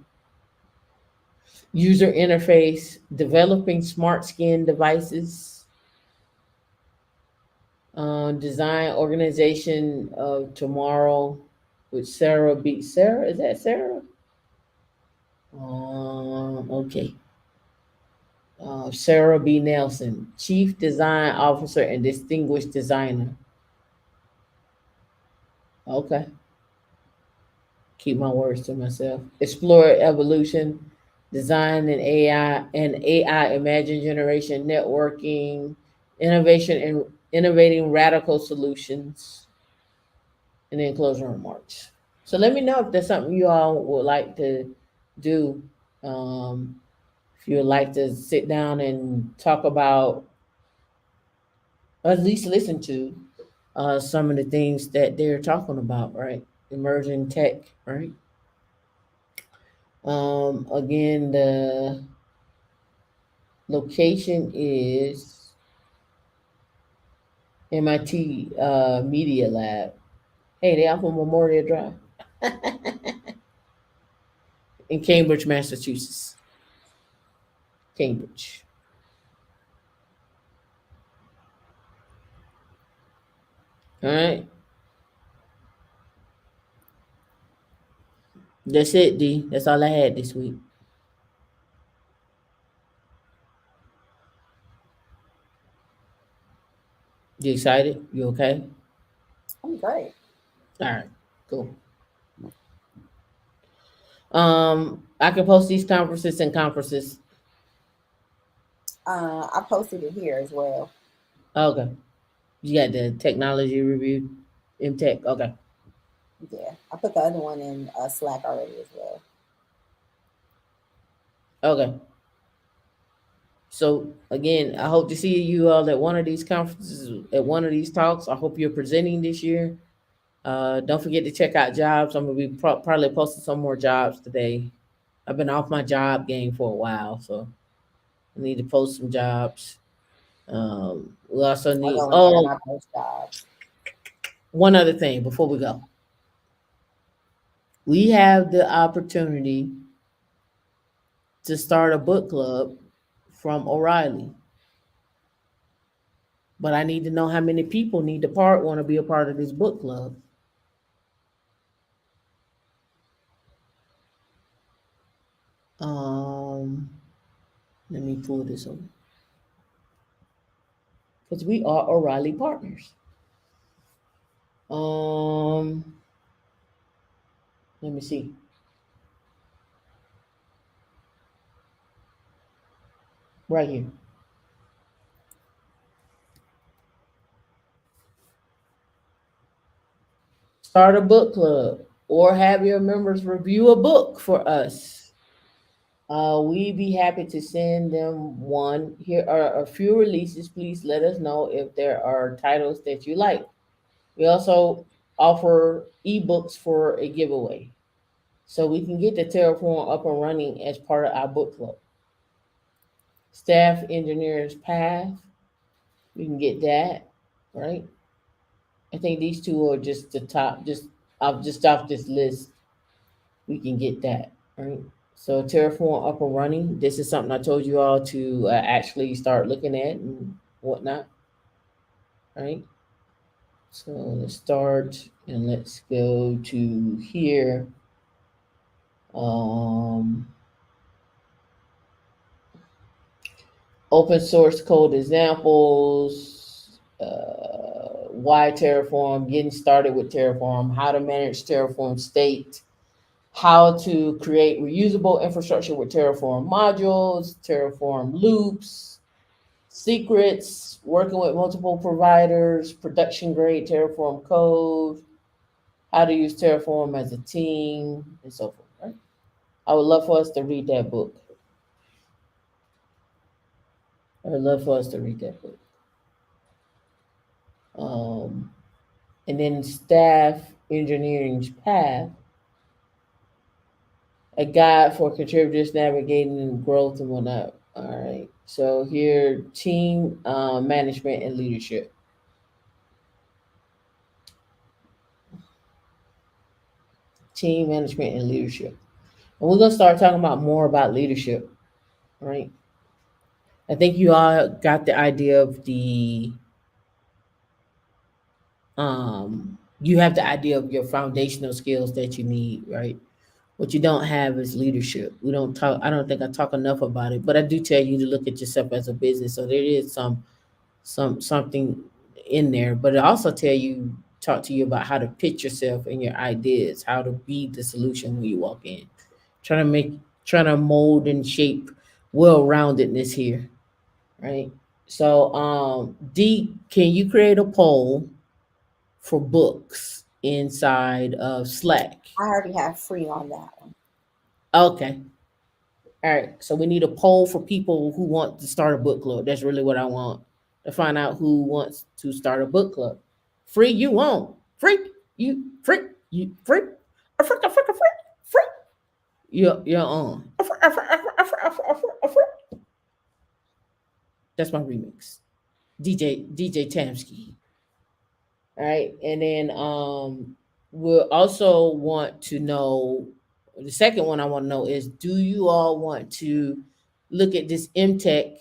user interface, developing smart skin devices, design organization of tomorrow with Sarah B. Sarah, is that Sarah? Okay. Sarah B. Nelson, Chief Design Officer and Distinguished Designer. Okay. Keep my words to myself. Explore evolution, design and AI imagine generation, networking, innovation and innovating radical solutions, and then closing remarks. So let me know if there's something you all would like to do. If you would like to sit down and talk about, or at least listen to some of the things that they're talking about, right? Emerging tech, right? Again, the location is MIT Media Lab. Hey, they off on Memorial Drive in Cambridge, Massachusetts. Cambridge. All right. That's it, D. That's all I had this week. You excited? You okay? I'm great. All right. Cool. I can post these conferences and conferences. I posted it here as well. Okay. You got the technology review in tech. Okay. Yeah, I put the other one in Slack already as well. Okay. So again, I hope to see you all at one of these conferences, at one of these talks. I hope you're presenting this year. Don't forget to check out jobs. I'm gonna be probably posting some more jobs today. I've been off my job game for a while, so I need to post some jobs. We also I need, go and check oh, my post jobs. one other thing before we go. We have the opportunity to start a book club from O'Reilly, but I need to know how many people want to be a part of this book club. Um, Let me pull this over because we are O'Reilly partners. Um, Let me see. Right here. Start a book club or have your members review a book for us. We'd be happy to send them one. Here are a few releases. Please let us know if there are titles that you like. We also offer ebooks for a giveaway. So we can get the Terraform up and running as part of our book club. Staff Engineers Path, we can get that, right? I think these two are just the top, just off this list, we can get that, right? So Terraform up and running. This is something I told you all to actually start looking at and whatnot, right? So let's start and let's go to here. Open source code examples, why Terraform, getting started with Terraform, how to manage Terraform state, how to create reusable infrastructure with Terraform modules, Terraform loops, secrets, working with multiple providers, production grade Terraform code, how to use Terraform as a team, and so forth. Right? I would love for us to read that book. I would love for us to read that book. And then staff engineering's path, a guide for contributors navigating growth and whatnot. All right. So here, team management and leadership. Team management and leadership. And we're gonna start talking about more about leadership, right? I think you all got the idea of the you have the idea of your foundational skills that you need, right? What you don't have is leadership. We don't talk, I don't think I talk enough about it, but I do tell you to look at yourself as a business. So there is something in there, but it also talk to you about how to pitch yourself and your ideas, how to be the solution when you walk in. Trying to mold and shape well-roundedness here, right? So D, can you create a poll for books inside of Slack? I already have free on that one. Okay. All right. So we need a poll for people who want to start a book club. That's really what I want, to find out who wants to start a book club. Free you won't. Free you free. You free. Free. You're on. That's my remix. DJ Tamsky. All right. And then we'll also want to know, the second one I want to know is, do you all want to look at this MTech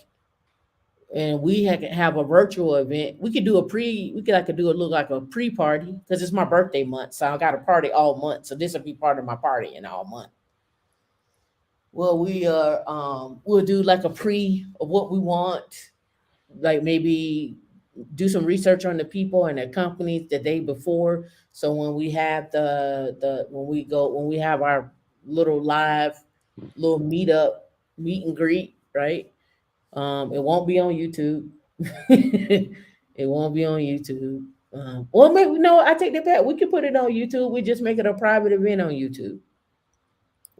and we have a virtual event? We could do look like a pre-party, because it's my birthday month. So I got a party all month. So this will be part of my party in all month. Well, we'll do like a pre of what we want, like maybe do some research on the people and the companies the day before. So when we have when we have our little meet and greet, right? It won't be on YouTube. It won't be on YouTube. Well, maybe no, I take that back. We can put it on YouTube. We just make it a private event on YouTube.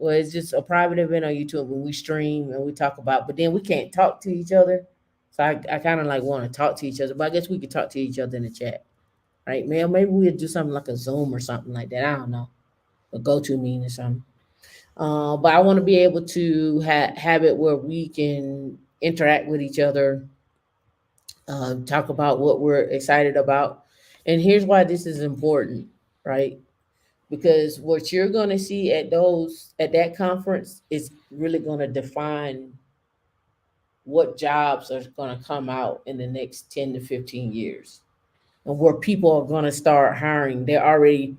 Well, it's just a private event on YouTube when we stream and we talk about, but then we can't talk to each other. So I kind of like want to talk to each other, but I guess we could talk to each other in the chat, right? Man, maybe we'll do something like a Zoom or something like that. I don't know, a GoToMeeting or something. But I want to be able to have it where we can interact with each other, talk about what we're excited about. And here's why this is important, right? Because what you're going to see at that conference is really going to define what jobs are going to come out in the next 10 to 15 years, and where people are going to start hiring. They already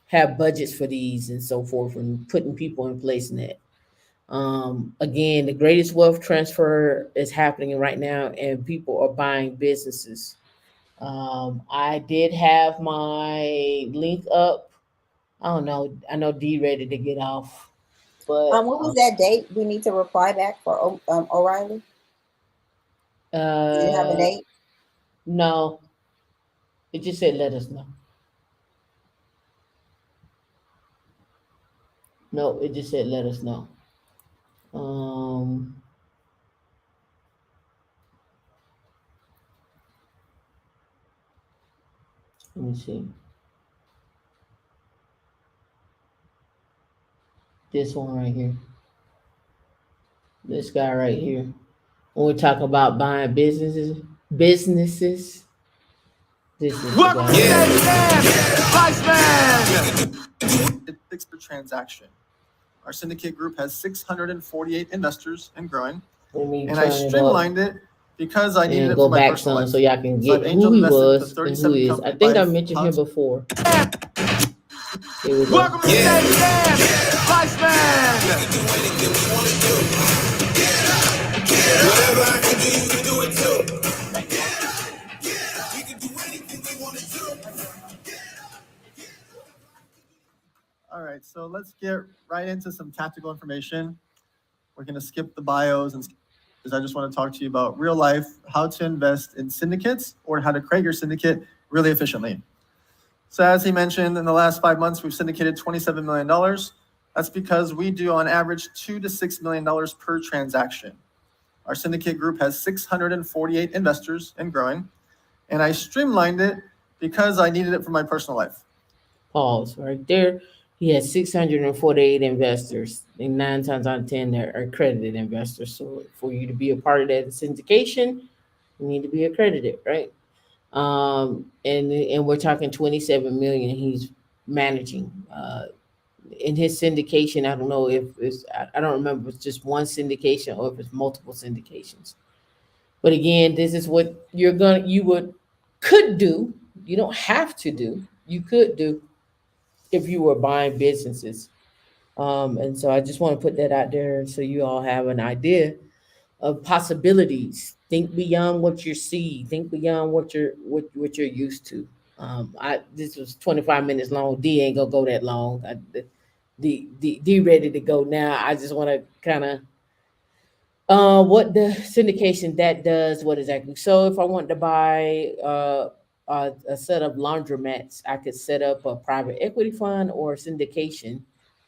have budgets for these and so forth, and putting people in place in that. Again, the greatest wealth transfer is happening right now, and people are buying businesses. I did have my link up. I don't know. I know D ready to get off, but what was that date we need to reply back for O'Reilly? Do you have a date? No, it just said let us know. No, it just said let us know. Let me see. This one right here. This guy right here. When we talk about buying businesses, this is the guy. It per transaction. Our syndicate group has 648 investors and growing. And I streamlined it because I needed And it go for my back personal some life. so y'all can So I've get angel who he invested into was and who 37 he is. I companies think I by mentioned him Hans- before. Here we go. Welcome to the stage, Dan Fleischman. Whatever I can do, you can do it too. We can do anything we want to do. All right, so let's get right into some tactical information. We're going to skip the bios and because I just want to talk to you about real life, how to invest in syndicates or how to create your syndicate really efficiently. So as he mentioned, in the last 5 months, we've syndicated $27 million. That's because we do on average $2 to $6 million per transaction. Our syndicate group has 648 investors and growing, and I streamlined it because I needed it for my personal life. Pause right there. He has 648 investors, and 9 times out of 10 they're accredited investors. So for you to be a part of that syndication, you need to be accredited, right? And we're talking 27 million he's managing. In his syndication, I don't know if it's I don't remember if it's just one syndication or if it's multiple syndications. But again, this is what could do. You don't have to do. You could do if you were buying businesses. And so I just want to put that out there so you all have an idea of possibilities. Think beyond what you see. Think beyond what you're used to. This was 25 minutes long. D ain't gonna go that long. D ready to go now. I just want to kind of what the syndication that does, what exactly. So if I want to buy a set of laundromats, I could set up a private equity fund or a syndication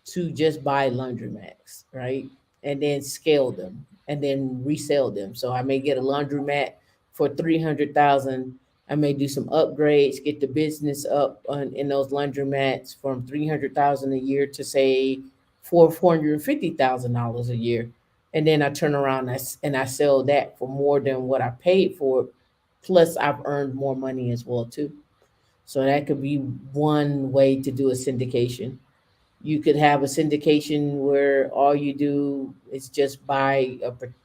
to just buy laundromats, right? And then scale them and then resell them. So I may get a laundromat for 300,000. I may do some upgrades, get the business up in those laundromats from 300,000 a year to say $450,000 a year, and then I turn around and I sell that for more than what I paid for it. Plus, I've earned more money as well too. So that could be one way to do a syndication. You could have a syndication where all you do is just buy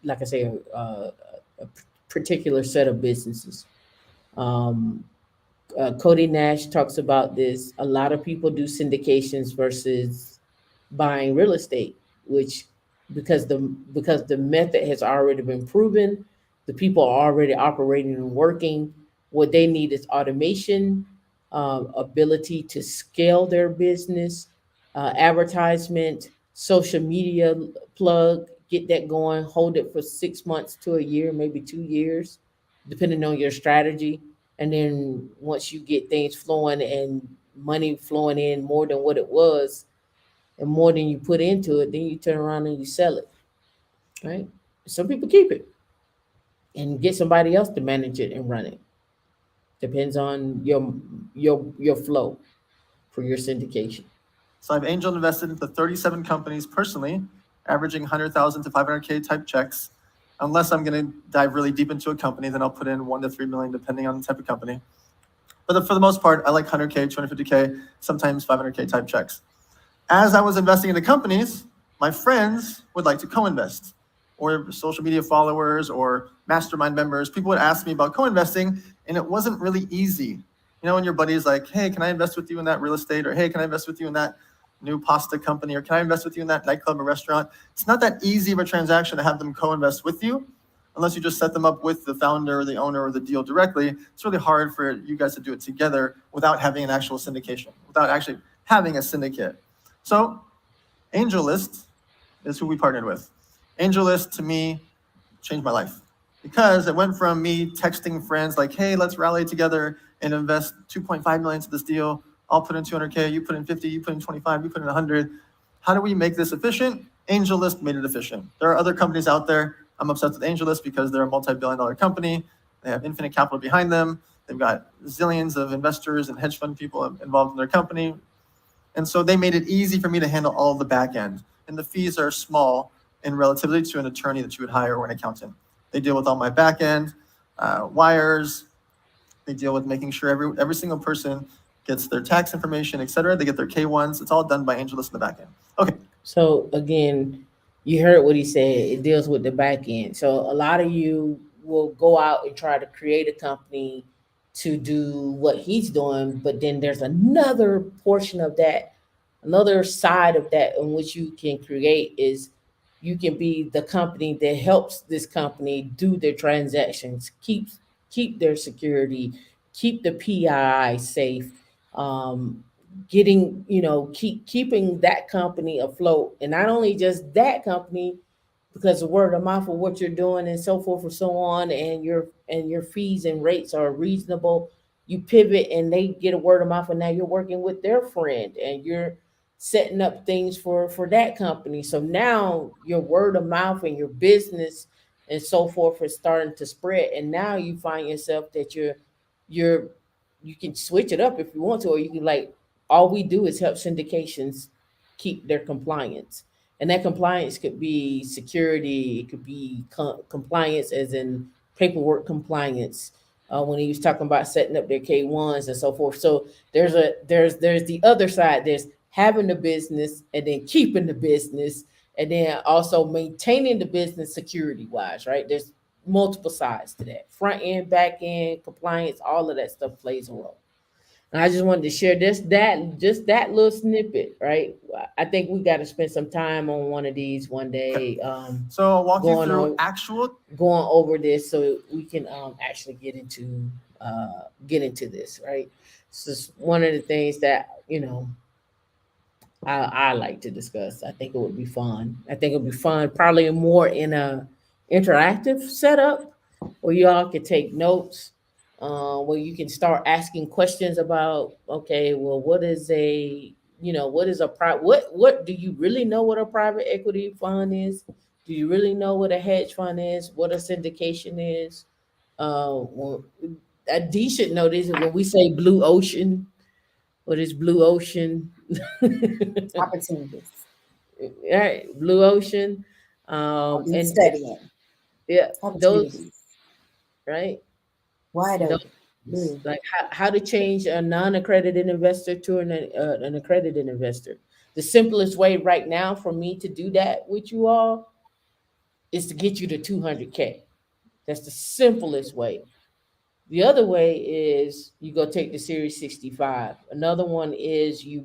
like I say, a particular set of businesses. Um, Cody Nash talks about this. A lot of people do syndications versus buying real estate, which because the method has already been proven, the people are already operating and working. What they need is automation, ability to scale their business, advertisement, social media plug, get that going, hold it for 6 months to a year, maybe 2 years, depending on your strategy. And then once you get things flowing and money flowing in more than what it was and more than you put into it, then you turn around and you sell it, right? Some people keep it and get somebody else to manage it and run it. Depends on your flow for your syndication. So I've angel invested into 37 companies personally, averaging 100,000 to 500K type checks. Unless I'm going to dive really deep into a company, then I'll put in 1 to 3 million, depending on the type of company. But for the most part, I like 100K, 250K, sometimes 500K type checks. As I was investing into companies, my friends would like to co-invest, or social media followers or mastermind members. People would ask me about co-investing, and it wasn't really easy. You know, when your buddy's like, hey, can I invest with you in that real estate? Or hey, can I invest with you in that new pasta company? Or can I invest with you in that nightclub or restaurant? It's not that easy of a transaction to have them co-invest with you, unless you just set them up with the founder or the owner or the deal directly. It's really hard for you guys to do it together without having an actual syndication, without actually having a syndicate. So AngelList is who we partnered with. AngelList to me changed my life because it went from me texting friends like, hey, let's rally together and invest 2.5 million to this deal. I'll put in 200K, you put in 50, you put in 25, you put in 100. How do we make this efficient? AngelList made it efficient. There are other companies out there. I'm obsessed with AngelList because they're a multi-billion-dollar company. They have infinite capital behind them. They've got zillions of investors and hedge fund people involved in their company. And so they made it easy for me to handle all of the back end. And the fees are small in relatively to an attorney that you would hire or an accountant. They deal with all my back end, wires. They deal with making sure every single person gets their tax information, et cetera. They get their K1s. It's all done by AngelList in the back end. Okay. So again, you heard what he said. It deals with the back end. So a lot of you will go out and try to create a company to do what he's doing, but then there's another portion of that, another side of that in which you can create is you can be the company that helps this company do their transactions, keep their security, keep the PII safe, um, getting keeping that company afloat, and not only just that company, because the word of mouth of what you're doing and so forth and so on, and your fees and rates are reasonable. You pivot and they get a word of mouth, and now you're working with their friend and you're setting up things for that company. So now your word of mouth and your business and so forth is starting to spread, and now you find yourself that you're you can switch it up if you want to, or you can like all we do is help syndications keep their compliance, and that compliance could be security, it could be compliance as in paperwork compliance. When he was talking about setting up their K1s and so forth. So there's the other side. There's having the business and then keeping the business and then also maintaining the business security wise, right? There's multiple sides to that. Front end, back end, compliance, all of that stuff plays a role. And I just wanted to share just that little snippet, right? I think we got to spend some time on one of these one day, So I'll walk you going through on- actual. going over this so we can actually get into this, right? This is one of the things that I like to discuss. I think it would be fun. I think it would be fun, probably more in a interactive setup where you all can take notes, where you can start asking questions about, okay, well, what is what do you really know what a private equity fund is? Do you really know what a hedge fund is? What a syndication is? Well, D should know this. When we say blue ocean, what is blue ocean? Opportunities. Right, blue ocean, and Studying. yeah, those Opportunities. right. Wide Those, open. Blue. like how to change a non-accredited investor to an accredited investor. The simplest way right now for me to do that with you all is to get you to 200K. That's the simplest way. The other way is you go take the Series 65. Another one is you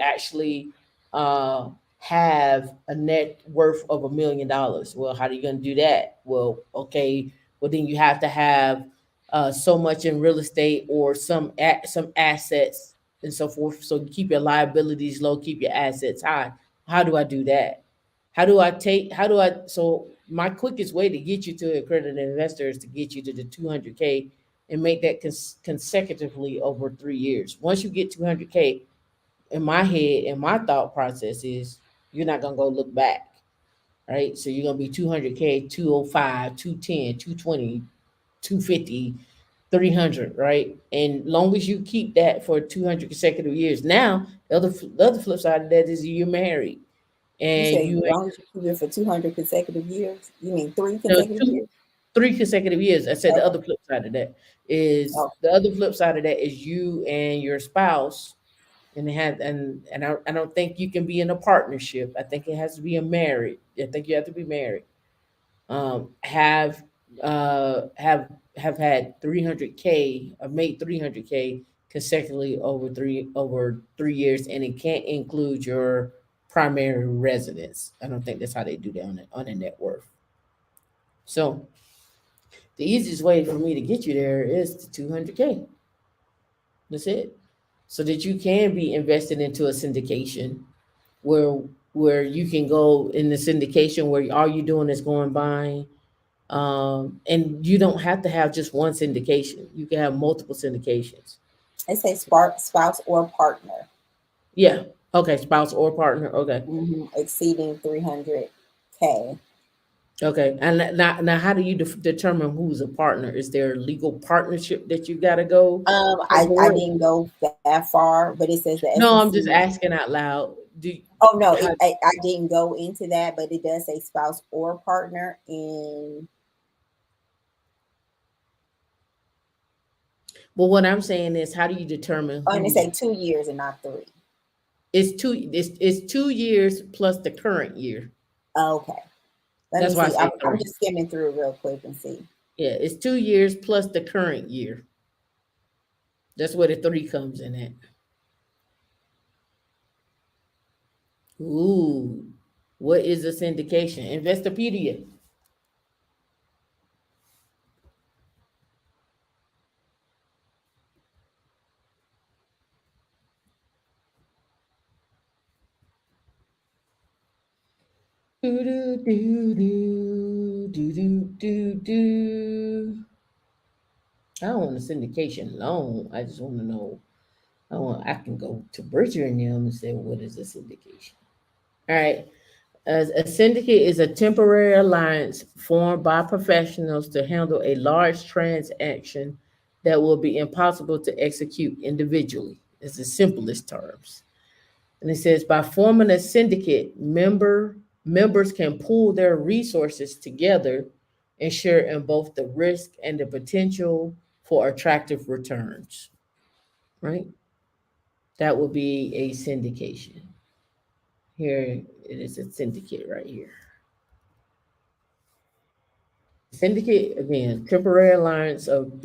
actually have a net worth of $1 million. Well, how are you going to do that? Well, okay, well then you have to have so much in real estate or some assets and so forth. So keep your liabilities low, keep your assets high. How do I do that? So my quickest way to get you to accredited investor is to get you to the 200K and make that consecutively over 3 years. Once you get 200K, in my head and my thought process is you're not going to go look back, right? So you're going to be 200K, 205, 210, 220, 250, 300, right? And long as you keep that for 200 consecutive years. Now, the other flip side of that is you're married. You And say you as long as you keep it for 200 consecutive years. You mean 3 No, consecutive years? 3 consecutive years. I said the Okay. other flip side of that is Oh. the other flip side of that is you and your spouse, and they have and I don't think you can be in a partnership. I think it has to be a married. I think you have to be married. Have had 300K or made 300K consecutively over 3 years, and it can't include your primary residence. I don't think that's how they do that on a net worth. So the easiest way for me to get you there is to 200K. That's it. So that you can be invested into a syndication where you can go in the syndication where all you're doing is going buying. And you don't have to have just one syndication. You can have multiple syndications. They say spouse or partner. Yeah. Okay. Spouse or partner. Okay. Exceeding 300K. Okay. And now how do you determine who's a partner? Is there a legal partnership that you got to go? I didn't go that far, but it says the No, I'm SEC. just asking out loud. Oh no, how- I didn't go into that, but it does say spouse or partner in. Well, what I'm saying is, how do you determine? Oh, and they say 2 years and not 3. It's 2 years plus the current year. Okay. Let me That's why I see. say I'm 3. just skimming through real quick and see. Yeah, it's 2 years plus the current year. That's where the 3 comes in at. Ooh, what is a syndication? Investopedia. Do do do do do do do do. I don't want a syndication loan. I just want to know. I can go to Bridger and them and say, what is a syndication? All right. As a syndicate is a temporary alliance formed by professionals to handle a large transaction that will be impossible to execute individually. It's the simplest terms. And it says by forming a syndicate, members can pool their resources together and share in both the risk and the potential for attractive returns. Right? That would be a syndication. Here it is a syndicate right here. Syndicate again, temporary alliance of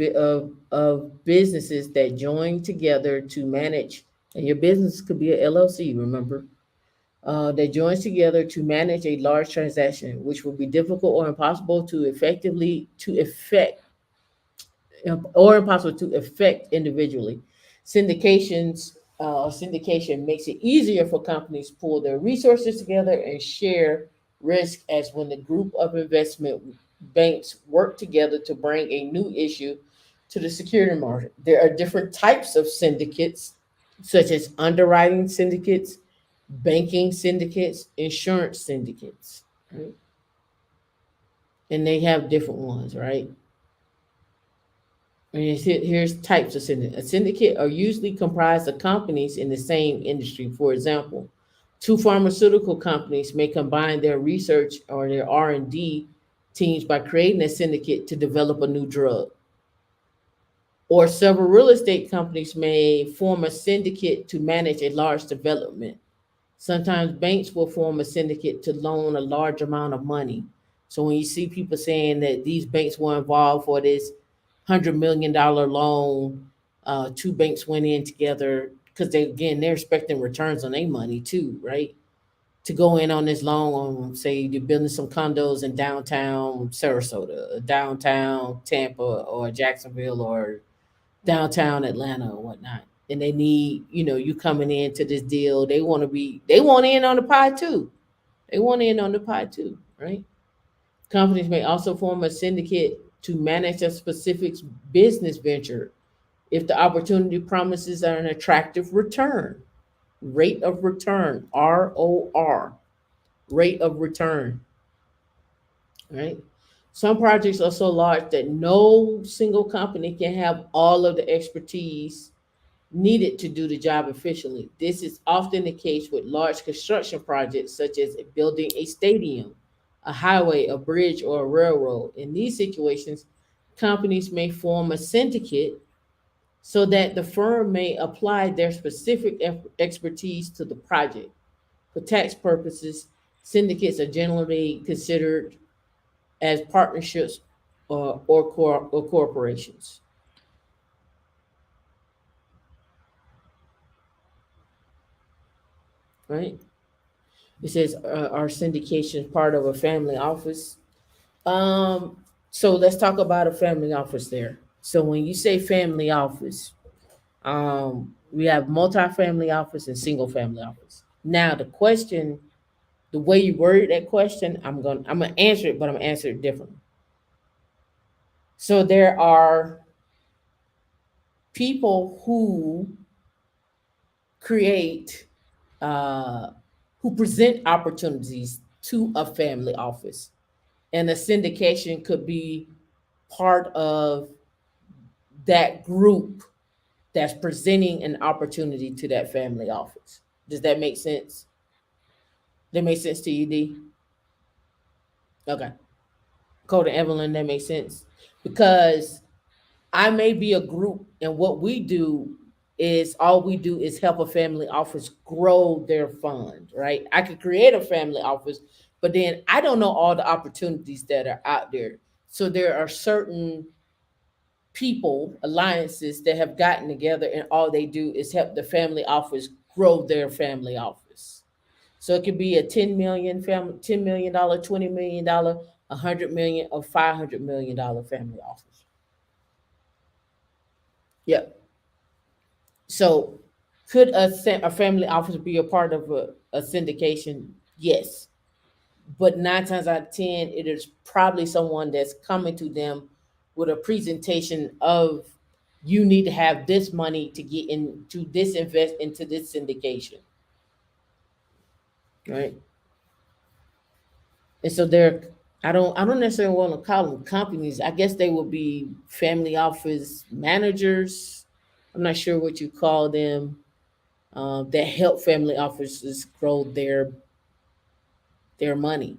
businesses that join together to manage, and your business could be a LLC. Remember, that joins together to manage a large transaction, which will be difficult or impossible to effectively to effect or impossible to effect individually. Syndication makes it easier for companies to pull their resources together and share risk as when the group of investment banks work together to bring a new issue to the security market. There are different types of syndicates, such as underwriting syndicates, banking syndicates, insurance syndicates, right? And they have different ones, right? And here's types of syndicate. A syndicate are usually comprised of companies in the same industry. For example, 2 pharmaceutical companies may combine their research or their R&D teams by creating a syndicate to develop a new drug. Or several real estate companies may form a syndicate to manage a large development. Sometimes banks will form a syndicate to loan a large amount of money. So when you see people saying that these banks were involved for this $100 million loan, 2 banks went in together because they're expecting returns on their money too, right? To go in on this loan on, say, you're building some condos in downtown Sarasota, downtown Tampa, or Jacksonville, or downtown Atlanta or whatnot. And they need, you coming into this deal. They want in on the pie too. They want in on the pie too, right? Companies may also form a syndicate to manage a specific business venture if the opportunity promises an attractive return. Rate of return, ROR, rate of return, right? Some projects are so large that no single company can have all of the expertise needed to do the job efficiently. This is often the case with large construction projects, such as building a stadium, a highway, a bridge, or a railroad. In these situations, companies may form a syndicate so that the firm may apply their specific expertise to the project. For tax purposes, syndicates are generally considered as partnerships or corporations. Right? It says our syndication is part of a family office. So let's talk about a family office there. So when you say family office, we have multi-family office and single family office. Now the way you worded that question, I'm gonna answer it, but I'm gonna answer it differently. So there are people create uh, who present opportunities to a family office, and a syndication could be part of that group that's presenting an opportunity to that family office. Does that make sense? That makes sense to you, D? Okay. Code and Evelyn, that makes sense. Because I may be a group, and what we do, is all we do is help a family office grow their fund, right? I could create a family office, but then I don't know all the opportunities that are out there. So there are certain people, alliances that have gotten together, and all they do is help the family office grow their family office. So it could be a 10 million family, $10 million, $20 million, 100 million, or $500 million family office. Yep. So could a family office be a part of a syndication? Yes. But 9 times out of 10, it is probably someone that's coming to them with a presentation of, you need to have this money to get into this, invest into this syndication, right? And so they're, I don't necessarily want to call them companies. I guess they would be family office managers. I'm not sure what you call them, that help family offices grow their money.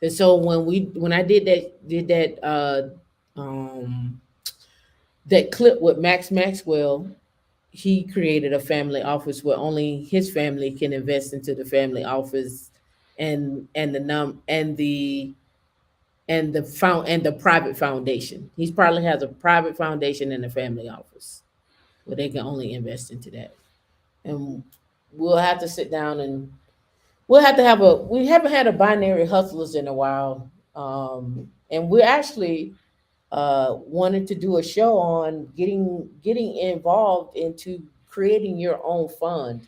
And so when I um that clip with Max Maxwell, he created a family office where only his family can invest into the family office, and the num and the private foundation. He probably has a private foundation and a family office where they can only invest into that. And we'll have to sit down and we'll have to have a we haven't had a binary hustlers in a while. And we're actually wanted to do a show on getting involved into creating your own fund.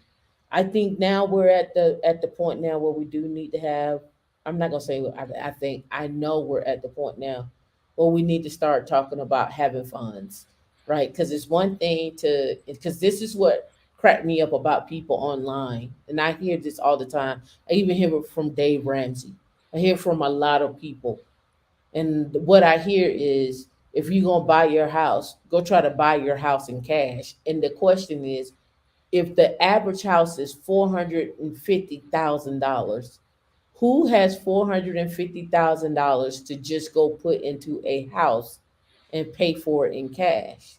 I think now we're at the point now where we do need to have. I'm not gonna say I think I know we're at the point now where we need to start talking about having funds, right? Because it's one thing to because this is what cracked me up about people online, and I hear this all the time. I even hear it from Dave Ramsey. I hear from a lot of people, and what I hear is, if you're gonna buy your house, go try to buy your house in cash. And the question is, if the average house is $450,000, who has $450,000 to just go put into a house and pay for it in cash?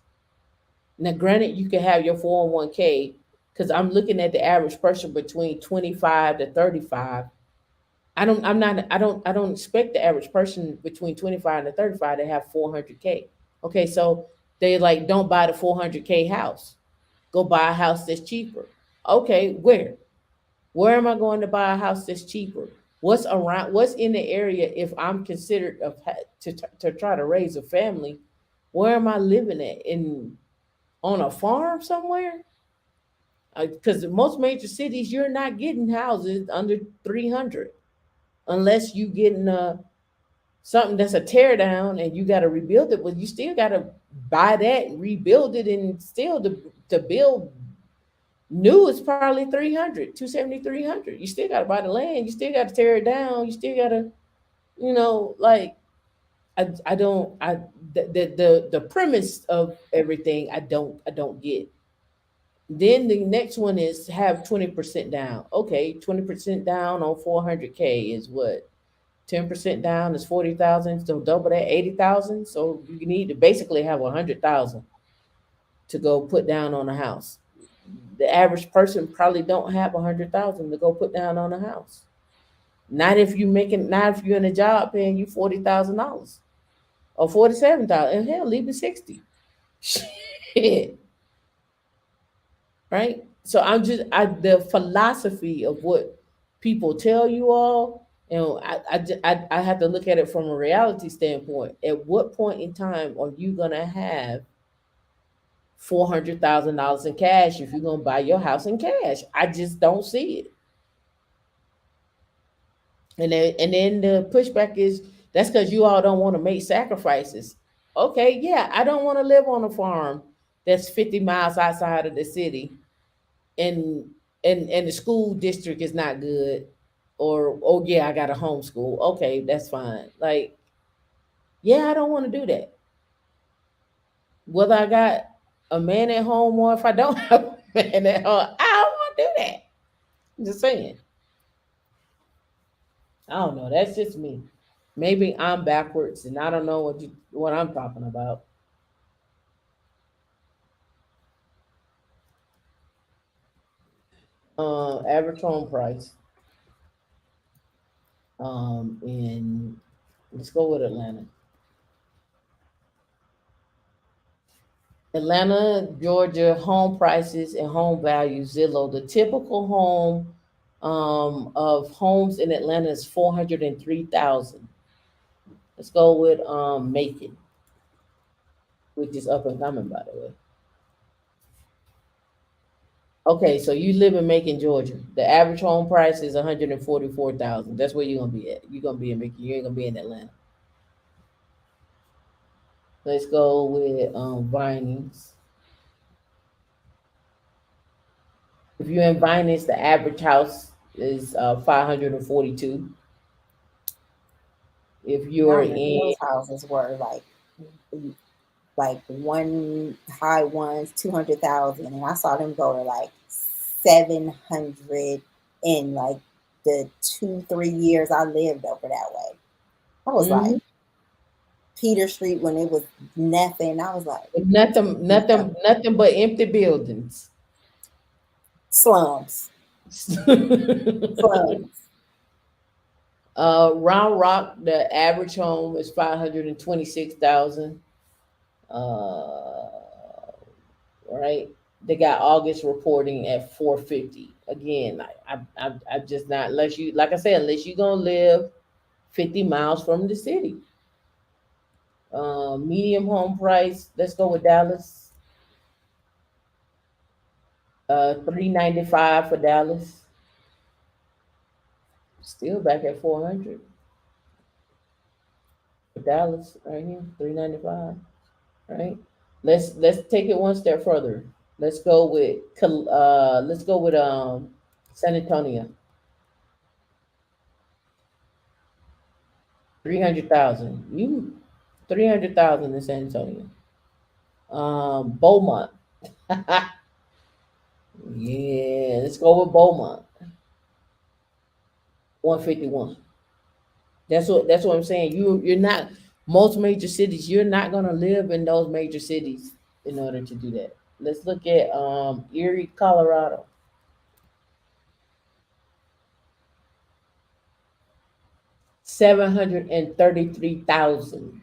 Now, granted, you can have your 401k, because I'm looking at the average person between 25 to 35. I don't expect the average person between 25 and 35 to have 400k. Okay, so they like, don't buy the 400k house. Go buy a house that's cheaper. Okay, where? Where am I going to buy a house that's cheaper? What's around? What's in the area? If I'm considered to try to raise a family, where am I living at? On a farm somewhere? Because most major cities, you're not getting houses under 300 unless you getting something that's a tear down and you got to rebuild it. But you still got to buy that and rebuild it, and still to build new is probably 300, 270, 300. You still got to buy the land. You still got to tear it down. You still got to, like, I don't, the premise of everything, I don't get. Then the next one is have 20% down. Okay, 20% down on 400k is what? 10% down is 40,000. So double that, 80,000. So you need to basically have 100,000 to go put down on a house. The average person probably don't have 100,000 to go put down on a house. Not if you're in a job paying you $40,000 or 47,000, and hell, even 60. Shit. Right? So the philosophy of what people tell you all, I have to look at it from a reality standpoint. At what point in time are you gonna have $400,000 in cash if you're gonna buy your house in cash? I just don't see it. And then the pushback is, that's because you all don't want to make sacrifices. Okay, yeah, I don't want to live on a farm that's 50 miles outside of the city, and and the school district is not good, or oh yeah, I got a homeschool. Okay, that's fine. Like, yeah, I don't want to do that. Whether I got a man at home or if I don't have a man at home, I don't want to do that. I'm just saying. I don't know. That's just me. Maybe I'm backwards and I don't know what I'm talking about. Average home price. In let's go with Atlanta. Atlanta, Georgia, home prices and home values, Zillow. The typical home of homes in Atlanta is 403,000. Let's go with Macon, which is up and coming, by the way. Okay, so you live in Macon, Georgia. The average home price is 144,000. That's where you're gonna be at. You're gonna be in Macon. You ain't gonna be in Atlanta. Let's go with Vinings. If you're in Vinings, the average house is 542. If I you're remember in those houses were like one high ones, 200,000, and I saw them go to like 700 in like the 2-3 years I lived over that way. I was like Peter Street when it was nothing. I was like nothing but empty buildings. slums. Round Rock, the average home is 526,000. Right, they got August reporting at 450. Again, I just not, unless you, like I said, unless you gonna live 50 miles from the city. Medium home price, let's go with Dallas. 395 for Dallas. Still back at 400 for Dallas right here, 395. Right. Let's take it one step further. Let's go with San Antonio. 300,000. 300,000 in San Antonio. Beaumont. Yeah, let's go with Beaumont. 151. That's what I'm saying. You're not, most major cities, you're not gonna live in those major cities in order to do that. Let's look at Erie, Colorado. 733,000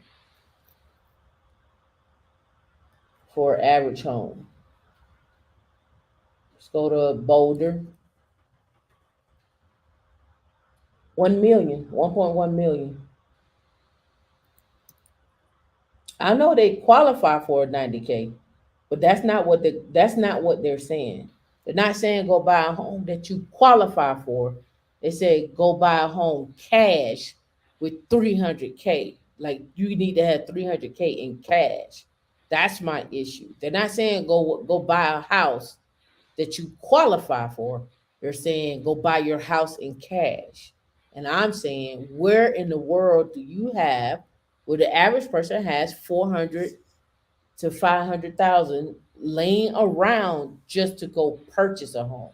for average home. Let's go to Boulder. 1 million, 1.1 million. I know they qualify for a 90K, but that's not what they're saying. They're not saying go buy a home that you qualify for. They say go buy a home cash with 300K. Like you need to have 300K in cash. That's my issue. They're not saying go buy a house that you qualify for. They're saying go buy your house in cash. And I'm saying, where in the world do you have where the average person has 400 to 500,000 laying around just to go purchase a home?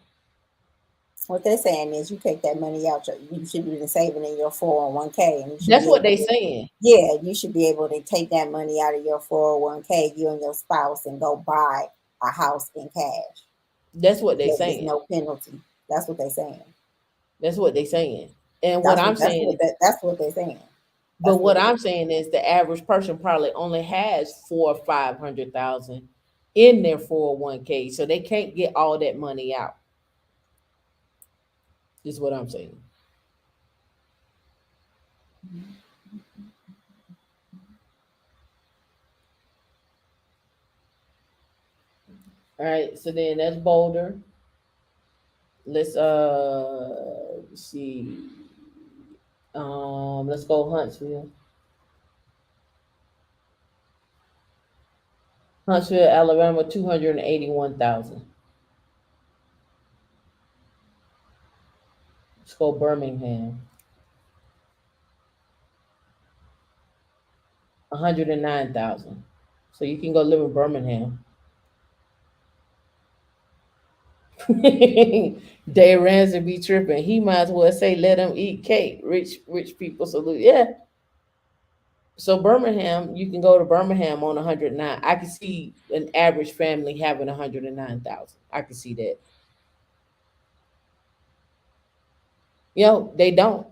What they're saying is you take that money out, you should be saving in your 401k. And That's what they're saying. Yeah, you should be able to take that money out of your 401k, you and your spouse, and go buy a house in cash. That's what they're saying. There's no penalty. That's what they're saying. That's what they're saying. And that's what they're saying. But what I'm saying is the average person probably only has 400,000 or 500,000 in their 401k, so they can't get all that money out. Is what I'm saying. All right, so then that's Boulder. Let's see. Let's go Huntsville. Huntsville, Alabama, 281,000. Let's go Birmingham. 109,000. So you can go live in Birmingham. Dave Ramsey be tripping. He might as well say let them eat cake. Rich people salute. Yeah. So Birmingham, you can go to Birmingham on 109. I can see an average family having 109,000. I can see that. You know, they don't.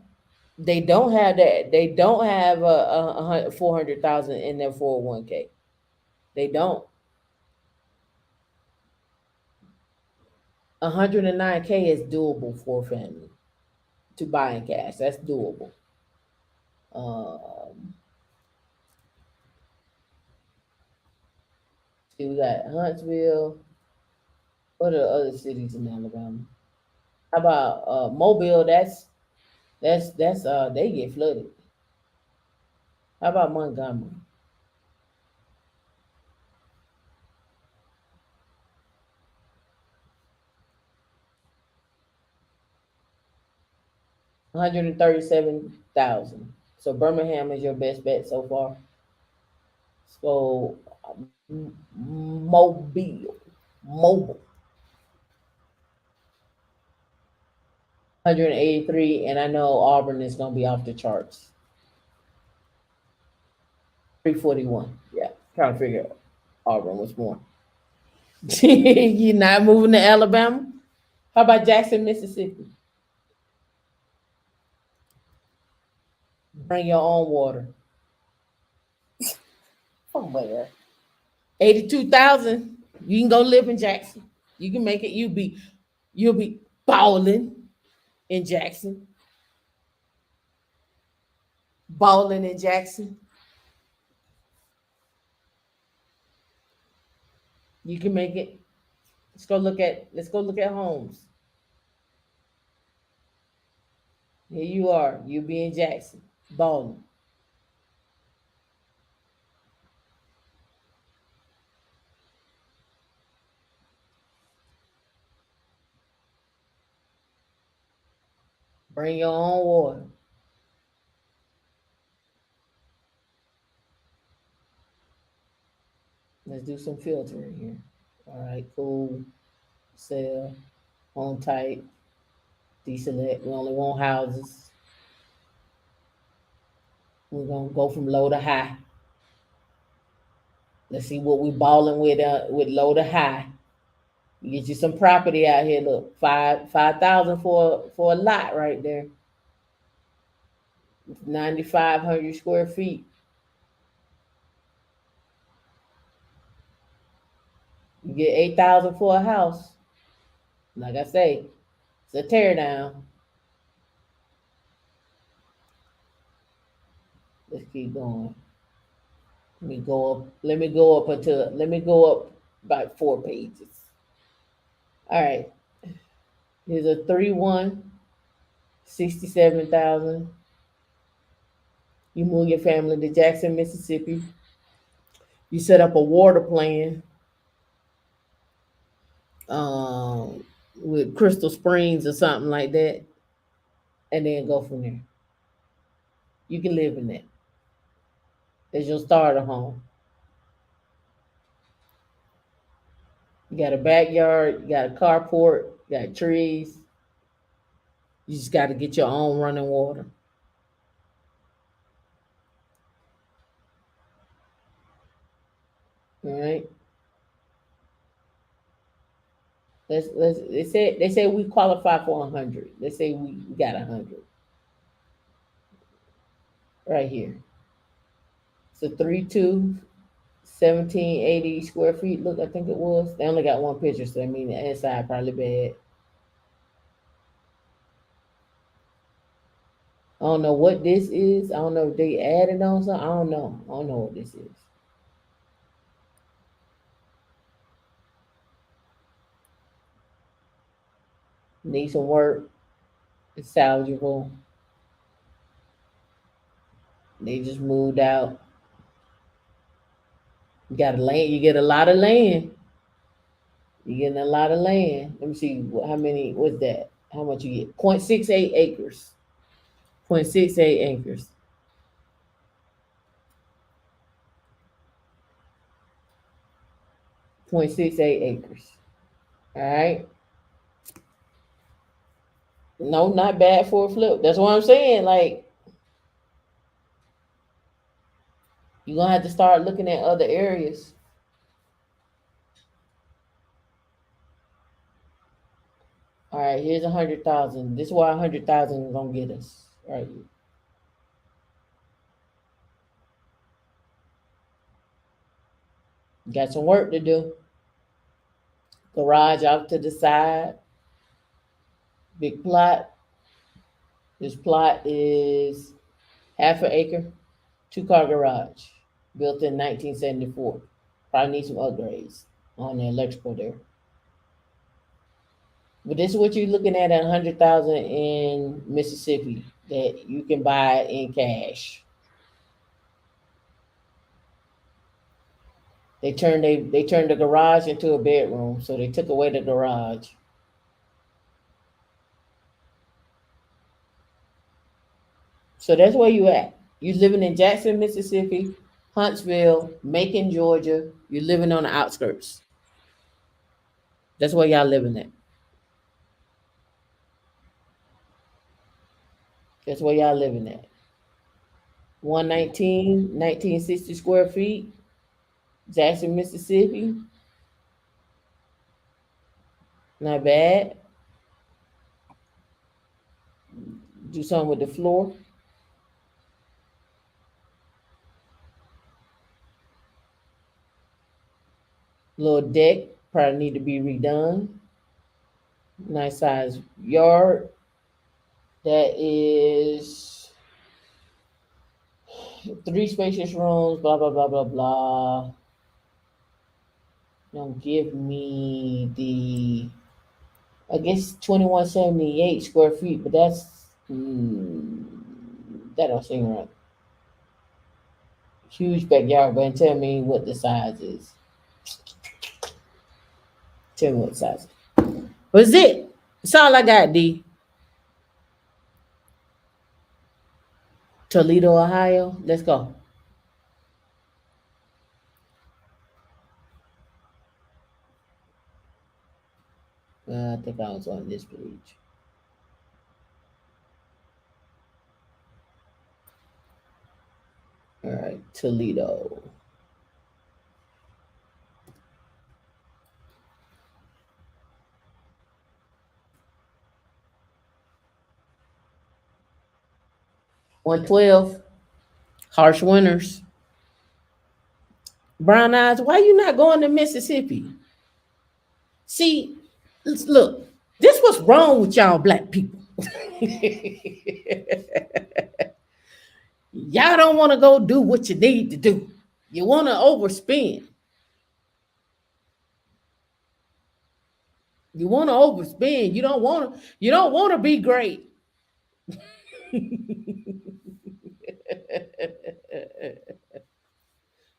They don't have that. They don't have 400,000 in their 401k. They don't. 109k is doable for a family to buy in cash. That's doable. See, we got Huntsville. What are the other cities in Alabama? How about Mobile? That's they get flooded. How about Montgomery? $137,000. So Birmingham is your best bet so far. So mobile, 183, and I know Auburn is gonna be off the charts. 341. Yeah, trying to figure out Auburn was more. You're not moving to Alabama? How about Jackson, Mississippi? Bring your own water. From where? 82,000. You can go live in Jackson. You can make it. You'll be balling in Jackson. Balling in Jackson. You can make it. Let's go look at homes. Here you are. You'll be in Jackson. Balling. Bring your own water. Let's do some filtering here. All right, cool. Sell. Home type. Deselect. We only want houses. We're gonna go from low to high. Let's see what we balling with low to high. You get you some property out here. Look, 5,000 for a lot right there. 9,500 square feet. You get 8,000 for a house. Like I say, it's a tear down. Let's keep going. Let me go up. Let me go up about 4 pages. All right. Here's a 3-1, 67,000. You move your family to Jackson, Mississippi. You set up a water plan with Crystal Springs or something like that, and then go from there. You can live in that. That's your starter home. You got a backyard, you got a carport, you got trees. You just got to get your own running water. All right. They say we qualify for 100. They say we got 100 right here. So 3-2, 1,780 square feet. Look, I think it was. They only got one picture, so I mean the inside probably bad. I don't know what this is. I don't know if they added on something. I don't know what this is. Need some work. It's salvageable. They just moved out. You got land. You get a lot of land. You're getting a lot of land. Let me see how many. What's that? How much you get? 0.68 acres. 0.68 acres. .68 acres. All right. No, not bad for a flip. That's what I'm saying. Like, you're gonna have to start looking at other areas. All right, here's 100,000. This is why 100,000 is gonna get us. All right. Got some work to do. Garage out to the side. Big plot. This plot is half an acre, 2-car garage, built in 1974. Probably need some upgrades on the electrical there. But this is what you're looking at 100,000 in Mississippi that you can buy in cash. They turned the garage into a bedroom, so they took away the garage. So that's where you at. You living in Jackson, Mississippi, Huntsville, Macon, Georgia. You're living on the outskirts. That's where y'all living at. That's where y'all living at. 119, 1960 square feet, Jackson, Mississippi. Not bad. Do something with the floor. Little deck probably need to be redone. Nice size yard. That is 3 spacious rooms, blah, blah, blah, blah, blah. Don't give me the, I guess 2178 square feet, but that's, that don't seem right. Huge backyard, but tell me what the size is. Tell me what the size is. What's it? That's all I got, D. Toledo, Ohio. Let's go. I think I was on this page. All right, Toledo. $112. Harsh winters. Brown eyes. Why you not going to Mississippi? See, look. This what's wrong with y'all black people. Y'all don't want to go do what you need to do. You want to overspend. You want to overspend. You don't want to be great.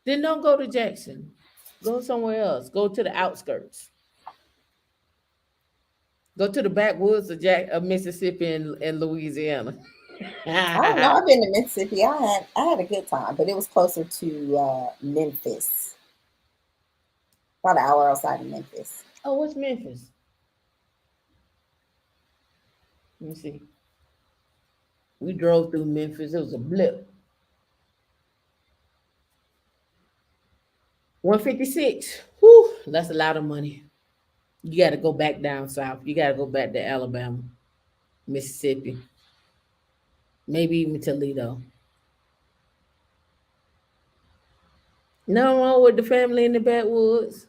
Then don't go to Jackson. Go somewhere else. Go to the outskirts. Go to the backwoods of Mississippi and Louisiana. I don't know. I've been to Mississippi. I had a good time, but it was closer to Memphis. About an hour outside of Memphis. Oh, what's Memphis? Let me see. We drove through Memphis. It was a blip. 156. Whew, that's a lot of money. You got to go back down south. You got to go back to Alabama, Mississippi, maybe even Toledo. Nothing wrong with the family in the backwoods.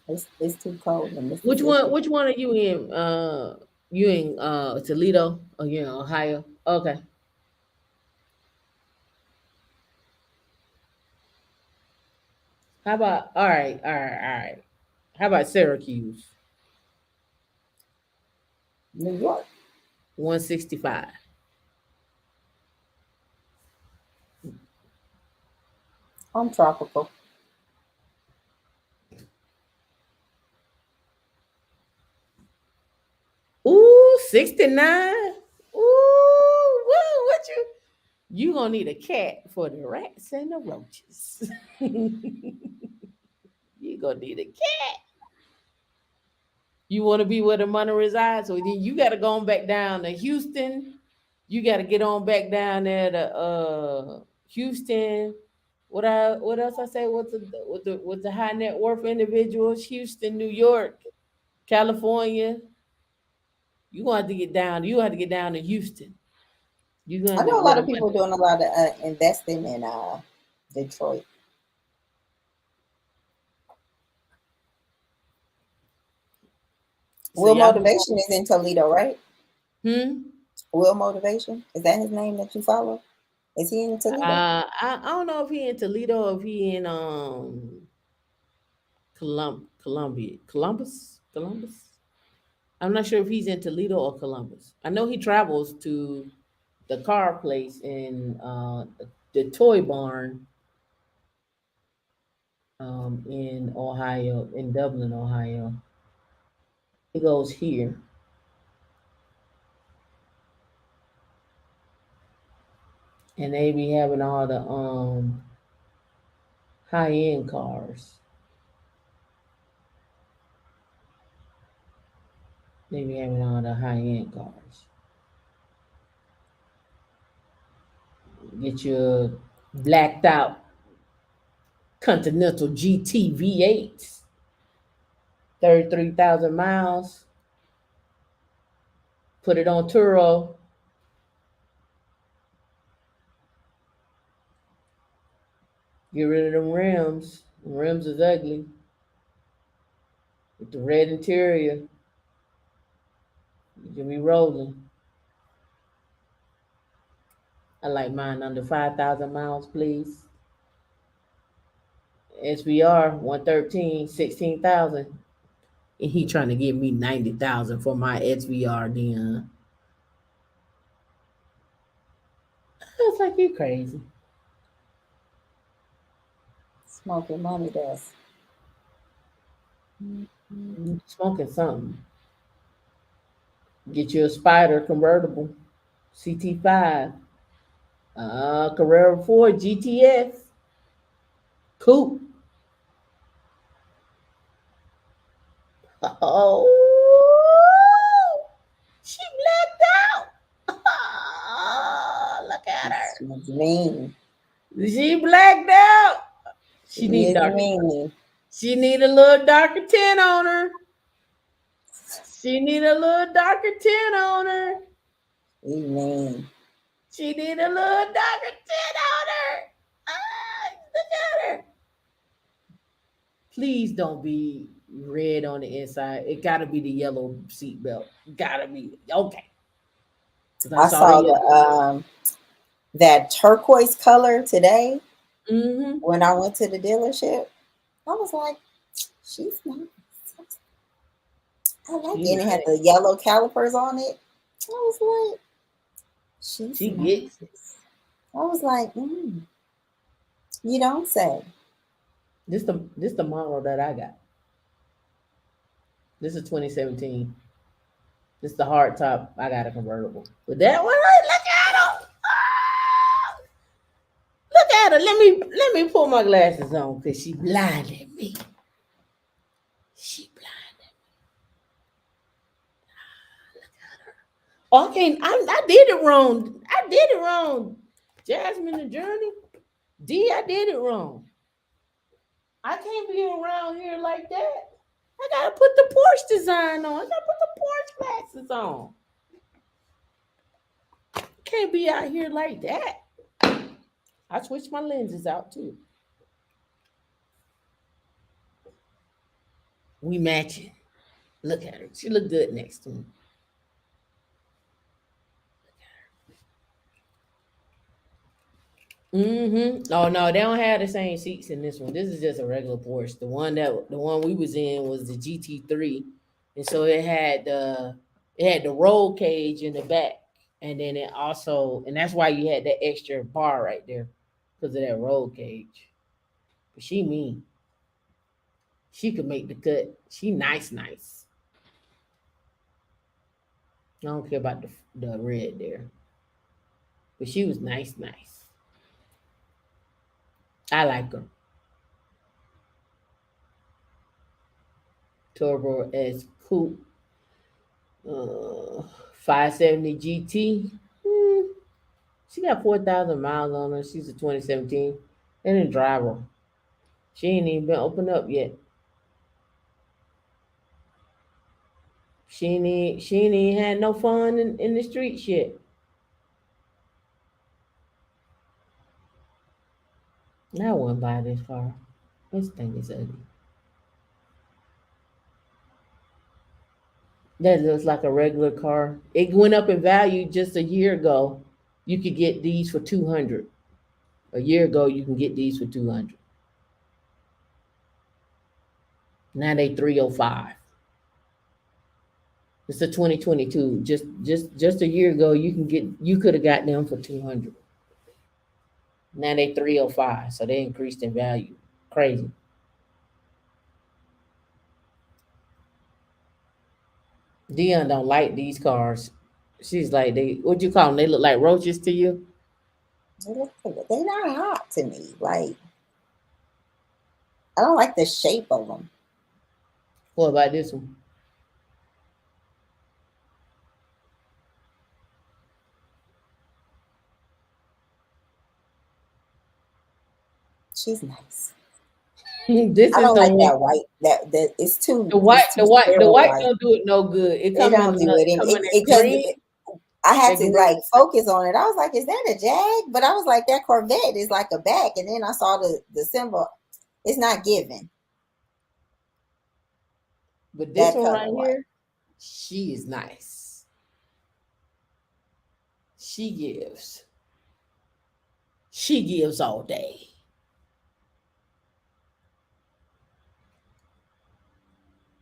It's too cold in Mississippi. Which one are you in? You in Toledo or you in Ohio? Okay. How about all right. How about Syracuse? New York. 165. I'm tropical. Ooh, 69. Ooh, what you gonna need a cat for the rats and the roaches. You gonna need a cat. You want to be where the money resides, so then you got to go on back down to Houston. You got to get on back down there to Houston. What else I say? What's the high net worth individuals? Houston, New York, California. You gonna have to get down. You have to get down to Houston. You gonna I know a when lot I of went people doing a lot of investing in Detroit. so Will y'all be Motivation is in Toledo, right? hmm. Will Motivation, is that his name that you follow? Is he in Toledo? I don't know if he in Toledo or if he in Columbus. I'm not sure if he's in Toledo or Columbus. I know he travels to the car place in the toy barn in Ohio, in Dublin, Ohio. He goes here. And they be having all the high end cars. They be having all the high end cars. Get your blacked out Continental GT V8s, 33,000 miles. Put it on Turo. Get rid of them rims. The rims is ugly. With the red interior, you can be rolling. I like mine under 5,000 miles, please. SVR 113, 16,000. And he trying to give me 90,000 for my SVR then. It's like you crazy. Smoking money does. You smoking something. Get you a Spider convertible, CT5, Carrera 4 GTS, coupe. Oh, she blacked out. Look at her. She's mean. She blacked out. She She need is dark. mean. She need a little darker tint on her. She need a little darker tint on her. She mean. She need a little darker tint on her. Look at her. Please don't be red on the inside. It gotta be the yellow seatbelt. Gotta be okay. 'Cause I saw the that turquoise color today Mm-hmm. when I went to the dealership. I was like, she's nice. I like it. And it had the yellow calipers on it. I was like, She nice. gets it. I was like, you don't say. This the model that I got. This is 2017. This is the hard top. I got a convertible. But that one, look at her. Look at her. Let me pull my glasses on because she blinded me. She blinded me. Look at her. Oh, I did it wrong. I did it wrong. Jasmine the Journey. I did it wrong. I can't be around here like that. I gotta put the Porsche design on. I gotta put the Porsche glasses on. Can't be out here like that. I switched my lenses out too. We matching. Look at her. She look good next to me. Mm-hmm. Oh no, they don't have the same seats in this one. This is just a regular Porsche. The one we was in was the GT3, and so it had the roll cage in the back, and then and that's why you had that extra bar right there because of that roll cage. But she mean. She could make the cut. She nice. I don't care about the red there, but she was nice. I like her. Turbo S Coupe, 570 GT. She got 4,000 miles on her. She's a 2017. They didn't drive her. She ain't even been opened up yet. She ain't had no fun in the streets yet. I wouldn't buy this car. This thing is ugly. That looks like a regular car. It went up in value just a year ago. You could get these for 200. A year ago, you can get these for 200. Now they 305. It's a 2022. Just a year ago, you could have got them for 200. Now they 305. So they increased in value. Crazy. Dion don't like these cars. She's like, what you call them? They look like roaches to you? They're not hot to me. Like, I don't like the shape of them. What about this one? She's nice. This I is don't the like one. that white. That it's too. The white, it's the too white, the sterile white white. don't do it no good. It They come don't in do it. come in It because green. I had That to green. like focus on it. I was like, is that a Jag? But I was like, that Corvette is like a back. And then I saw the symbol. It's not given. But this That one color right white. here, she is nice. She gives. She gives all day.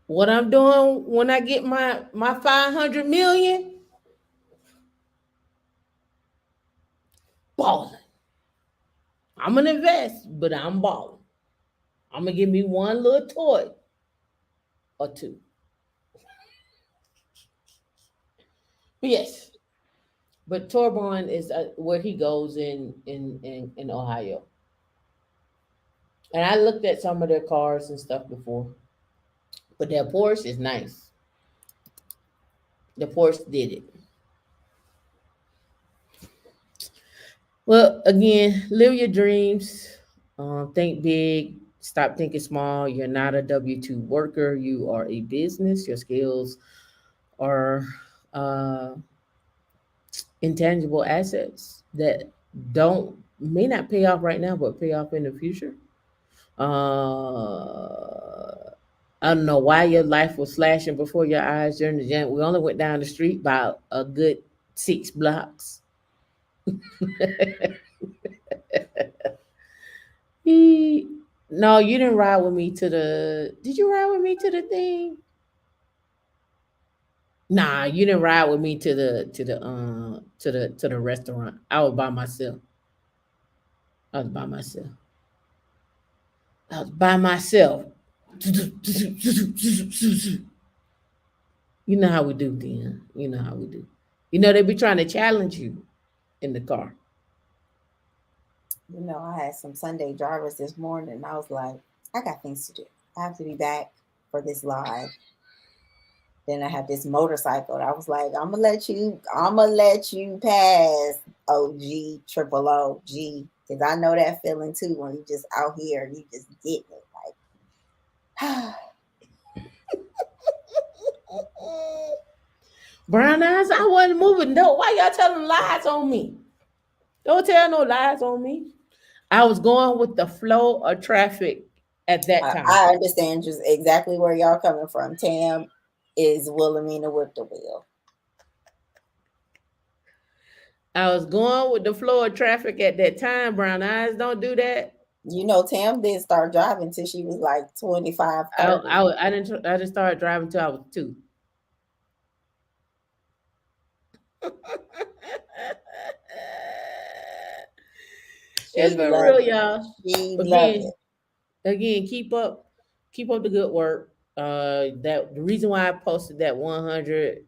What I'm doing when I get my 500 million, balling. I'm gonna invest, but I'm balling. I'm gonna give me one little toy or two. But yes, but Torborn is where he goes in Ohio. And I looked at some of their cars and stuff before, but their Porsche is nice. The Porsche did it. Well, again, live your dreams. Think big. Stop thinking small. You're not a W-2 worker. You are a business. Your skills are uh, intangible assets that don't may not pay off right now, but pay off in the future. I don't know why your life was flashing before your eyes during the jam. We only went down the street by a good 6 blocks. No, you didn't ride with me to the. Did you ride with me to the thing? Nah, you didn't ride with me to the restaurant. I was by myself. I was by myself. I was by myself. You know how we do, then. You know how we do. You know they be trying to challenge you in the car. You know, I had some Sunday drivers this morning, and I was like, I got things to do. I have to be back for this live. Then I had this motorcycle. I was like, I'm gonna let you pass OG, triple OG. Because I know that feeling too when you just out here and you just getting it. Like Brown eyes, I wasn't moving. No, why y'all telling lies on me? Don't tell no lies on me. I was going with the flow of traffic at that time. I understand just exactly where y'all coming from. Tam is Wilhelmina with the wheel. I was going with the flow of traffic at that time. Brown eyes, don't do that. You know, Tam didn't start driving till she was like 25, 30. I didn't start driving till I was 2. It's been real, y'all. She loved it. Again, keep up the good work. That the reason why I posted that 100.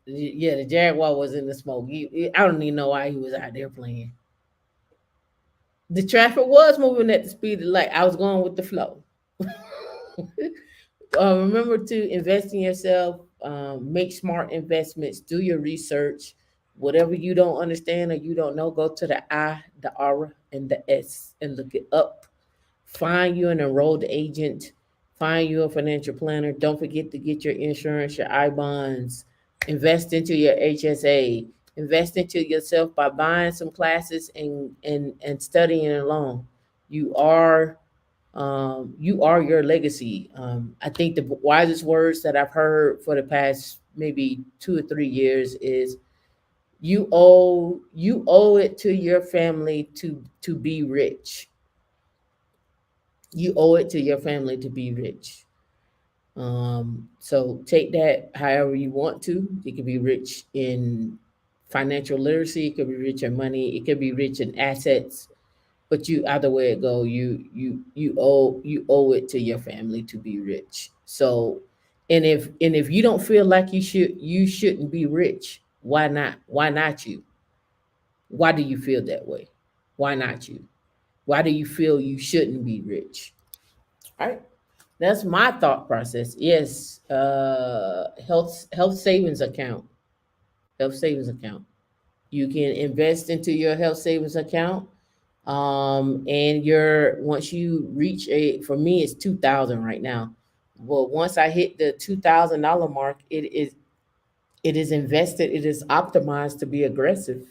Yeah, the Jaguar was in the smoke. I don't even know why he was out there playing. The traffic was moving at the speed of light. I was going with the flow. Remember to invest in yourself. Make smart investments. Do your research. Whatever you don't understand or you don't know, go to the I, the R, and the S and look it up. Find you an enrolled agent. Find you a financial planner. Don't forget to get your insurance, your I bonds. Invest into your HSA. Invest into yourself by buying some classes and studying along. You are you are your legacy. I think the wisest words that I've heard for the past maybe 2 or 3 years is you owe it to your family to be rich. You owe it to your family to be rich. So take that however you want to. It could be rich in financial literacy, it could be rich in money, it could be rich in assets. But you either way it go, you owe it to your family to be rich. So and if you don't feel like you shouldn't be rich, why not? Why not you? Why do you feel that way? Why not you? Why do you feel you shouldn't be rich? All right. That's my thought process. Yes, health savings account. Health savings account. You can invest into your health savings account. And your once you reach a for me it's 2,000 right now. Well, once I hit the $2,000 mark, it is invested, it is optimized to be aggressive.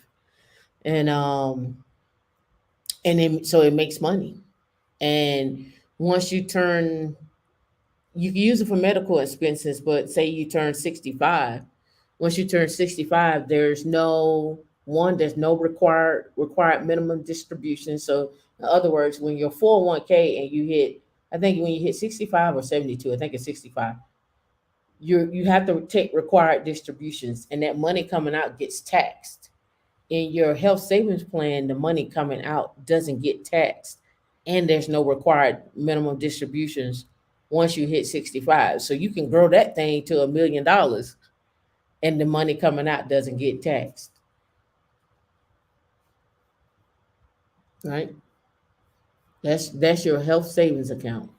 And then so it makes money. And once you turn you can use it for medical expenses, but say you turn 65. Once you turn 65, there's no required minimum distribution. So in other words, when your 401k and you hit, I think when you hit 65 or 72, I think it's 65, you have to take required distributions, and that money coming out gets taxed. In your health savings plan, the money coming out doesn't get taxed, and there's no required minimum distributions once you hit 65. So you can grow that thing to $1 million, and the money coming out doesn't get taxed. Right? That's your health savings account.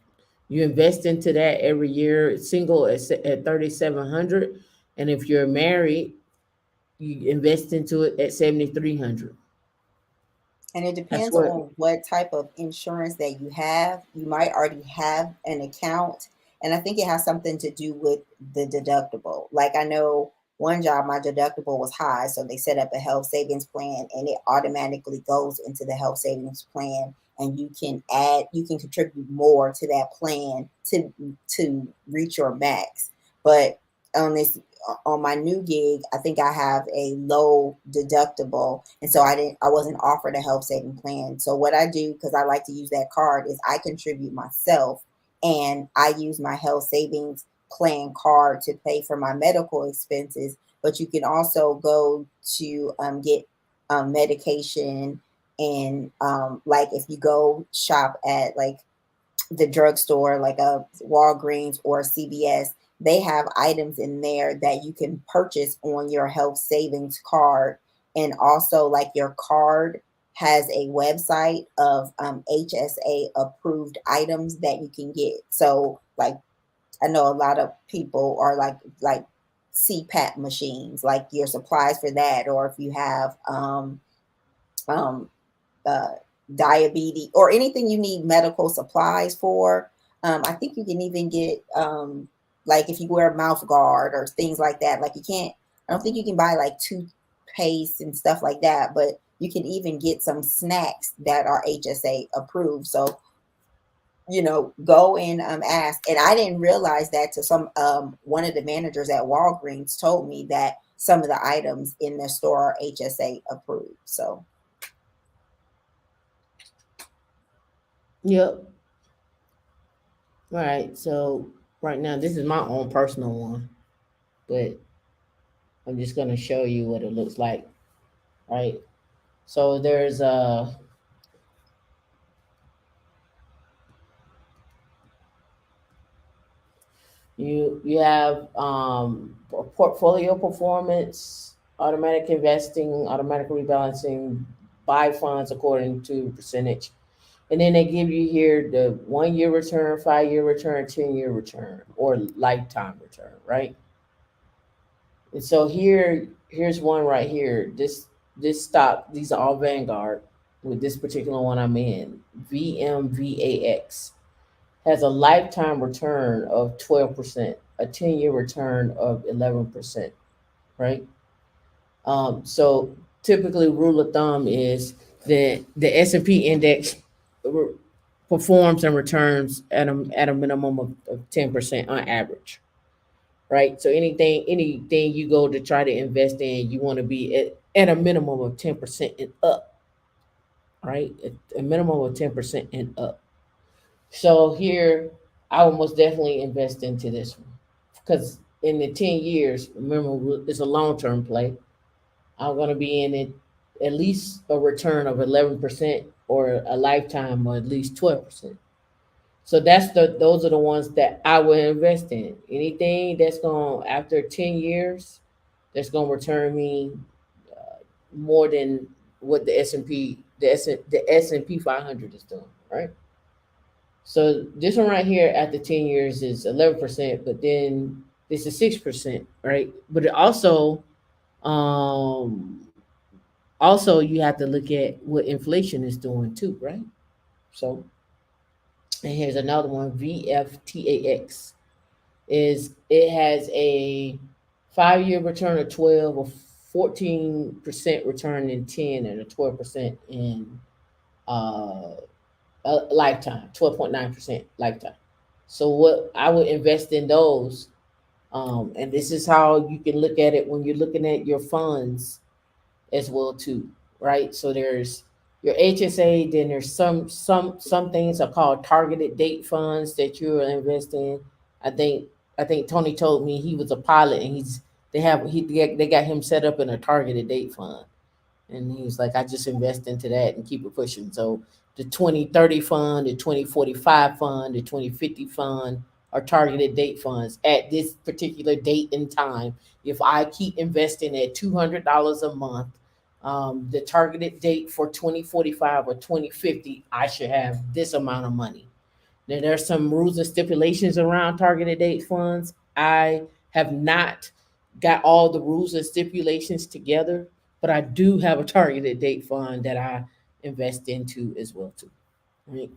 You invest into that every year. Single at 3,700, and if you're married, you invest into it at 7,300. And it That's depends what. on what type of insurance that you have. You might already have an account. And I think it has something to do with the deductible. Like I know one job, my deductible was high. So they set up a health savings plan and it automatically goes into the health savings plan. And you can contribute more to that plan to reach your max. But on this on my new gig, I think I have a low deductible, and so I wasn't offered a health saving plan. So what I do, because I like to use that card, is I contribute myself, and I use my health savings plan card to pay for my medical expenses. But you can also go to get medication, and like if you go shop at like the drugstore, like a Walgreens or CVS, they have items in there that you can purchase on your health savings card. And also, like your card has a website of HSA approved items that you can get. So, like, I know a lot of people are like CPAP machines, like your supplies for that, or if you have um, uh, diabetes or anything you need medical supplies for. I think you can even get like if you wear a mouth guard or things like that. Like I don't think you can buy like toothpaste and stuff like that, but you can even get some snacks that are HSA approved. So go and ask. And I didn't realize that till some one of the managers at Walgreens told me that some of the items in their store are HSA approved. So. Yep. All right. So right now, this is my own personal one, but I'm just gonna show you what it looks like. Right. So there's you have portfolio performance, automatic investing, automatic rebalancing, buy funds according to percentage. And then they give you here the 1 year return, 5 year return, 10 year return, or lifetime return, right? And so here's one right here. This stock, these are all Vanguard. With this particular one I'm in, VMVAX, has a lifetime return of 12%, a 10-year return of 11%, right? So typically, rule of thumb is that the S&P index performs and returns at a minimum of 10% on average, right? So anything you go to try to invest in, you want to be at a minimum of 10% and up, right? At a minimum of 10% and up. So here, I will most definitely invest into this one because in the 10 years, remember, it's a long term play. I'm going to be in it at least a return of 11% or a lifetime or at least 12%. So those are the ones that I will invest in. Anything that's going after 10 years that's going to return me more than what the S&P 500 is doing, right? So this one right here after 10 years is 11%, but then this is 6%, right? But it um also you have to look at what inflation is doing too, right? So and here's another one, VFTAX. It has a 5-year return of 12, a 14% return in 10, and a 12% in uh a lifetime, 12.9% lifetime. So what I would invest in those, and this is how you can look at it when you're looking at your funds as well too, right? So there's your HSA, then there's some things are called targeted date funds that you're investing. I think I think Tony told me he was a pilot and they got him set up in a targeted date fund. And he was like, I just invest into that and keep it pushing. So the 2030 fund, the 2045 fund, the 2050 fund are targeted date funds at this particular date and time. If I keep investing at $200 a month, the targeted date for 2045 or 2050, I should have this amount of money. Now, there's some rules and stipulations around targeted date funds. I have not got all the rules and stipulations together, but I do have a targeted date fund that I invest into as well too. Right.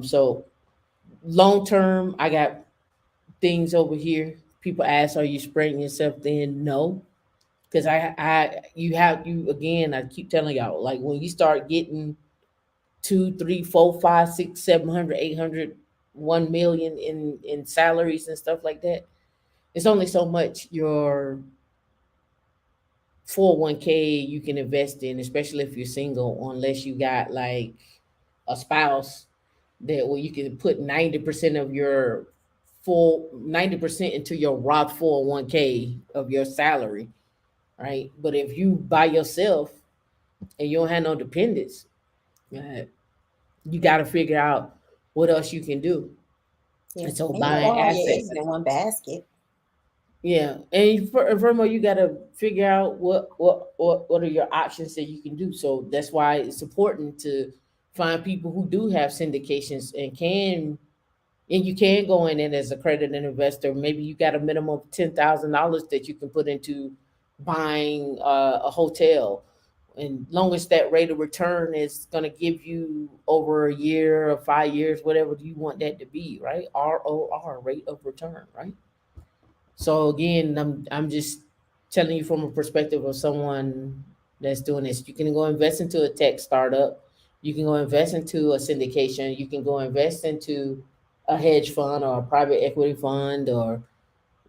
So long term, I got things over here. People ask, "Are you spreading yourself thin?" No, because you again. I keep telling y'all, like when you start getting two, three, four, five, six, 700, 800, 1 million in salaries and stuff like that. It's only so much your 401k you can invest in, especially if you're single, unless you got like a spouse that where you can put 90% of your full 90% into your Roth 401k of your salary, right? But if you by yourself and you don't have no dependents, uh, you got to figure out what else you can do. Yeah. And so And you don't buying throw all your assets, eggs in one basket. yeah. And furthermore, you got to figure out what are your options that you can do. So that's why it's important to find people who do have syndications and you can go in it as a accredited investor. Maybe you got a minimum of $10,000 that you can put into buying a hotel, and long as that rate of return is going to give you over a year or 5 years, whatever you want that to be, right? ROR, rate of return, right? So again, I'm just telling you from a perspective of someone that's doing this. You can go invest into a tech startup. You can go invest into a syndication. You can go invest into a hedge fund or a private equity fund or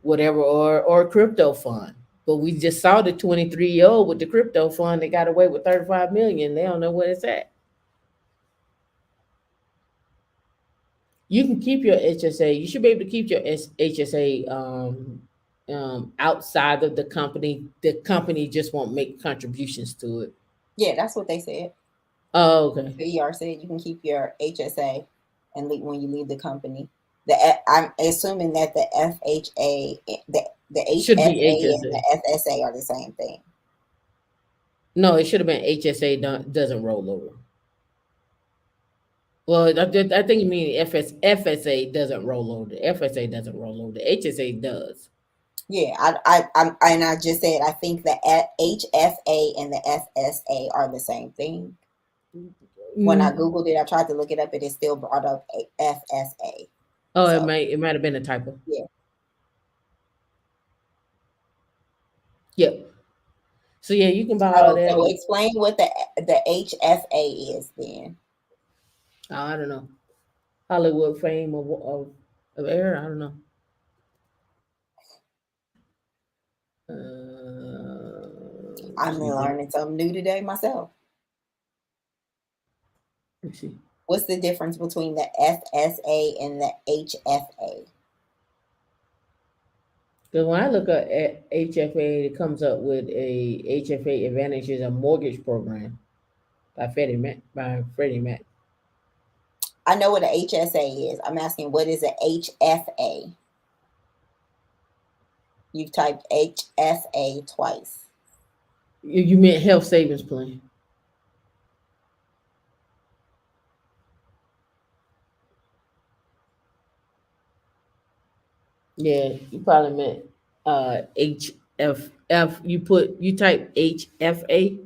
whatever, or a crypto fund. But we just saw the 23-year-old with the crypto fund that got away with 35 million. They don't know where it's at. You can keep your HSA. You should be able to keep your HSA outside of the company. The company just won't make contributions to it. Yeah, that's what they said. Oh, okay. The ER said you can keep your HSA and leave when you leave the company. I'm assuming that the FHA, the Should be HFA and HSA. the FSA are the same thing. No, it should have been HSA doesn't roll over. Well, I think you mean FSA doesn't roll over. The FSA doesn't roll over. The HSA does. Yeah, I just said I think the HFA and the FSA are the same thing. when I Googled it, I tried to look it up, and it still brought up FSA. Oh, So, it might have been a typo. Yeah. Yep. So yeah, you can buy all that. So explain what the HFA is then. I don't know. Hollywood fame of air. I don't know. I'm learning something new today myself. Let's see. What's the difference between the FSA and the HFA? Because when I look at HFA, it comes up with a HFA Advantage is a mortgage program by Freddie Mac. I know what an HSA is. I'm asking, what is an HFA? You've typed HFA twice. You meant health savings plan. Yeah, you probably meant HFF. You type HFA.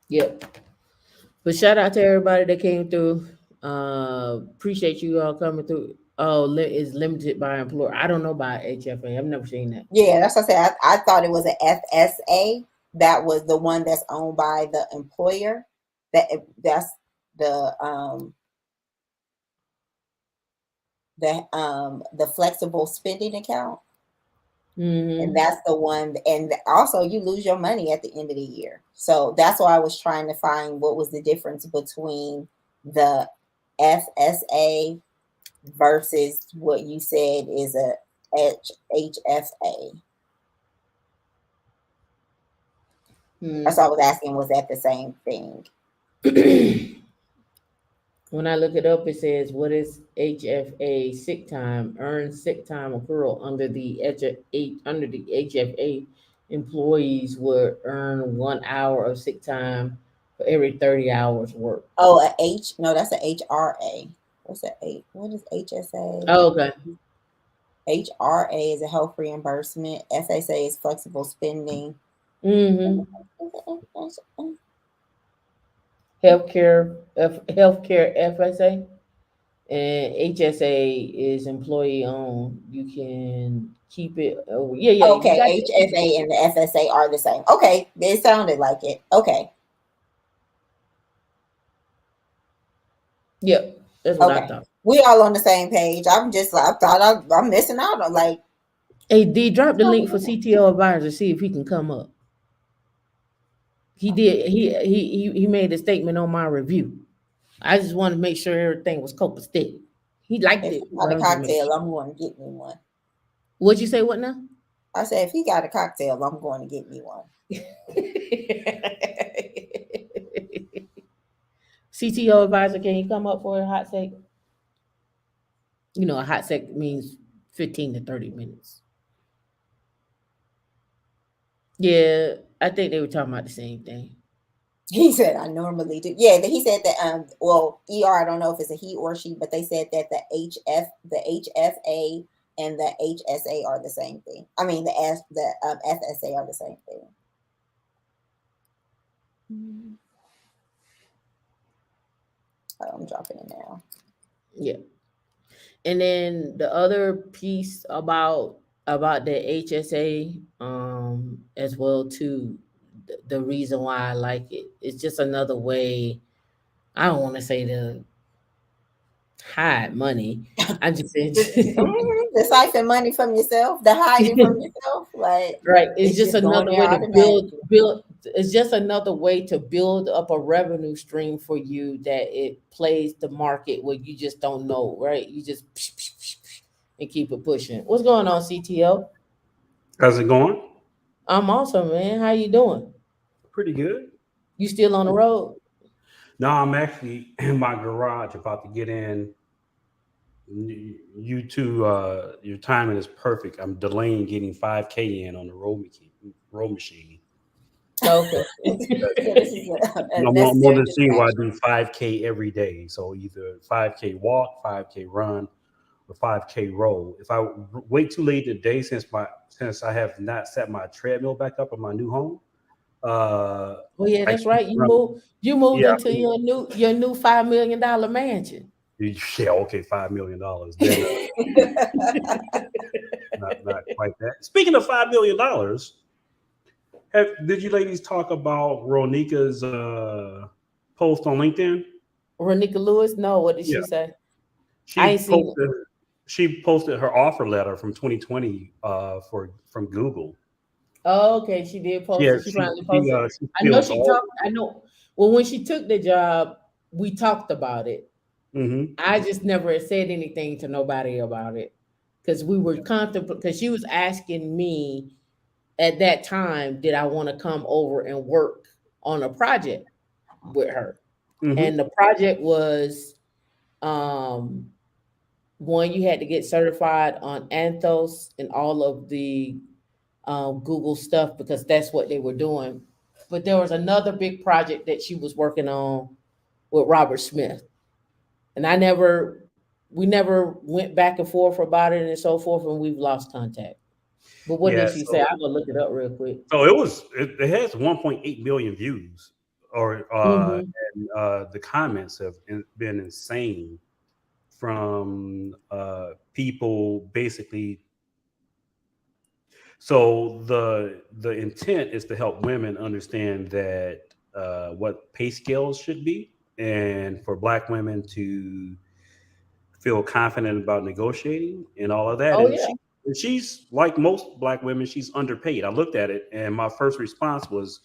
Yep. But shout out to everybody that came through. Appreciate you all coming through. Oh, it's limited by employer. I don't know about HFA. I've never seen that. Yeah, that's what I said. I thought it was an FSA. That was the one that's owned by the employer. That's the flexible spending account. Mm-hmm. And that's the one, and also you lose your money at the end of the year. So that's why I was trying to find what was the difference between the FSA versus what you said is a HFA. That's why I was asking, was that the same thing? When I look it up, it says, what is HFA sick time? Earned sick time accrual under the HFA. Employees would earn 1 hour of sick time for every 30 hours work. Oh, no, that's a HRA. What's that? What is HSA? Oh, okay. HRA is a health reimbursement. FSA is flexible spending. Mm-hmm. Healthcare FSA, and HSA is employee owned. You can keep it. Oh, yeah. Okay, HFA and the FSA are the same. Okay, it sounded like it. Okay. Yep, that's what I thought. We all on the same page. I'm missing out on like. Hey, D, drop the link for CTO Advisor. See if he can come up. He did. He made a statement on my review. I just wanted to make sure everything was copacetic. He liked it. If he got a cocktail, I'm going to get me one. What'd you say? What now? I said, if he got a cocktail, I'm going to get me one. CTO Advisor, can you come up for a hot sec? You know, a hot sec means 15 to 30 minutes. Yeah, I think they were talking about the same thing. He said, I normally do. Yeah, he said that, ER, I don't know if it's a he or she, but they said that the HFA and the HSA are the same thing. I mean, the FSA are the same thing. Oh, I'm dropping it now. Yeah. And then the other piece about the HSA, as well too, the reason why I like it, it's just another way. I don't want to say to hide money. I'm just saying the siphon money from yourself, the hiding from yourself, like right. It's just another way to build. It's just another way to build up a revenue stream for you that it plays the market where you just don't know, right? You just and keep it pushing. What's going on, CTO? How's it going? I'm awesome, man. How you doing? Pretty good. You still on the road? No, I'm actually in my garage about to get in. You two, your timing is perfect. I'm delaying getting 5K in on the row machine. Okay. This is a I'm necessary on the scene where I distraction. do 5K every day. So either 5K walk, 5K run, or 5K roll. If I wait too late in the day, since I have not set my treadmill back up in my new home, Oh yeah, I that's keep right. running. You moved Yeah, into your new $5 million mansion. yeah, okay, $5 million. Then not quite that. Speaking of $5 million, did you ladies talk about Ronika's post on LinkedIn? Ronika Lewis? No, what did Yeah, she say? I she ain't seen it. posted her offer letter from 2020 from Google. Oh, okay, she did post Yeah, it. She finally posted. she I know feels she all. talked. I know. Well, when she took the job, we talked about it. Mm-hmm. I just never said anything to nobody about it because we were contemplating. Because she was asking me at that time, did I want to come over and work on a project with her? Mm-hmm. And the project was um, one, you had to get certified on Anthos and all of the Google stuff because that's what they were doing. But there was another big project that she was working on with Robert Smith, and we never went back and forth about it and so forth, and we've lost contact. But what did Yeah, she say? I'm gonna look it up real quick. so it has 1.8 million views, or Mm-hmm. and the comments have been insane from people basically. So the intent is to help women understand that what pay scales should be, and for Black women to feel confident about negotiating and all of that. Oh And yeah. she's like most Black women, she's underpaid. I looked at it, and my first response was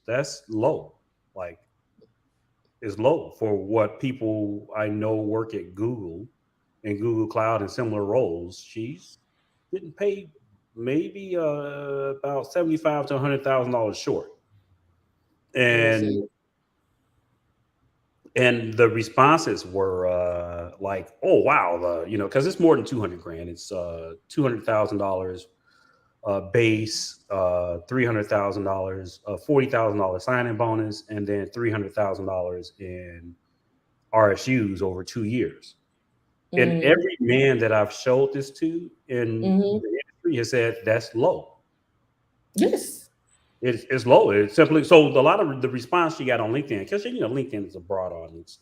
that's low. Like, is low for what people I know work at Google and Google Cloud and similar roles. She's getting paid maybe about 75 to $100,000 short. Let me see. And the responses were like, "Oh wow, because it's more than 200 grand. It's $200,000 base, $300,000, $40,000 signing bonus, and then $300,000 in RSUs over 2 years." And Mm-hmm. every man that I've showed this to in Mm-hmm. the industry has said that's low. Yes. It's low. It's simply so a lot of the response she got on LinkedIn, because LinkedIn is a broad audience.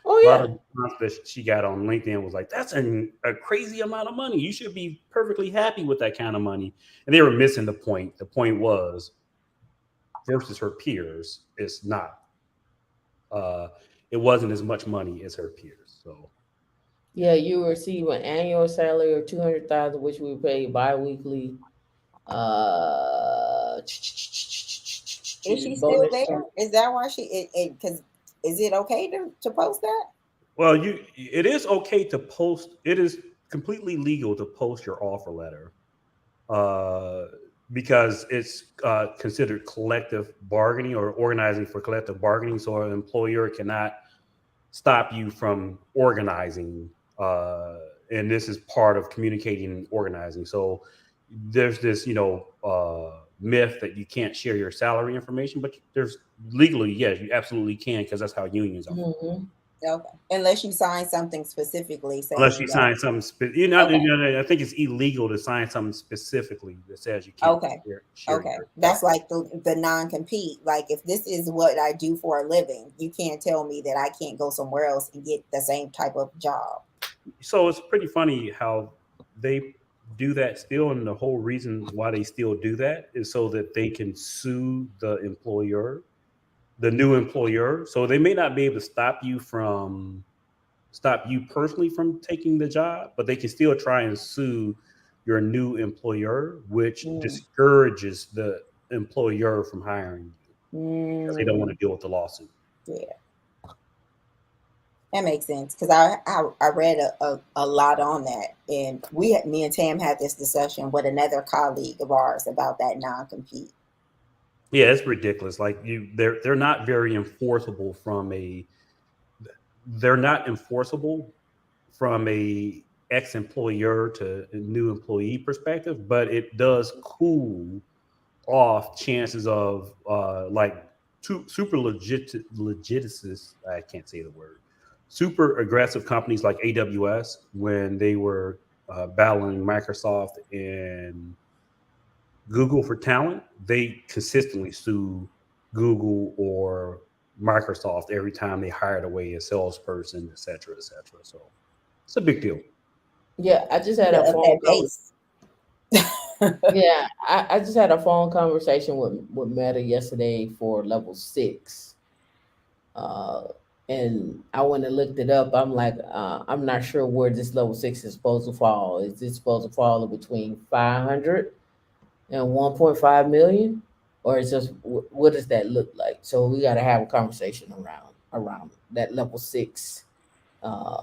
Oh A lot yeah. of response that she got on LinkedIn was like, "That's a crazy amount of money. You should be perfectly happy with that kind of money." And they were missing the point. The point was versus her peers, it's not. Uh, it wasn't as much money as her peers. So Yeah, you receive an annual salary of 200,000, which we pay bi-weekly. Is she still Bonus. there? Is that why because is it okay to post that? well, it is okay to post. It is completely legal to post your offer letter uh, because it's considered collective bargaining or organizing for collective bargaining. So an employer cannot stop you from organizing. And this is part of communicating and organizing. So there's this, myth that you can't share your salary information, but there's legally, yes, you absolutely can because that's how unions are. Mm-hmm. Okay, unless you sign something specifically Unless saying you that. sign something, Okay, I think it's illegal to sign something specifically that says you can't okay, share okay. your That's salary. like the non-compete. Like if this is what I do for a living, you can't tell me that I can't go somewhere else and get the same type of job. So it's pretty funny how they do that still, and the whole reason why they still do that is so that they can sue the employer, the new employer. So they may not be able to stop you personally from taking the job, but they can still try and sue your new employer, which Mm, discourages the employer from hiring you because they don't want mm, to deal with the lawsuit. yeah, that makes sense because I read a lot on that, and me and Tam had this discussion with another colleague of ours about that non-compete. Yeah, it's ridiculous. Like they're not very enforceable from a they're not enforceable from a ex-employer to a new employee perspective, but it does cool off chances of like super legiticists. I can't say the word. Super aggressive companies like AWS when they were battling Microsoft and Google for talent. They consistently sue Google or Microsoft every time they hired away a salesperson, et cetera, et cetera. So it's a big deal. Yeah, I just had a Of phone that conversation. base. Yeah, I just had a phone conversation with Meta yesterday for level 6. And I went and looked it up. I'm like, I'm not sure where this level 6 is supposed to fall. Is it supposed to fall between 500 and 1.5 million? Or is just what does that look like? So we got to have a conversation around that level 6 uh,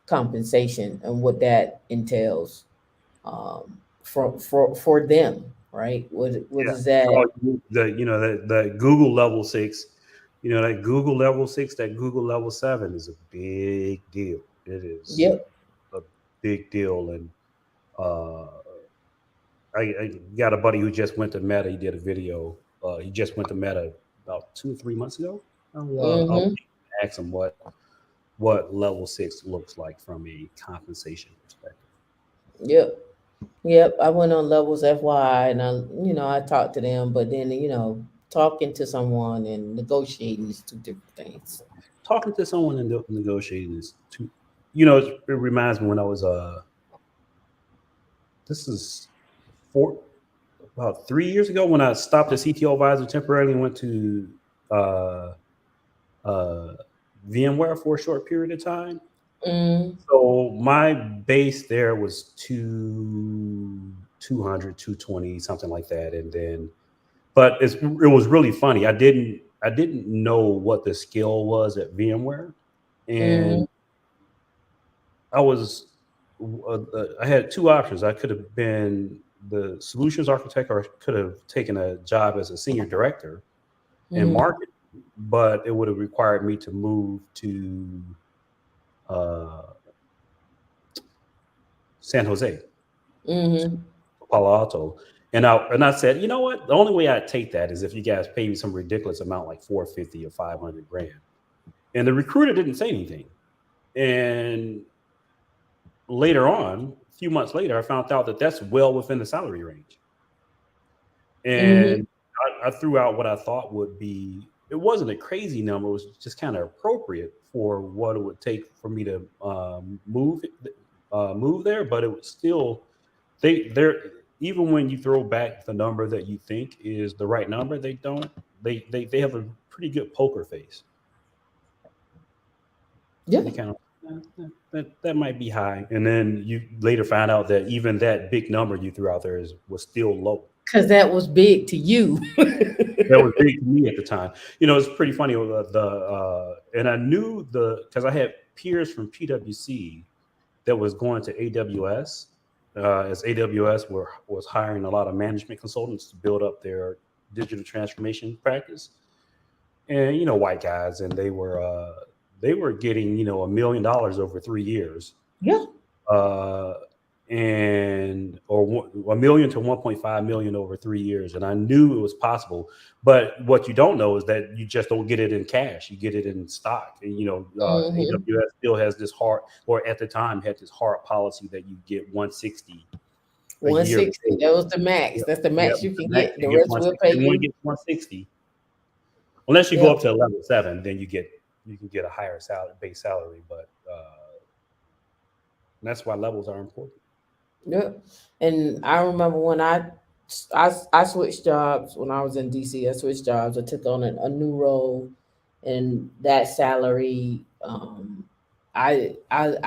compensation and what that entails for them, right? What Yeah. is that? So the Google level 6, that Google level 6, that Google level 7 is a big deal. It is Yep. a big deal. And I got a buddy who just went to Meta. He did a video. He just went to Meta about 2 or 3 months ago. I'll ask him what level 6 looks like from a compensation perspective. Yep. I went on levels FY and I talked to them, but then talking to someone and negotiating is two different things. Talking to someone and negotiating is too. It reminds me when I was this is about 3 years ago when I stopped as CTO advisor temporarily and went to VMware for a short period of time. So my base there was 200, 220, something like that. And then, but it was really funny. I didn't know what the skill was at VMware. And I had two options. I could have been the solutions architect, or I could have taken a job as a senior director in marketing, but it would have required me to move to San Jose, Palo Alto. And I said, you know what? The only way I'd take that is if you guys pay me some ridiculous amount like $450 or $500,000. And the recruiter didn't say anything. And later on, a few months later, I found out that that's well within the salary range. And I threw out what I thought would be, it wasn't a crazy number, it was just kind of appropriate for what it would take for me to move there. But it was still, they're even when you throw back the number that you think is the right number, they have a pretty good poker face. Yeah. They kind of, that might be high. And then you later find out that even that big number you threw out there was still low. Because that was big to you. That was big to me at the time. It's pretty funny. And I knew because I had peers from PwC that was going to AWS, as AWS was hiring a lot of management consultants to build up their digital transformation practice. And white guys, and they were getting $1 million over 3 years. Yeah. And or $1 million to 1.5 million over 3 years. And I knew it was possible. But what you don't know is that you just don't get it in cash. You get it in stock. And, AWS still has this hard, or at the time had this hard policy that you get 160. 160. That was the max. Yep. That's the max you can get. The You rest will pay you. you. Get 160. Unless you go up to level 7, then you can get a higher base salary. But that's why levels are important. Yeah. And I remember when I switched jobs when I was in DC. I switched jobs. I took on a new role, and that salary, I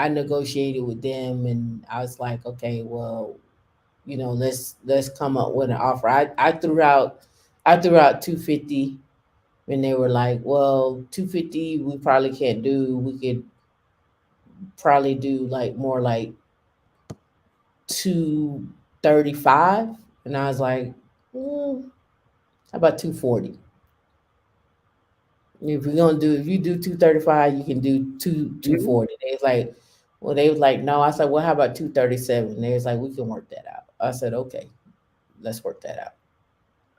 negotiated with them, and I was like, okay, well, let's come up with an offer. I threw out 250, and they were like, well, 250 we probably can't do. We could probably do more like 235. And I was like, how about 240? If you do 235, you can do 240. They was like, no. I said, well, how about 237? They was like, we can work that out. I said, okay, let's work that out.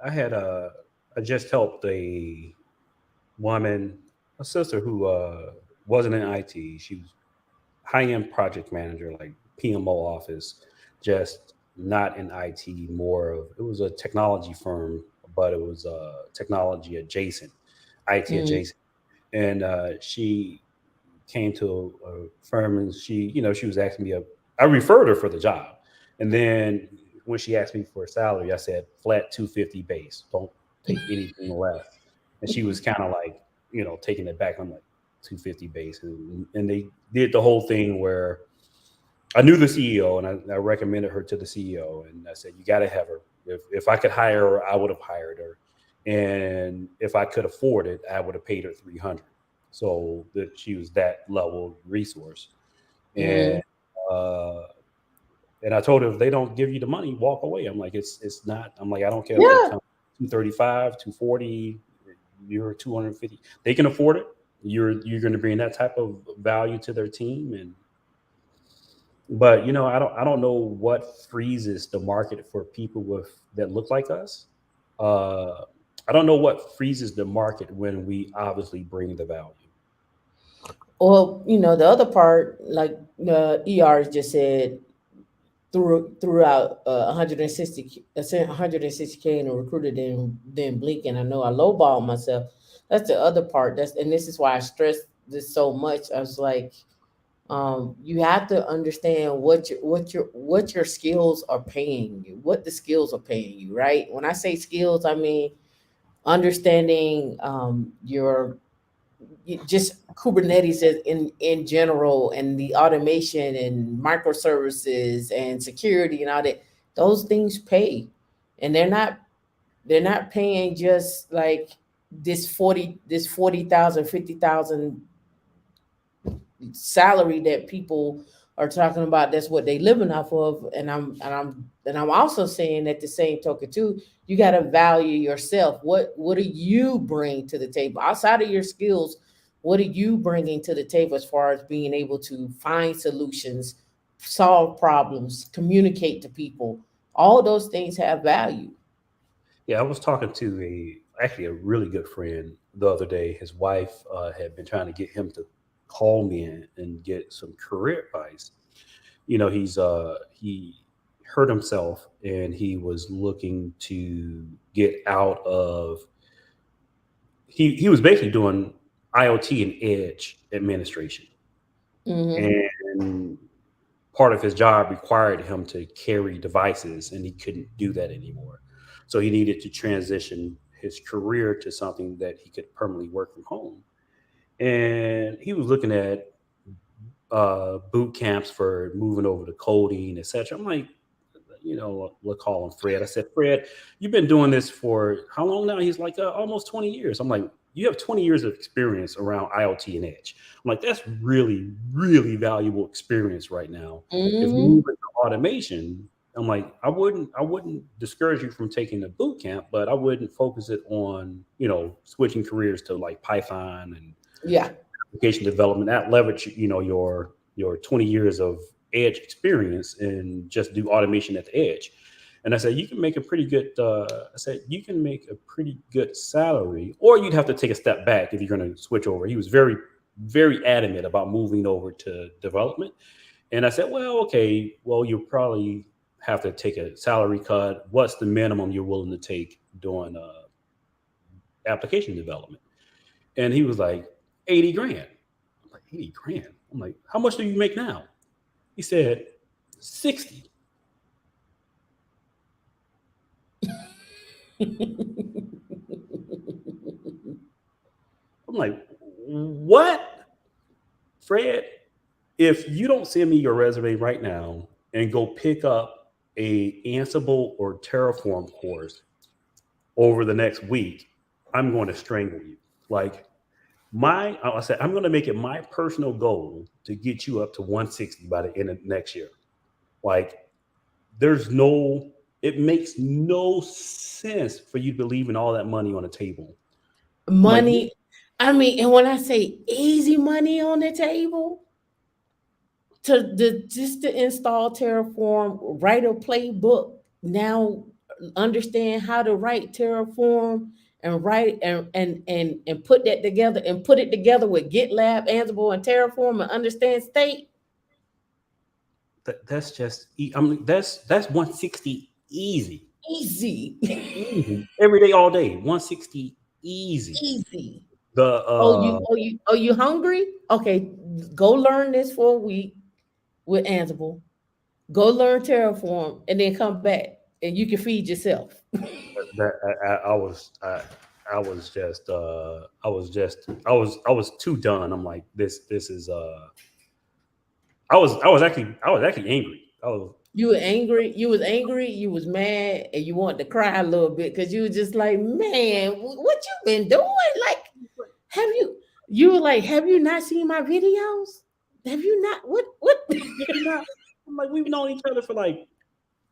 I just helped a woman, a sister who wasn't in IT. She was high-end project manager, like PMO office, just not in IT, more of it was a technology firm, but it was technology adjacent, IT Mm. adjacent. And she came to a firm and she was asking me, I referred her for the job. And then when she asked me for a salary, I said flat 250 base. Don't take anything less. And she was kind of like, taking it back. I'm like 250 base. And they did the whole thing where I knew the CEO and I recommended her to the CEO. And I said, you got to have her. If I could hire her, I would have hired her. And if I could afford it, I would have paid her 300. So that she was that level of resource. And and I told her if they don't give you the money, walk away. I'm like, it's not. I'm like, I don't care if they Yeah. come 235, 240, you're 250. They can afford it. You're going to bring that type of value to their team. But I don't know what freezes the market for people that look like us. I don't know what freezes the market when we obviously bring the value. Well, the other part, like ER just said, throughout 160K in a recruiter, then blink, and I know I lowball myself. That's the other part. And this is why I stress this so much. I was like, you have to understand what your skills are paying you, what the skills are paying you, right? When I say skills, I mean understanding your just Kubernetes in general, and the automation and microservices and security and all that. Those things pay, and they're not paying just like this 40,000, 50,000 salary that people are talking about. That's what they living off of. And I'm also saying at the same token too, you got to value yourself. What do you bring to the table outside of your skills? What are you bringing to the table as far as being able to find solutions, solve problems, communicate to people? All those things have value. Yeah, I was talking to actually a really good friend the other day. His wife had been trying to get him to call me and get some career advice. He hurt himself and he was looking to get out of. He was basically doing IoT and edge administration, Mm-hmm. and part of his job required him to carry devices, and he couldn't do that anymore. So he needed to transition his career to something that he could permanently work from home. And he was looking at boot camps for moving over to coding, etc. I'm like, we'll call him Fred. I said, Fred, you've been doing this for how long now? He's like, almost 20 years. I'm like, you have 20 years of experience around IoT and edge. I'm like, that's really, really valuable experience right now. If you Mm-hmm. move into automation, I'm like, I wouldn't discourage you from taking the boot camp, but I wouldn't focus it on, switching careers to like Python and Yeah. application development. That leverage, your 20 years of edge experience and just do automation at the edge. And I said, you can make a pretty good. I said you can make a pretty good salary, or you'd have to take a step back if you're going to switch over. He was very, very adamant about moving over to development, and I said, well, okay, well, you'll probably have to take a salary cut. What's the minimum you're willing to take doing application development? And he was like, 80 grand. I'm like, 80 grand. I'm like, how much do you make now? He said, 60. I'm like, what? Fred, if you don't send me your resume right now and go pick up a Ansible or Terraform course over the next week, I'm going to strangle you. Like, I said, I'm going to make it my personal goal to get you up to 160 by the end of next year. Like, it makes no sense for you to be leaving all that money on the table. Money. I mean, and when I say easy money on the table, just to install Terraform, write a playbook. Now understand how to write Terraform and write and put that together and put it together with GitLab, Ansible, and Terraform and understand state? That's just, I mean, that's 160 easy. Easy. Easy. Every day, all day. 160 easy. Easy. The you hungry? Okay, go learn this for a week with Ansible. Go learn Terraform and then come back and you can feed yourself. I was too done. I'm like, this is I was actually angry. You were angry, you was mad, and you wanted to cry a little bit because you were just like, man, what you been doing? Like, you were like, have you not seen my videos? Have you not what? I'm like, we've known each other for like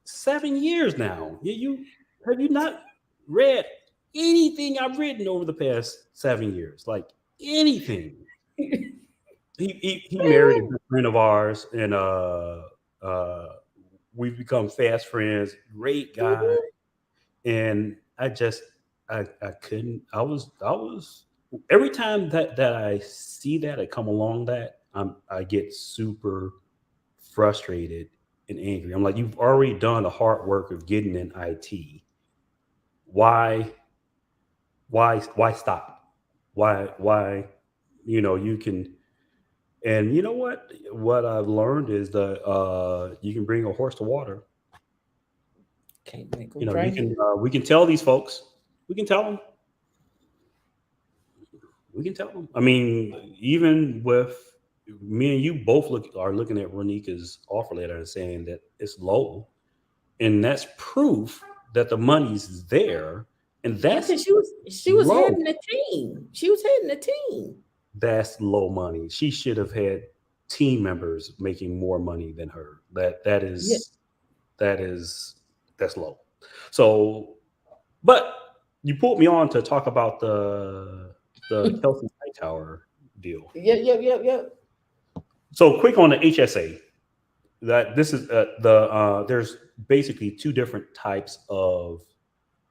7 years now. Have you not read anything I've written over the past 7 years? Like anything. He married a good friend of ours, and we've become fast friends. Great guy, and I couldn't. I was every time that I see that I come along that I get super frustrated and angry. I'm like, you've already done the hard work of getting in IT. Why stop? Why? You can. And you know what I've learned is that you can bring a horse to water. Can't make You know, we can tell these folks. We can tell them. We can tell them. I mean, even with me and you both are looking at Ronika's offer letter and saying that it's low, and that's proof that the money's there, and that's she was low. heading the team. She was heading the team. That's low money. She should have had team members making more money than her. That's low. So, but you pulled me on to talk about the Kelsey Hightower deal. Yep. So quick on the HSA. That this is there's basically two different types of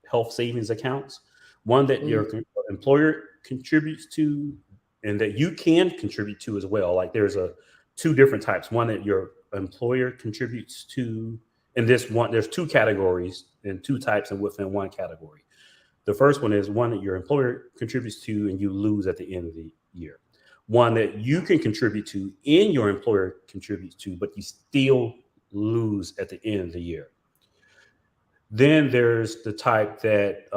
health savings accounts. One that your employer contributes to, and that you can contribute to as well. Like there's two different types. One that your employer contributes to, and there's two categories and two types and within one category. The first one is one that your employer contributes to and you lose at the end of the year. One that you can contribute to and your employer contributes to, but you still lose at the end of the year. Then there's the type that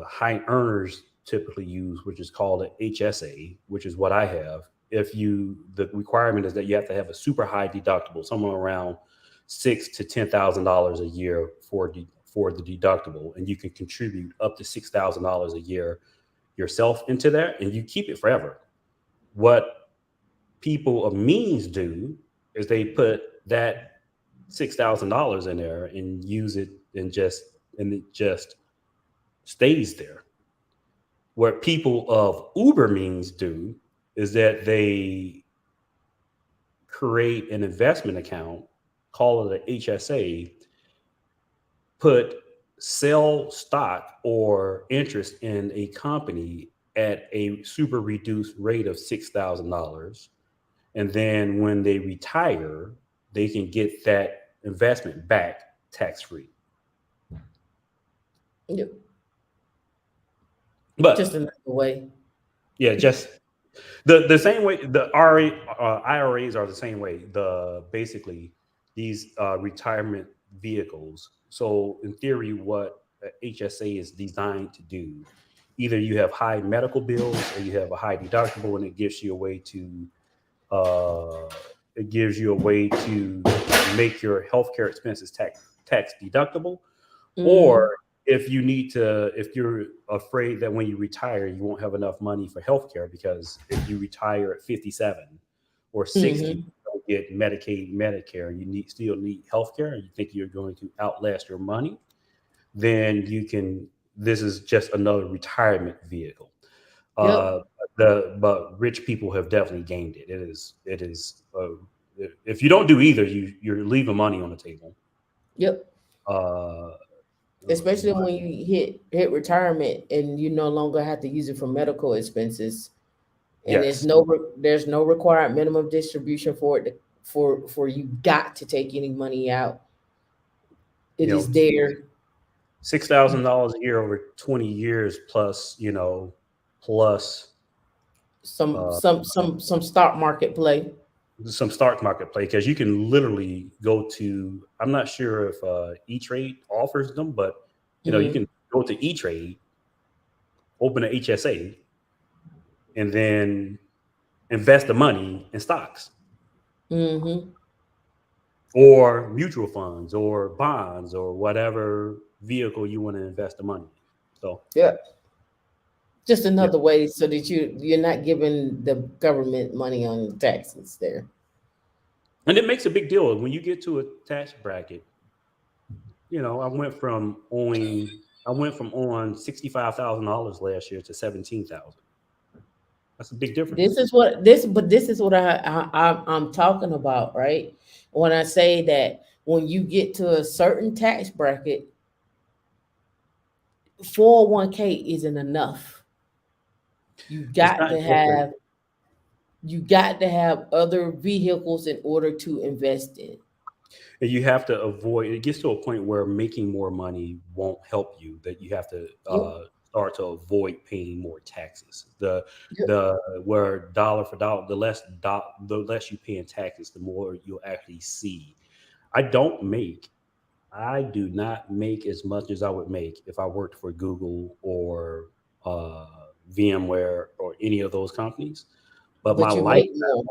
high earners typically use, which is called an HSA, which is what I have. The requirement is that you have to have a super high deductible, somewhere around $6,000 to $10,000 a year for the deductible, and you can contribute up to $6,000 a year yourself into that, and you keep it forever. What people of means do is they put that $6,000 in there and use it, and it just stays there. What people of uber means do is that they create an investment account, call it an HSA, sell stock or interest in a company at a super reduced rate of $6,000. And then when they retire, they can get that investment back tax-free. Yep. But just another way. Yeah, just the same way the IRAs are the same way. Basically these retirement vehicles. So in theory, what HSA is designed to do, either you have high medical bills or you have a high deductible, and it gives you a way to make your healthcare expenses tax deductible. Or if you're afraid that when you retire, you won't have enough money for healthcare, because if you retire at 57 or 60, you don't get Medicaid, Medicare, and you still need healthcare, and you think you're going to outlast your money, then this is just another retirement vehicle. But rich people have definitely gained it. It is if you don't do either, you're leaving money on the table. Yep. especially when you hit retirement and you no longer have to use it for medical expenses. And Yes. there's no required minimum distribution for it for you got to take any money out. It You is know, there. $6,000 a year over 20 years plus, plus Some uh, some stock market play. some stock market play, because you can literally go to, I'm not sure if E-Trade offers them, but you Mhm. can go to E-Trade, open an HSA, and then invest the money in stocks Mm-hmm. or mutual funds or bonds or whatever vehicle you want to invest the money in. So Yeah. Just yeah. another way so that you're not giving the government money on taxes there. And it makes a big deal when you get to a tax bracket. I went from owing $65,000 last year to 17,000. That's a big difference. This is what I'm talking about, right? When I say that when you get to a certain tax bracket, 401k isn't enough. You It's got not to incorporated. have you got to have other vehicles in order to invest in. And you have to avoid. It gets to a point where making more money won't help you. That you have to Yep. start to avoid paying more taxes. Yep. Where dollar for dollar, the less you pay in taxes, the more you'll actually see. I do not make as much as I would make if I worked for Google or VMware or any of those companies. But my But you life, make more.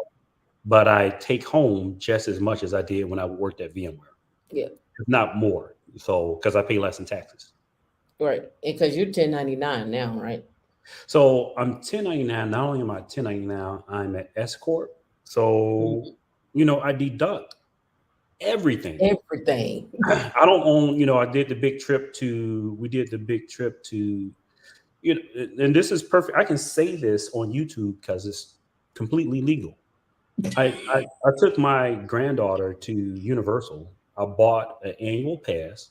but I take home just as much as I did when I worked at VMware, Yeah. if not more. So, because I pay less in taxes. Right. Because you're 1099 now, right? So I'm 1099. Not only am I 1099, I'm an S corp. So, Mhm. I deduct everything. Everything. I don't own. I did the big trip to. We did the big trip to. And this is perfect. I can say this on YouTube because it's completely legal. I took my granddaughter to Universal. I bought an annual pass.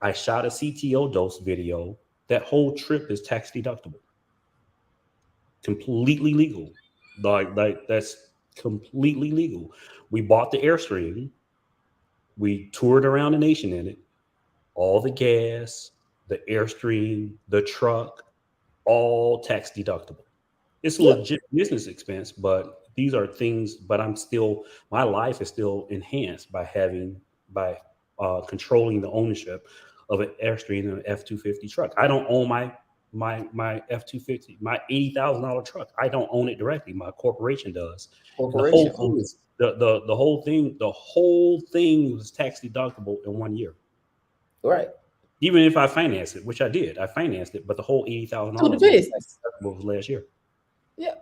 I shot a CTO dose video. That whole trip is tax deductible. Completely legal. Like that's completely legal. We bought the Airstream. We toured around the nation in it. All the gas, the Airstream, the truck, all tax deductible. It's a Yeah. legit business expense, but these are things. But my life is still enhanced by controlling the ownership of an Airstream and an F-250 truck. I don't own my F-250, my $80,000 truck. I don't own it directly. My corporation does. And the whole Corporation thing owns is the whole thing was tax deductible in 1 year. it. Right. Even if I financed it, which I did, I financed it, but the whole To the $80,000 business. was last year. Yeah.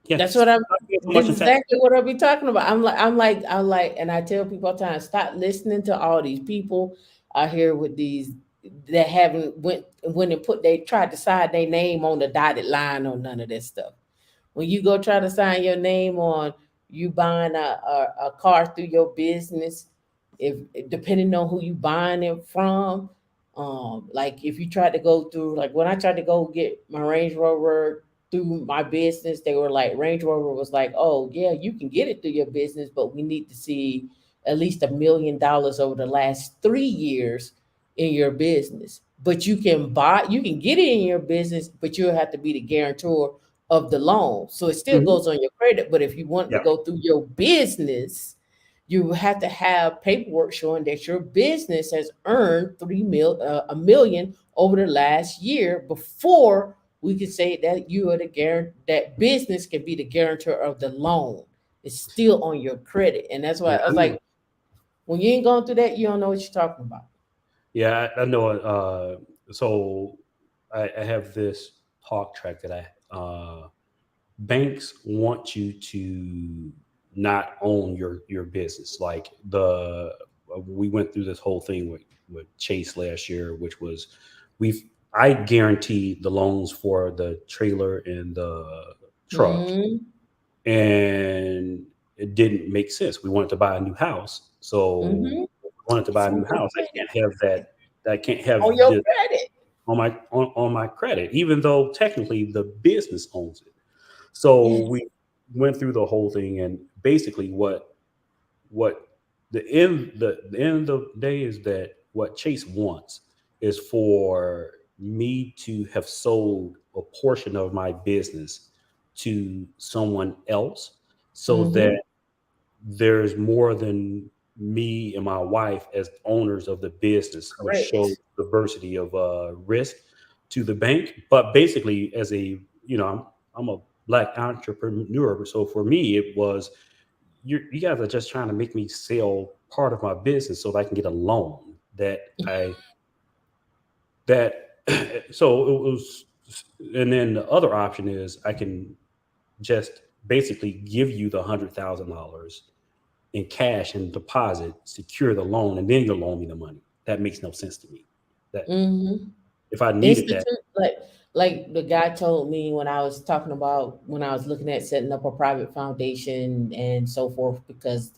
Yeah, That's so what I'm I'm not paying so That's much in tax. exactly what I'll be talking about. I'm like, and I tell people all the time, stop listening to all these people out here with these that haven't went and they tried to sign their name on the dotted line or none of this stuff. When you go try to sign your name on you buying a car through your business, if depending on who you buying it from, like if you try to go through, like when I tried to go get my Range Rover through my business, they were like, Range Rover was like, oh yeah, you can get it through your business, but we need to see at least $1 million over the last 3 years in your business. But you can get it in your business, but you'll have to be the guarantor of the loan. So it still Mhm. goes on your credit. But if you want to Yeah. go through your business, you have to have paperwork showing that your business has earned $1 million over the last year before we can say that you are the that business can be the guarantor of the loan. It's still on your credit. And that's why Yeah, I I was know. like, when you ain't going through that, you don't know what you're talking about. Yeah, I know. So I have this talk track that banks want you to not own your business. Like we went through this whole thing with Chase last year, which was I guaranteed the loans for the trailer and the truck, Mhm. and it didn't make sense. We wanted to buy a new house, so Mhm. we wanted to buy a new house. I can't have that. that can't have On your this credit. on my credit, even though technically the business owns it. So we went through the whole thing, and basically what the end of the day is that what Chase wants is for me to have sold a portion of my business to someone else, so Mhm. that there's more than me and my wife as owners of the business, which shows Correct. diversity of risk to the bank. But basically, as a I'm a black entrepreneur, so for me it was you guys are just trying to make me sell part of my business so that I can get a loan that so it was. And then the other option is I can just basically give you the $100,000 in cash and deposit, secure the loan, and then you'll loan me the money. That makes no sense to me. That Mm-hmm. if I needed Institute, that, like the guy told me when I was talking about when I was looking at setting up a private foundation and so forth, because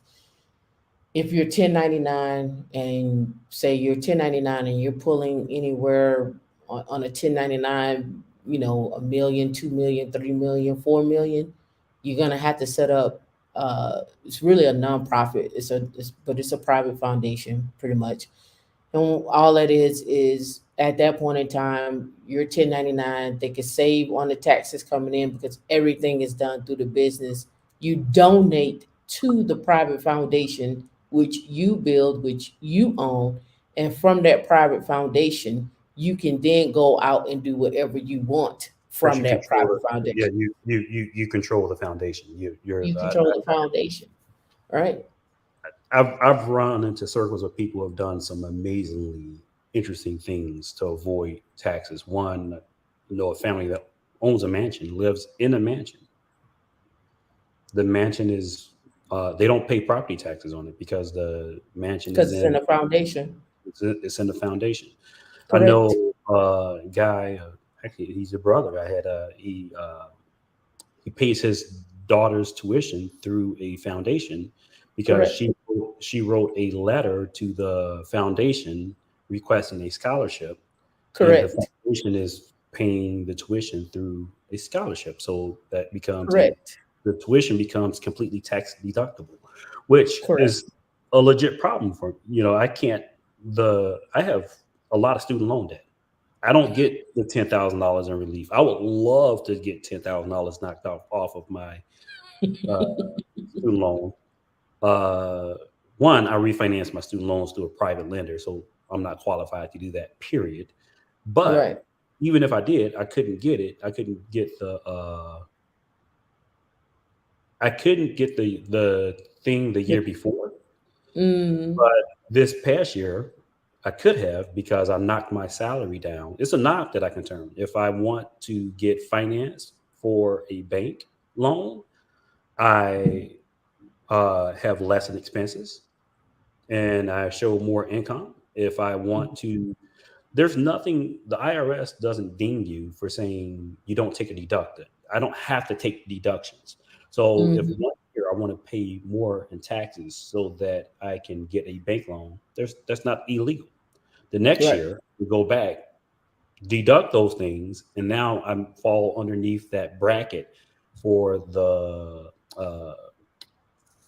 if you're 1099 and say you're 1099 and you're pulling anywhere on a 1099, a million, 2 million, 3 million, 4 million, you're gonna have to set up. It's really a nonprofit. But it's a private foundation, pretty much. And all that is at that point in time, you're 1099. They can save on the taxes coming in because everything is done through the business. You donate to the private foundation, which you build, which you own. And from that private foundation, you can then go out and do whatever you want but from you that control private it. Yeah, foundation. you control the foundation. You're You control the foundation, right? I've run into circles of people who have done some amazingly interesting things to avoid taxes. One, a family that owns a mansion lives in a mansion. The mansion is they don't pay property taxes on it because the mansion Because is it's in in the foundation. it's in the foundation. I Correct. know a guy. Actually, he's a brother. I had he pays his daughter's tuition through a foundation because Correct. she wrote a letter to the foundation requesting a scholarship, and the Correct. foundation is paying the tuition through a scholarship. So that becomes Correct. the tuition becomes completely tax deductible, which Correct. is a legit problem for I can't the I have a lot of student loan debt. I don't get the $10,000 in relief. I would love to get $10,000 knocked off of my uh, student loan. Uh, One, I refinanced my student loans through a private lender, so I'm not qualified to do that. Period. Right. But even if I did, I couldn't get it. I couldn't get the thing the year before. Mm, But this past year, I could have because I knocked my salary down. It's a knob that I can turn. If I want to get financed for a bank loan, I have less in expenses and I show more income. If I want to, there's nothing, the IRS doesn't ding you for saying you don't take a deducted. I don't have to take deductions. So if mhm. one year I want to pay more in taxes so that I can get a bank loan, that's not illegal. The next Right. year we go back, deduct those things, and now I fall underneath that bracket for the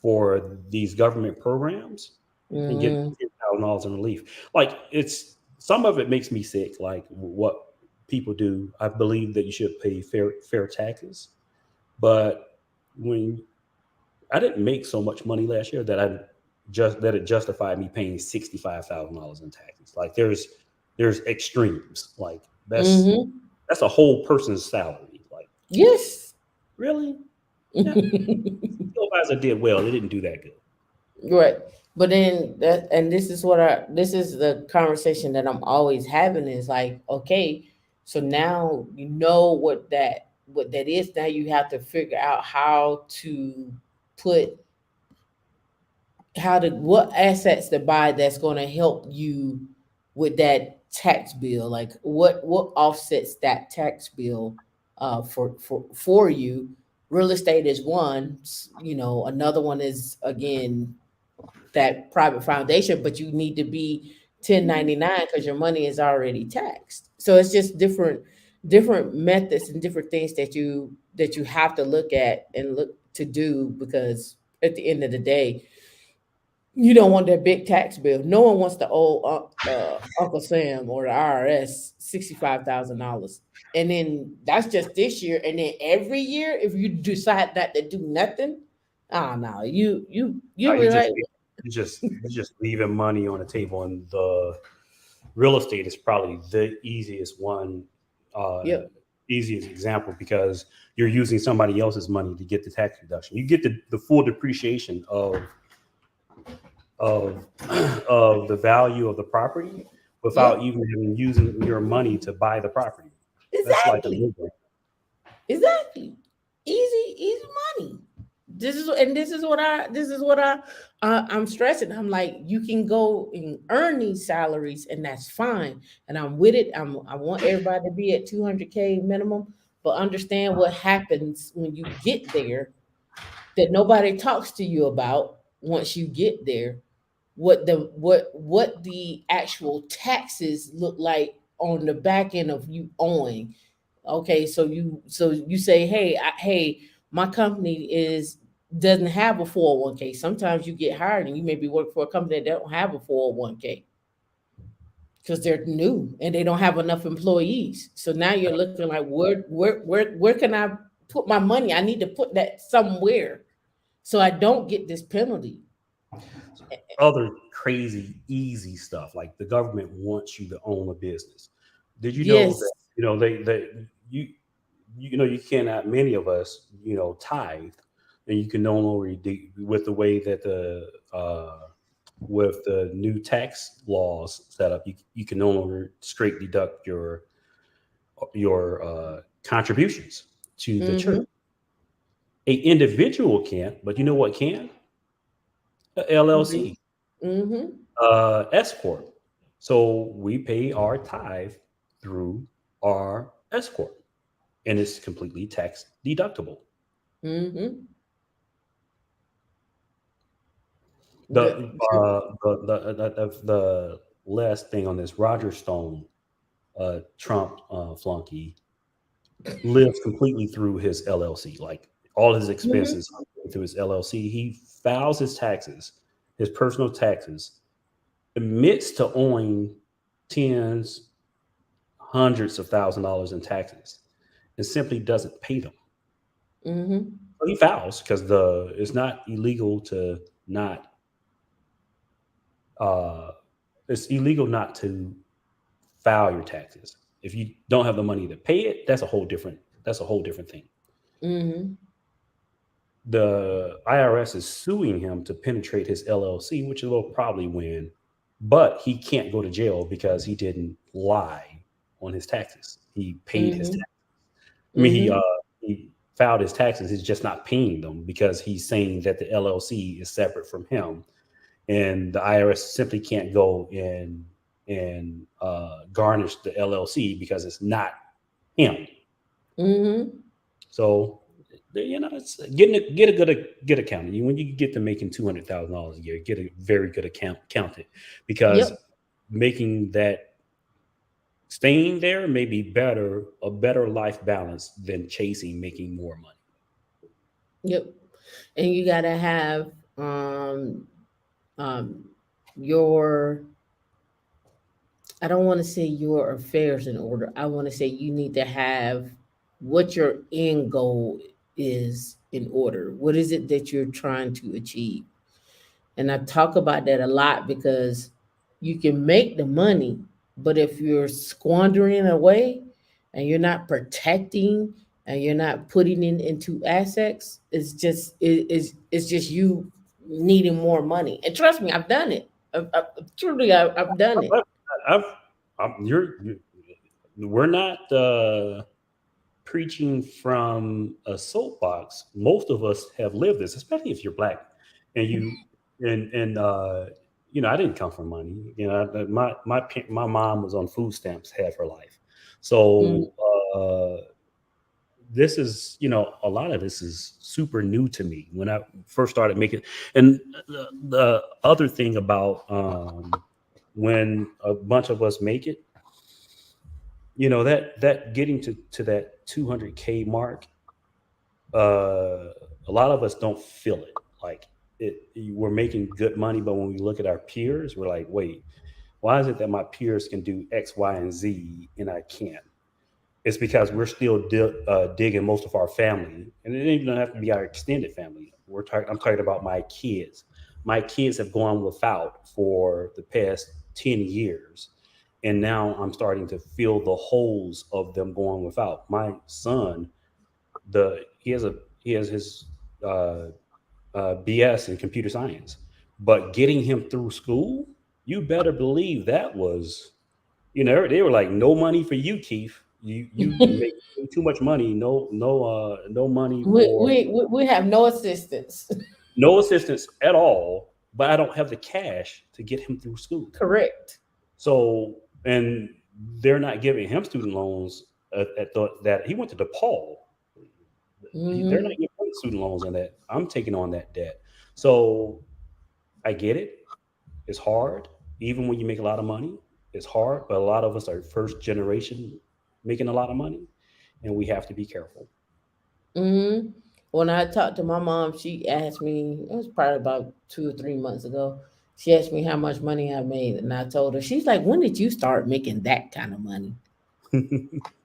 for these government programs and get Mm, $10,000 in relief. Like some of it makes me sick. Like what people do. I believe that you should pay fair taxes, but when I didn't make so much money last year that it justified me paying $65,000 in taxes. Like there's extremes. Like mhm. that's a whole person's salary. Like Yes. really, yeah. Supervisor did well. They didn't do that good. Right. But then this is the conversation that I'm always having is like, okay, so now you know what that is. Now you have to figure out how to put what assets to buy that's going to help you with that tax bill. Like what offsets that tax bill for you. Real estate is one. Another one is again that private foundation, but you need to be 1099 because your money is already taxed. So it's just different methods and different things that you have to look at and look to do, because at the end of the day, you don't want that big tax bill. No one wants the old Uncle Sam or the IRS $65,000. And then that's just this year. And then every year, if you decide not to do nothing, no, you No, be like, you're just leaving money on the table, and the real estate is probably the easiest one, easiest example, because you're using somebody else's money to get the tax reduction. You get the full depreciation of the value of the property without even using your money to buy the property. exactly. That's like Exactly. Easy money. This is what I'm stressing. I'm like, you can go and earn these salaries, and that's fine. And I'm with it. I want everybody to be at 200K minimum, but understand what happens when you get there that nobody talks to you about once you get there. What the actual taxes look like on the back end of you owing. Okay, so you say, hey, my company doesn't have a 401k. Sometimes you get hired and you maybe work for a company that don't have a 401k because they're new and they don't have enough employees. So now you're looking like, where can I put my money? I need to put that somewhere so I don't get this penalty. other crazy easy stuff, like the government wants you to own a business. Did you know Yes. that you cannot, many of us tithe, and you can no longer with the way that with the new tax laws set up, you can no longer straight deduct your contributions to the church. A individual can't, but you know what can? A LLC, S corp. So we pay our tithe through our S corp, and it's completely tax deductible. The last thing on this, Roger Stone, Trump flunky, lives completely through his LLC. Like all his expenses through his LLC. He files his taxes, his personal taxes, admits to owing tens, hundreds of $1,000s in taxes, and simply doesn't pay them. So he files because it's not illegal to not. It's illegal not to file your taxes. If you don't have the money to pay it, that's a whole different thing. The IRS is suing him to penetrate his LLC, which he'll probably win, but he can't go to jail because he didn't lie on his taxes. He paid his taxes. I mean, he filed his taxes. He's just not paying them because he's saying that the LLC is separate from him, and the IRS simply can't go and garnish the LLC because it's not him. So, it's get a good accountant. When you get to making $200,000 a year, get a very good accountant, because making that, staying there may be a better life balance than chasing making more money. Yep. And you gotta have your, I don't want to say your affairs in order. I want to say you need to have what your end goal is in order. What is it that you're trying to achieve? And I talk about that a lot because you can make the money, but if you're squandering away and you're not protecting and you're not putting it into assets, it's just you needing more money. And trust me, I've done it. I've done it. We're not preaching from a soapbox. Most of us have lived this, especially if you're Black, and I didn't come from money. My mom was on food stamps half her life, so this is, a lot of this is super new to me when I first started making. And the other thing about when a bunch of us make it, you know, that getting to that 200K mark, a lot of us don't feel it. Like we're making good money, but when we look at our peers, we're like, wait, why is it that my peers can do X, Y, and Z and I can't? It's because we're still digging most of our family, and it even don't have to be our extended family. I'm talking about my kids. My kids have gone without for the past 10 years. And now I'm starting to feel the holes of them going without. My son, he has his BS in computer science, but getting him through school, you better believe that was, you know, they were like, no money for you, Keith. You make too much money. No money for We have no assistance. no assistance at all. But I don't have the cash to get him through school. Correct. So, and they're not giving him student loans that he went to DePaul. They're not giving him student loans on that. I'm taking on that debt. So I get it. It's hard. Even when you make a lot of money, it's hard. But a lot of us are first generation making a lot of money, and we have to be careful. When I talked to my mom, she asked me, it was probably about 2 or 3 months ago. She asked me how much money I made, and I told her, she's like, when did you start making that kind of money?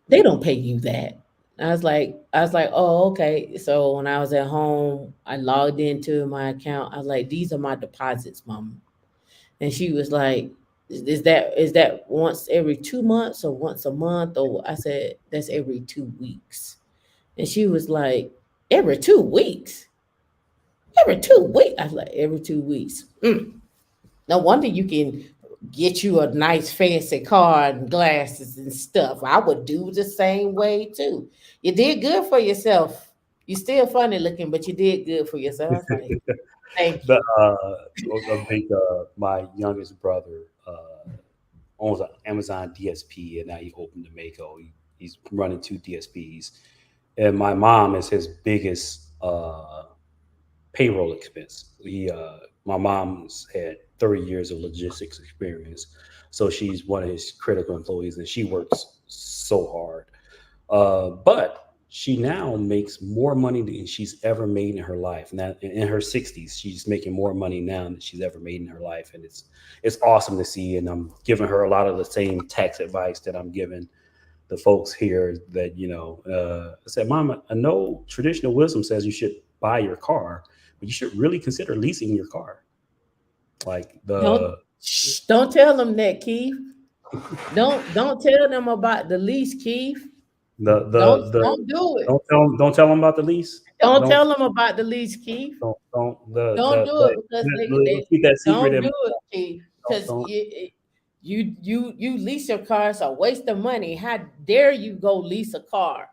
They don't pay you that. I was like, oh, okay. So when I was at home, I logged into my account. I was like, these are my deposits, Mom. And she was like, is that once every 2 months or once a month? Or I said, that's every 2 weeks. And she was like, every 2 weeks? Every 2 weeks? I was like, every 2 weeks. No wonder you can get you a nice fancy car and glasses and stuff. I would do the same way too. You did good for yourself. You're still funny looking, but you did good for yourself. Like, thank you. I think my youngest brother owns an Amazon DSP, and now he opened a Mako. He's running 2 DSPs, and my mom is his biggest payroll expense. My mom's had 30 years of logistics experience, so she's one of his critical employees, and she works so hard. But she now makes more money than she's ever made in her life. Now, in her 60s, she's making more money now than she's ever made in her life, and it's awesome to see. And I'm giving her a lot of the same tax advice that I'm giving the folks here. That I said, Mom, I know traditional wisdom says you should buy your car, but you should really consider leasing your car. Like don't tell them that, Keith. Don't tell them about the lease, Keith. Don't do it. Don't tell them about the lease. Don't tell them about the lease, Keith. Don't do it because they keep that secret. Don't do it, Keith. Because you lease your car, it's a waste of money. How dare you go lease a car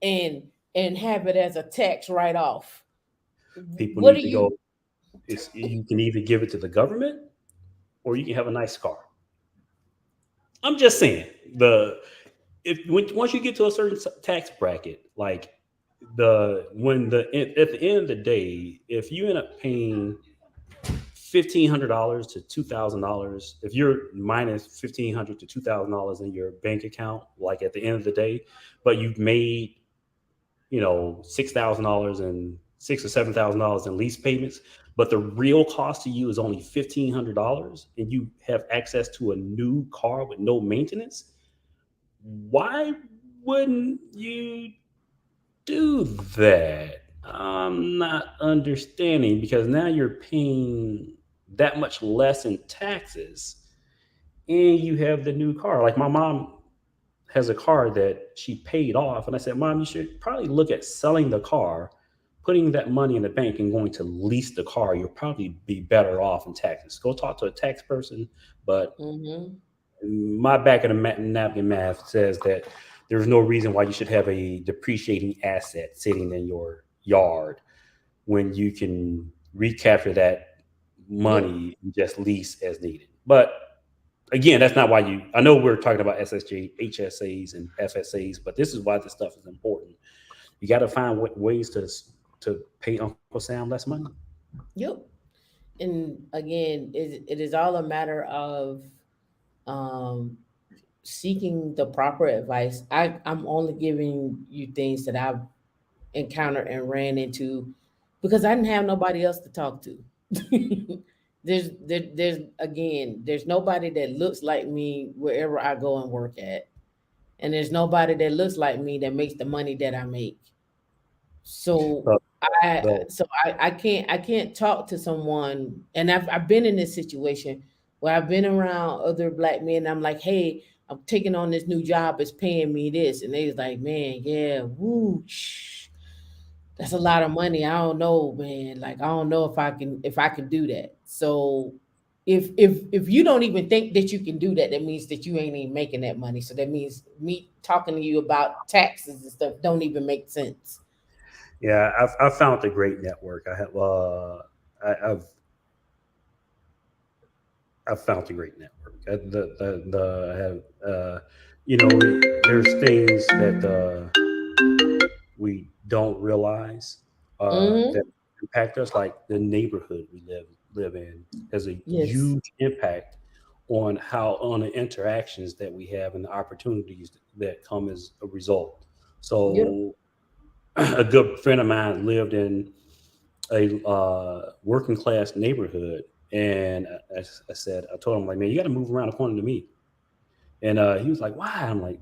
and have it as a tax write-off? People need to go. You can either give it to the government or you can have a nice car. I'm just saying once you get to a certain tax bracket, like at the end of the day, if you end up paying $1,500 to $2,000, if you're minus $1,500 to $2,000 in your bank account, like at the end of the day, but you've made $6,000 and $6,000 or $7,000 in lease payments, but the real cost to you is only $1,500, and you have access to a new car with no maintenance. Why wouldn't you do that? I'm not understanding, because now you're paying that much less in taxes and you have the new car. Like my mom has a car that she paid off, and I said, Mom, you should probably look at selling the car, putting that money in the bank and going to lease the car. You'll probably be better off in taxes. Go talk to a tax person, but my back of the napkin math says that there's no reason why you should have a depreciating asset sitting in your yard when you can recapture that money and just lease as needed. But again, that's not why I know we're talking about SSJ, HSAs and FSAs, but this is why this stuff is important. You got to find ways to pay Uncle Sam less money. Yep. And again, it is all a matter of seeking the proper advice. I'm only giving you things that I've encountered and ran into because I didn't have nobody else to talk to. There's again, there's nobody that looks like me wherever I go and work at. And there's nobody that looks like me that makes the money that I make. So Uh, I the, I can't talk to someone, and I've been in this situation where I've been around other black men. And I'm like, hey, I'm taking on this new job. It's paying me this, and they was like, man, yeah, woo, that's a lot of money. I don't know, man. Like I don't know if I can do that. So if you don't even think that you can do that, that means that you ain't even making that money. So that means me talking to you about taxes and stuff don't even make sense. yeah, I've found a great network. I've I've found a great network. I have there's things that we don't realize that Hmm. impact us, like the neighborhood we live in has a Yes. huge impact on the interactions that we have and the opportunities that come as a result. Yep. So a good friend of mine lived in a working class neighborhood, and I told him, like, man, you got to move around the corner to me. And he was like, why? I'm like,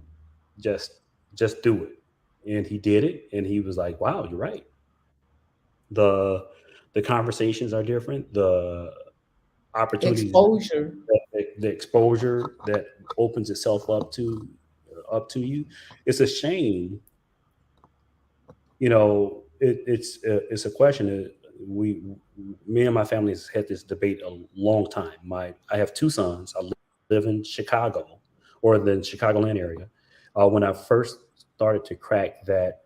just just do it. And he did it, and he was like, wow, you're right. the the conversations are different, the opportunities, Exposure. the exposure that opens itself up to you. It's a shame, it's a question that we me and my family has had this debate a long time. I have two sons. I live in Chicago, or the Chicagoland area. When I first started to crack that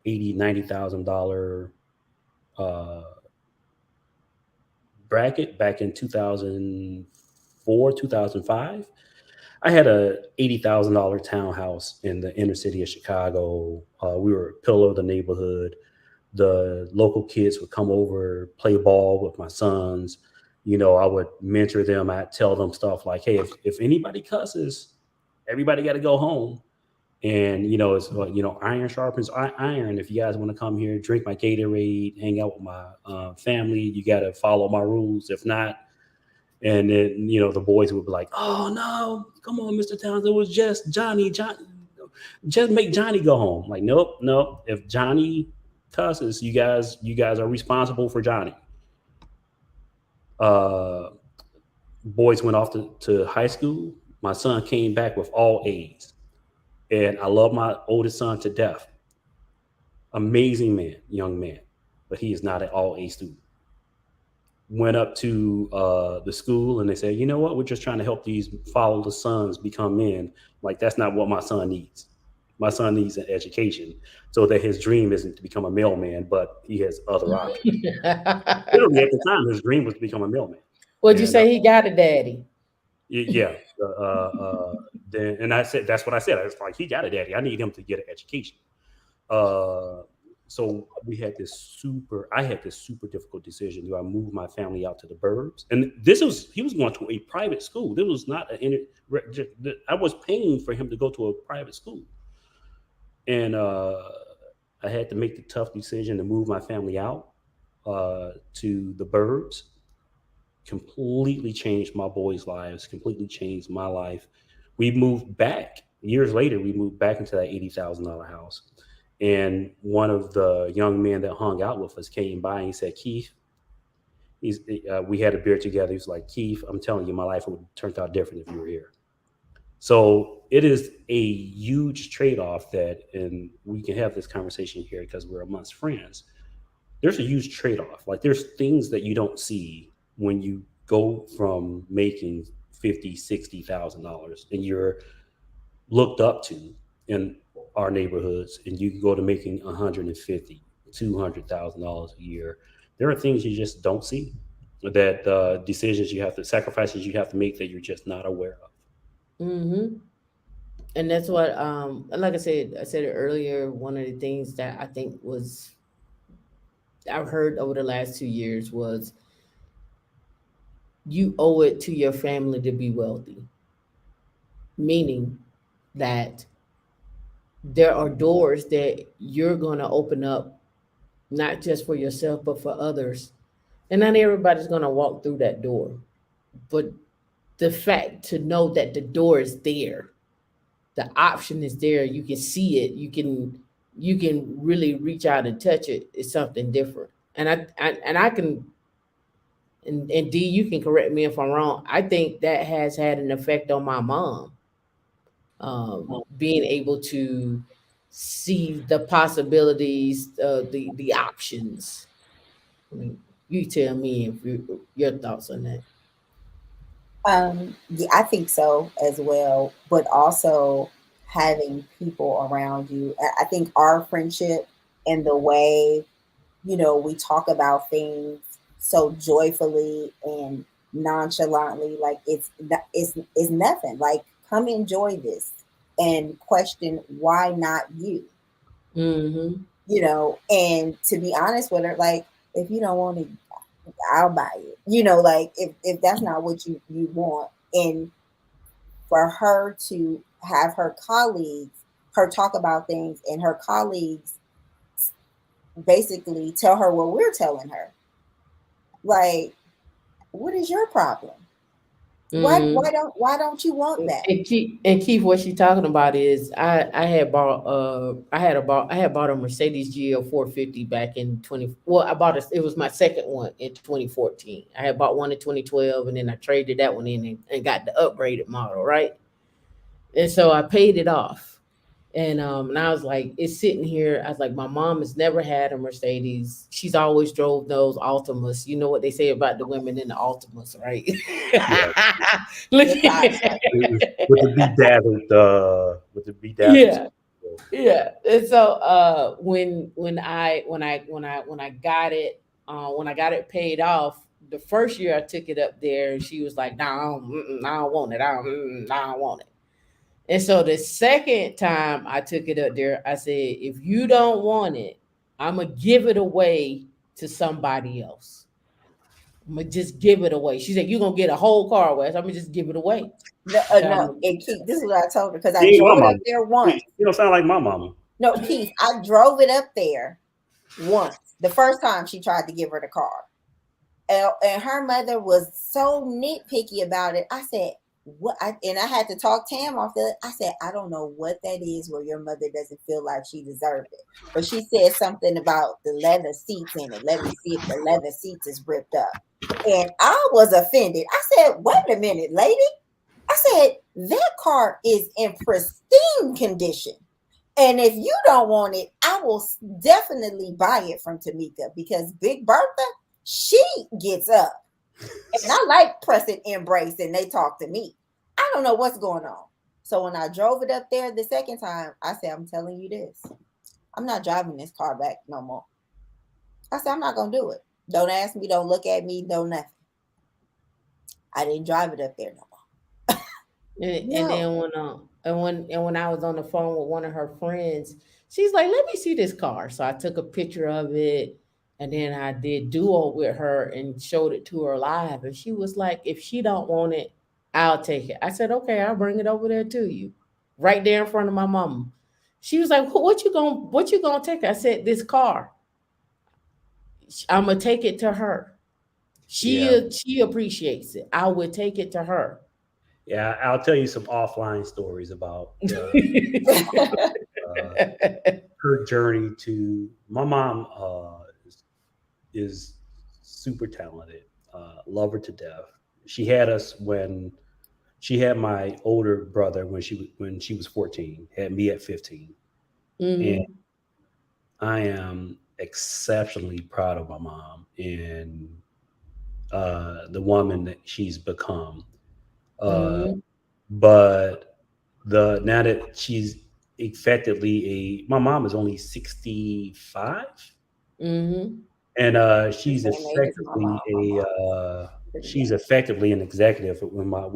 80 $90,000 uh, bracket back in 2004, 2005, I had a $80,000 townhouse in the inner city of Chicago. We were a pillar of the neighborhood. The local kids would come over, play ball with my sons. I would mentor them. I'd tell them stuff like, hey, if anybody cusses, everybody got to go home. And it's iron sharpens iron. If you guys want to come here, drink my Gatorade, hang out with my family, you got to follow my rules. If not, and then the boys would be like, "Oh no, come on, Mr. Towns, it was just Johnny. Just make Johnny go home." Like, nope, nope. If Johnny cusses, you guys are responsible for Johnny. Uh, Boys went off to high school. My son came back with all A's, and I love my oldest son to death. Amazing man, young man, but he is not an all A student. Went up to the school, and they said, you know what, we're just trying to help these follow the sons become men. Like, that's not what my son needs. My son needs an education so that his dream isn't to become a mailman, but he has other options. Literally, at the time, his dream was to become a mailman. What'd you And say? He got a daddy. yeah, then, and I said, that's what I said. I was like, he got a daddy. I need him to get an education. Uh, so I had this super difficult decision. Do I move my family out to the burbs? And he was going to a private school. This was not I was paying for him to go to a private school. And I had to make the tough decision to move my family out to the burbs. Completely changed my boys' lives, completely changed my life. We moved back years later. We moved back into that $80,000 house. And one of the young men that hung out with us came by and he said, Keith, we had a beer together. He was like, Keith, I'm telling you, my life would have turned out different if you were here. So it is a huge trade-off and we can have this conversation here because we're amongst friends. There's a huge trade-off. Like, there's things that you don't see when you go from making $50,000, $60,000 and you're looked up to in our neighborhoods, and you go to making $150,000, $200,000 a year. There are things you just don't see, that decisions you have to, sacrifices you have to make that you're just not aware of. Hmm. And that's what, like I said it earlier. One of the things that I think was I've heard over the last 2 years was you owe it to your family to be wealthy. meaning that there are doors that you're going to open up, not just for yourself, but for others. And not everybody's going to walk through that door. But the fact to know that the door is there, the option is there, you can see it, you can really reach out and touch it, is something different. And I can, and D, you can correct me if I'm wrong. I think that has had an effect on my mom, being able to see the possibilities, the options. I mean, you tell me if your thoughts on that. Yeah, I think so as well, but also having people around you. I think our friendship and the way, we talk about things so joyfully and nonchalantly, like it's nothing. Like, come enjoy this and question why not you, Mm-hmm. and to be honest with her, like, if you don't want it, I'll buy it. Like, if that's not what you want. And for her to have her talk about things, and her colleagues basically tell her what we're telling her. Like, what is your problem? Mm-hmm. Why don't you want that? And Keith, what she talking about is I had bought a Mercedes GL 450 back in 20. Well, I bought it. It was my second one in 2014. I had bought one in 2012, and then I traded that one in and got the upgraded model, right? And so I paid it off. And I was like, it's sitting here. I was like, my mom has never had a Mercedes. She's always drove those Altimas. You know what they say about the women in the Altimas, right? Yeah. Look The With the bedazzled yeah, yeah. And so when I got it paid off, the first year I took it up there, she was like, "No, I don't want it. I don't want it." And so the second time I took it up there, I said, if you don't want it, I'm going to give it away to somebody else. I'm going to just give it away. She said, you're going to get a whole car, Wes. I'm going to just give it away. No, and Keith, this is what I told her, because I You ain't my drove it up mama. there once. You don't sound like my mama. No, Keith, I drove it up there once. The first time she tried to give her the car. And her mother was so nitpicky about it. I said, what? And I had to talk Tam off it. I said, I don't know what that is where your mother doesn't feel like she deserved it. But she said something about the leather seats in it. Let me see if the leather seats is ripped up. And I was offended. I said, wait a minute, lady. I said, that car is in pristine condition. And if you don't want it, I will definitely buy it from Tamika, because Big Bertha, she gets up. And I like pressing embrace, and they talk to me. I don't know what's going on. So when I drove it up there the second time, I said, I'm telling you this. I'm not driving this car back no more. I said, I'm not going to do it. Don't ask me. Don't look at me. No nothing. I didn't drive it up there no more. And No. then when I was on the phone with one of her friends, she's like, let me see this car. So I took a picture of it. And then I did duo with her and showed it to her live. And she was like, if she don't want it, I'll take it. I said, okay, I'll bring it over there to you. Right there in front of my mama. She was like, what you gonna take? I said, this car. I'm gonna take it to her. She appreciates it. I would take it to her. Yeah, I'll tell you some offline stories about her journey to. My mom is super talented. Love her to death. She had us when she had my older brother when she was 14. Had me at 15, Mhm. and I am exceptionally proud of my mom and the woman that she's become. Uh, Mhm. but now that she's effectively my mom is only 65, Mhm. and The same age as my mom. she's effectively an executive with my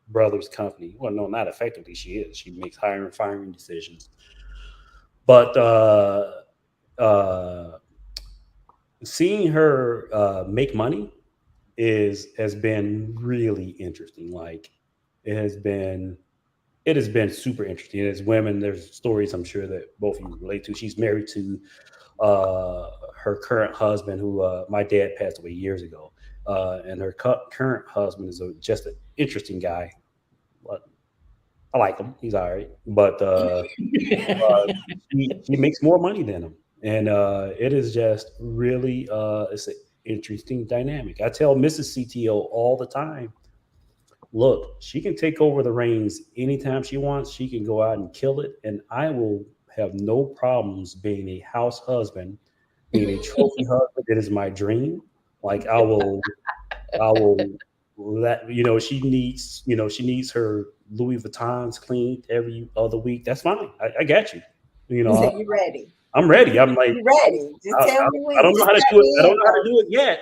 brother's company. Well, no, not effectively. She makes hiring and firing decisions. But uh, seeing her make money has been really interesting. Like it has been super interesting. As women, there's stories I'm sure that both of you relate to. She's married to her current husband, who my dad passed away years ago, and her current husband is just an interesting guy. I like him; he's all right, but he makes more money than him, and it is just really it's an interesting dynamic. I tell Mrs. CTO all the time, look, she can take over the reins anytime she wants. She can go out and kill it, and I will have no problems being a house husband, being a trophy husband. It is my dream. Like I will let she needs her Louis Vuittons cleaned every other week. That's fine. I got you. You said you ready. I'm ready. I'm like, You ready? Just tell me when. I don't know Just how to let do it. me I don't in, know how to bro. do it yet.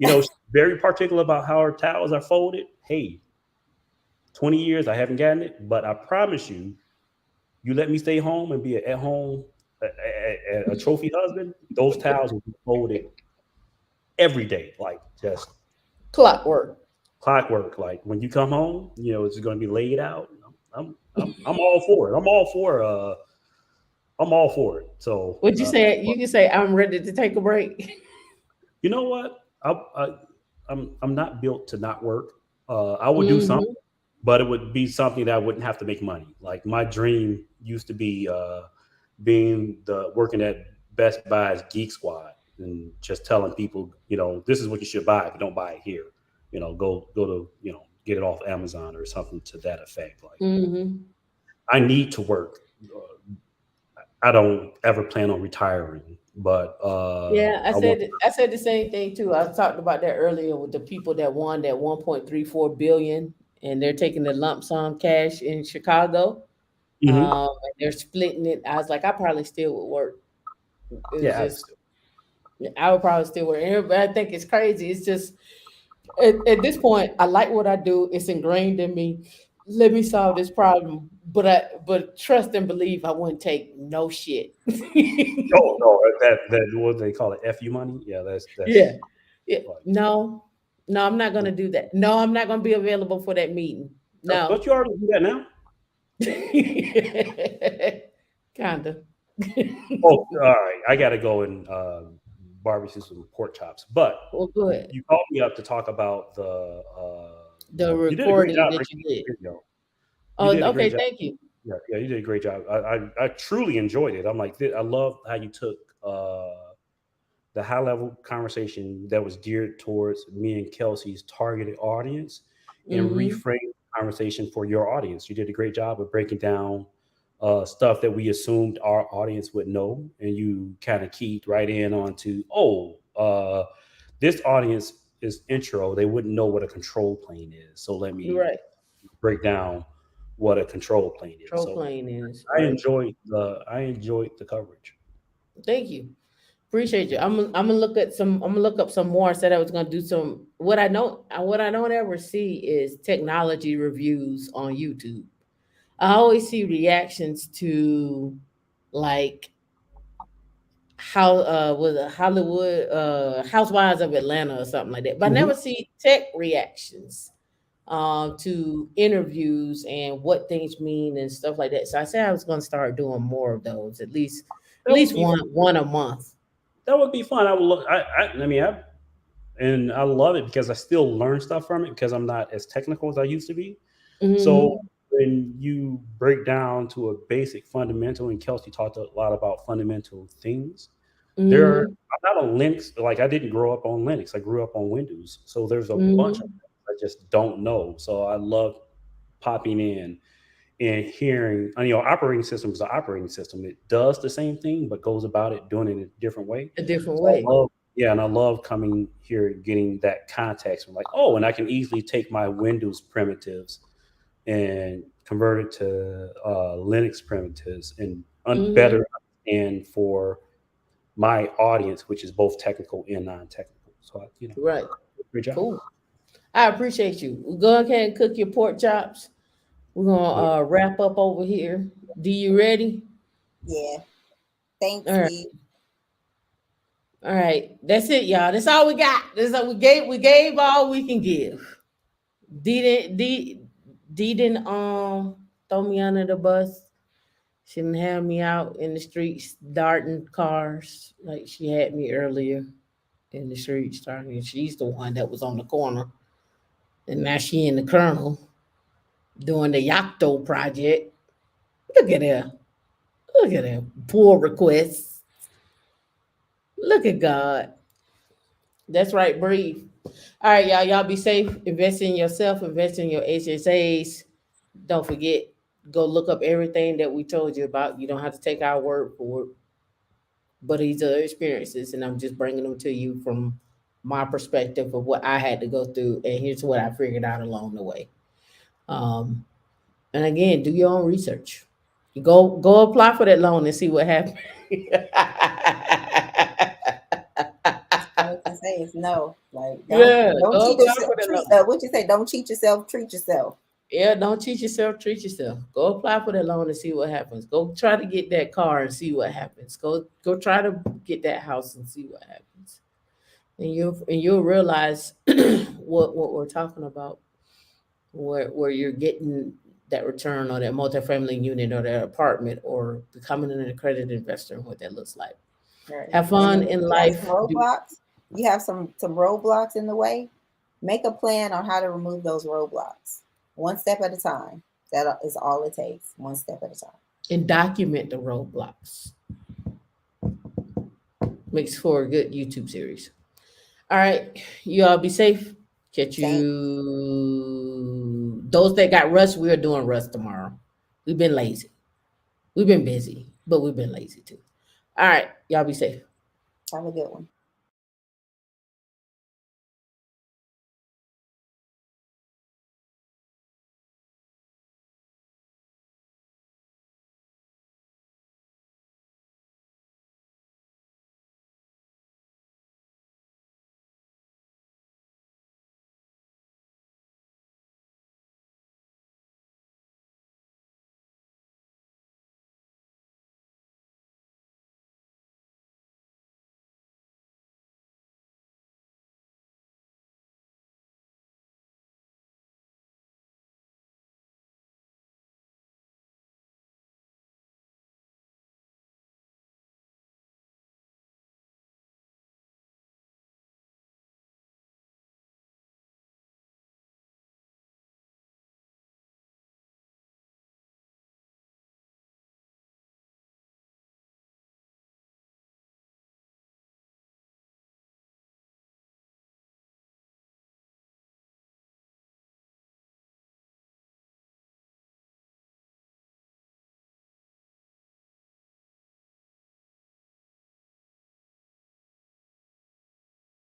She's very particular about how her towels are folded. Hey, 20 years I haven't gotten it, but I promise you, you let me stay home and be at home a trophy husband, those towels will be folded every day, like just Clockwork. Like when you come home, it's going to be laid out. I'm all for it. I'm all for it. So What you say? You can say I'm ready to take a break. you know what? I'm not built to not work. I would do something, but it would be something that I wouldn't have to make money. Like my dream used to be working at Best Buy's Geek Squad and just telling people, this is what you should buy. If you don't buy it here, go to get it off Amazon or something to that effect. Like I need to work. I don't ever plan on retiring, but yeah, I said the same thing too. I talked about that earlier with the people that won that 1.34 billion, and they're taking the lump sum cash in Chicago. And they're splitting it. I was like, I probably still would work. I would probably still work. Everybody, I think it's crazy. It's just at this point, I like what I do. It's ingrained in me. Let me solve this problem. But trust and believe I wouldn't take no shit. No, that what they call it, FU money. Yeah, that's yeah. No, I'm not gonna do that. No, I'm not gonna be available for that meeting. No. Don't you already do that now? Kinda. All right. I gotta go and barbecue some pork chops. But good. You called me up to talk about the recording that you did. Okay, thank you. Yeah, you did a great job. I truly enjoyed it. I'm like, I love how you took the high level conversation that was geared towards me and Kelsey's targeted audience and reframe the conversation for your audience. You did a great job of breaking down stuff that we assumed our audience would know, and you kind of keyed right in onto, this audience is intro. They wouldn't know what a control plane is. So let me break down what a control plane is. I enjoyed the coverage. Thank you. Appreciate you. I'm gonna look up some more. I said I was gonna do some. What I don't ever see is technology reviews on YouTube. I always see reactions to like how was it Hollywood Housewives of Atlanta or something like that. But I never see tech reactions to interviews and what things mean and stuff like that. So I said I was going to start doing more of those, at least one a month. That would be fun. I would look. And I love it because I still learn stuff from it because I'm not as technical as I used to be. So when you break down to a basic fundamental, and Kelsey talked a lot about fundamental things. I'm not on Linux. Like I didn't grow up on Linux. I grew up on Windows. So there's a bunch of I just don't know. So I love popping in and hearing, operating system is an operating system. It does the same thing, but goes about it doing it in a different way. And I love coming here, getting that context. I'm like, and I can easily take my Windows primitives and convert it to Linux primitives and better understand for my audience, which is both technical and non-technical. So, great job. Cool. I appreciate you. Go ahead and cook your pork chops. We're gonna wrap up over here. D, you ready? Yeah. Thanks, D. All right, that's it, y'all. That's all we got. That's all we gave all we can give. D Dee didn't throw me under the bus. She didn't have me out in the streets darting cars like she had me earlier in the streets starting. She's the one that was on the corner. And now she in the Colonel doing the Yachto project. Look at her. Look at her. Pull requests. Look at God. That's right, breathe. All right, y'all. Y'all be safe. Invest in yourself. Invest in your HSAs. Don't forget, go look up everything that we told you about. You don't have to take our word for it. But these are experiences, and I'm just bringing them to you from my perspective of what I had to go through. And here's what I figured out along the way. And again, do your own research. Go apply for that loan and see what happens. All I can say is no. Like, Yeah, don't go cheat apply yourself. for that Treat, loan. what you say? Don't cheat yourself. Treat yourself. Yeah, don't cheat yourself, treat yourself. Go apply for that loan and see what happens. Go try to get that car and see what happens. Go try to get that house and see what happens. And you'll realize what we're talking about, where you're getting that return on that multifamily unit or that apartment or becoming an accredited investor and what that looks like. Right. Have fun And in you life. have some roadblocks. You have some roadblocks in the way. Make a plan on how to remove those roadblocks. One step at a time. That is all it takes. One step at a time. And document the roadblocks. Makes for a good YouTube series. All right, you all be safe. Catch you. Those that got rust, we are doing rust tomorrow. We've been lazy. We've been busy, but we've been lazy too. All right, y'all be safe. Have a good one.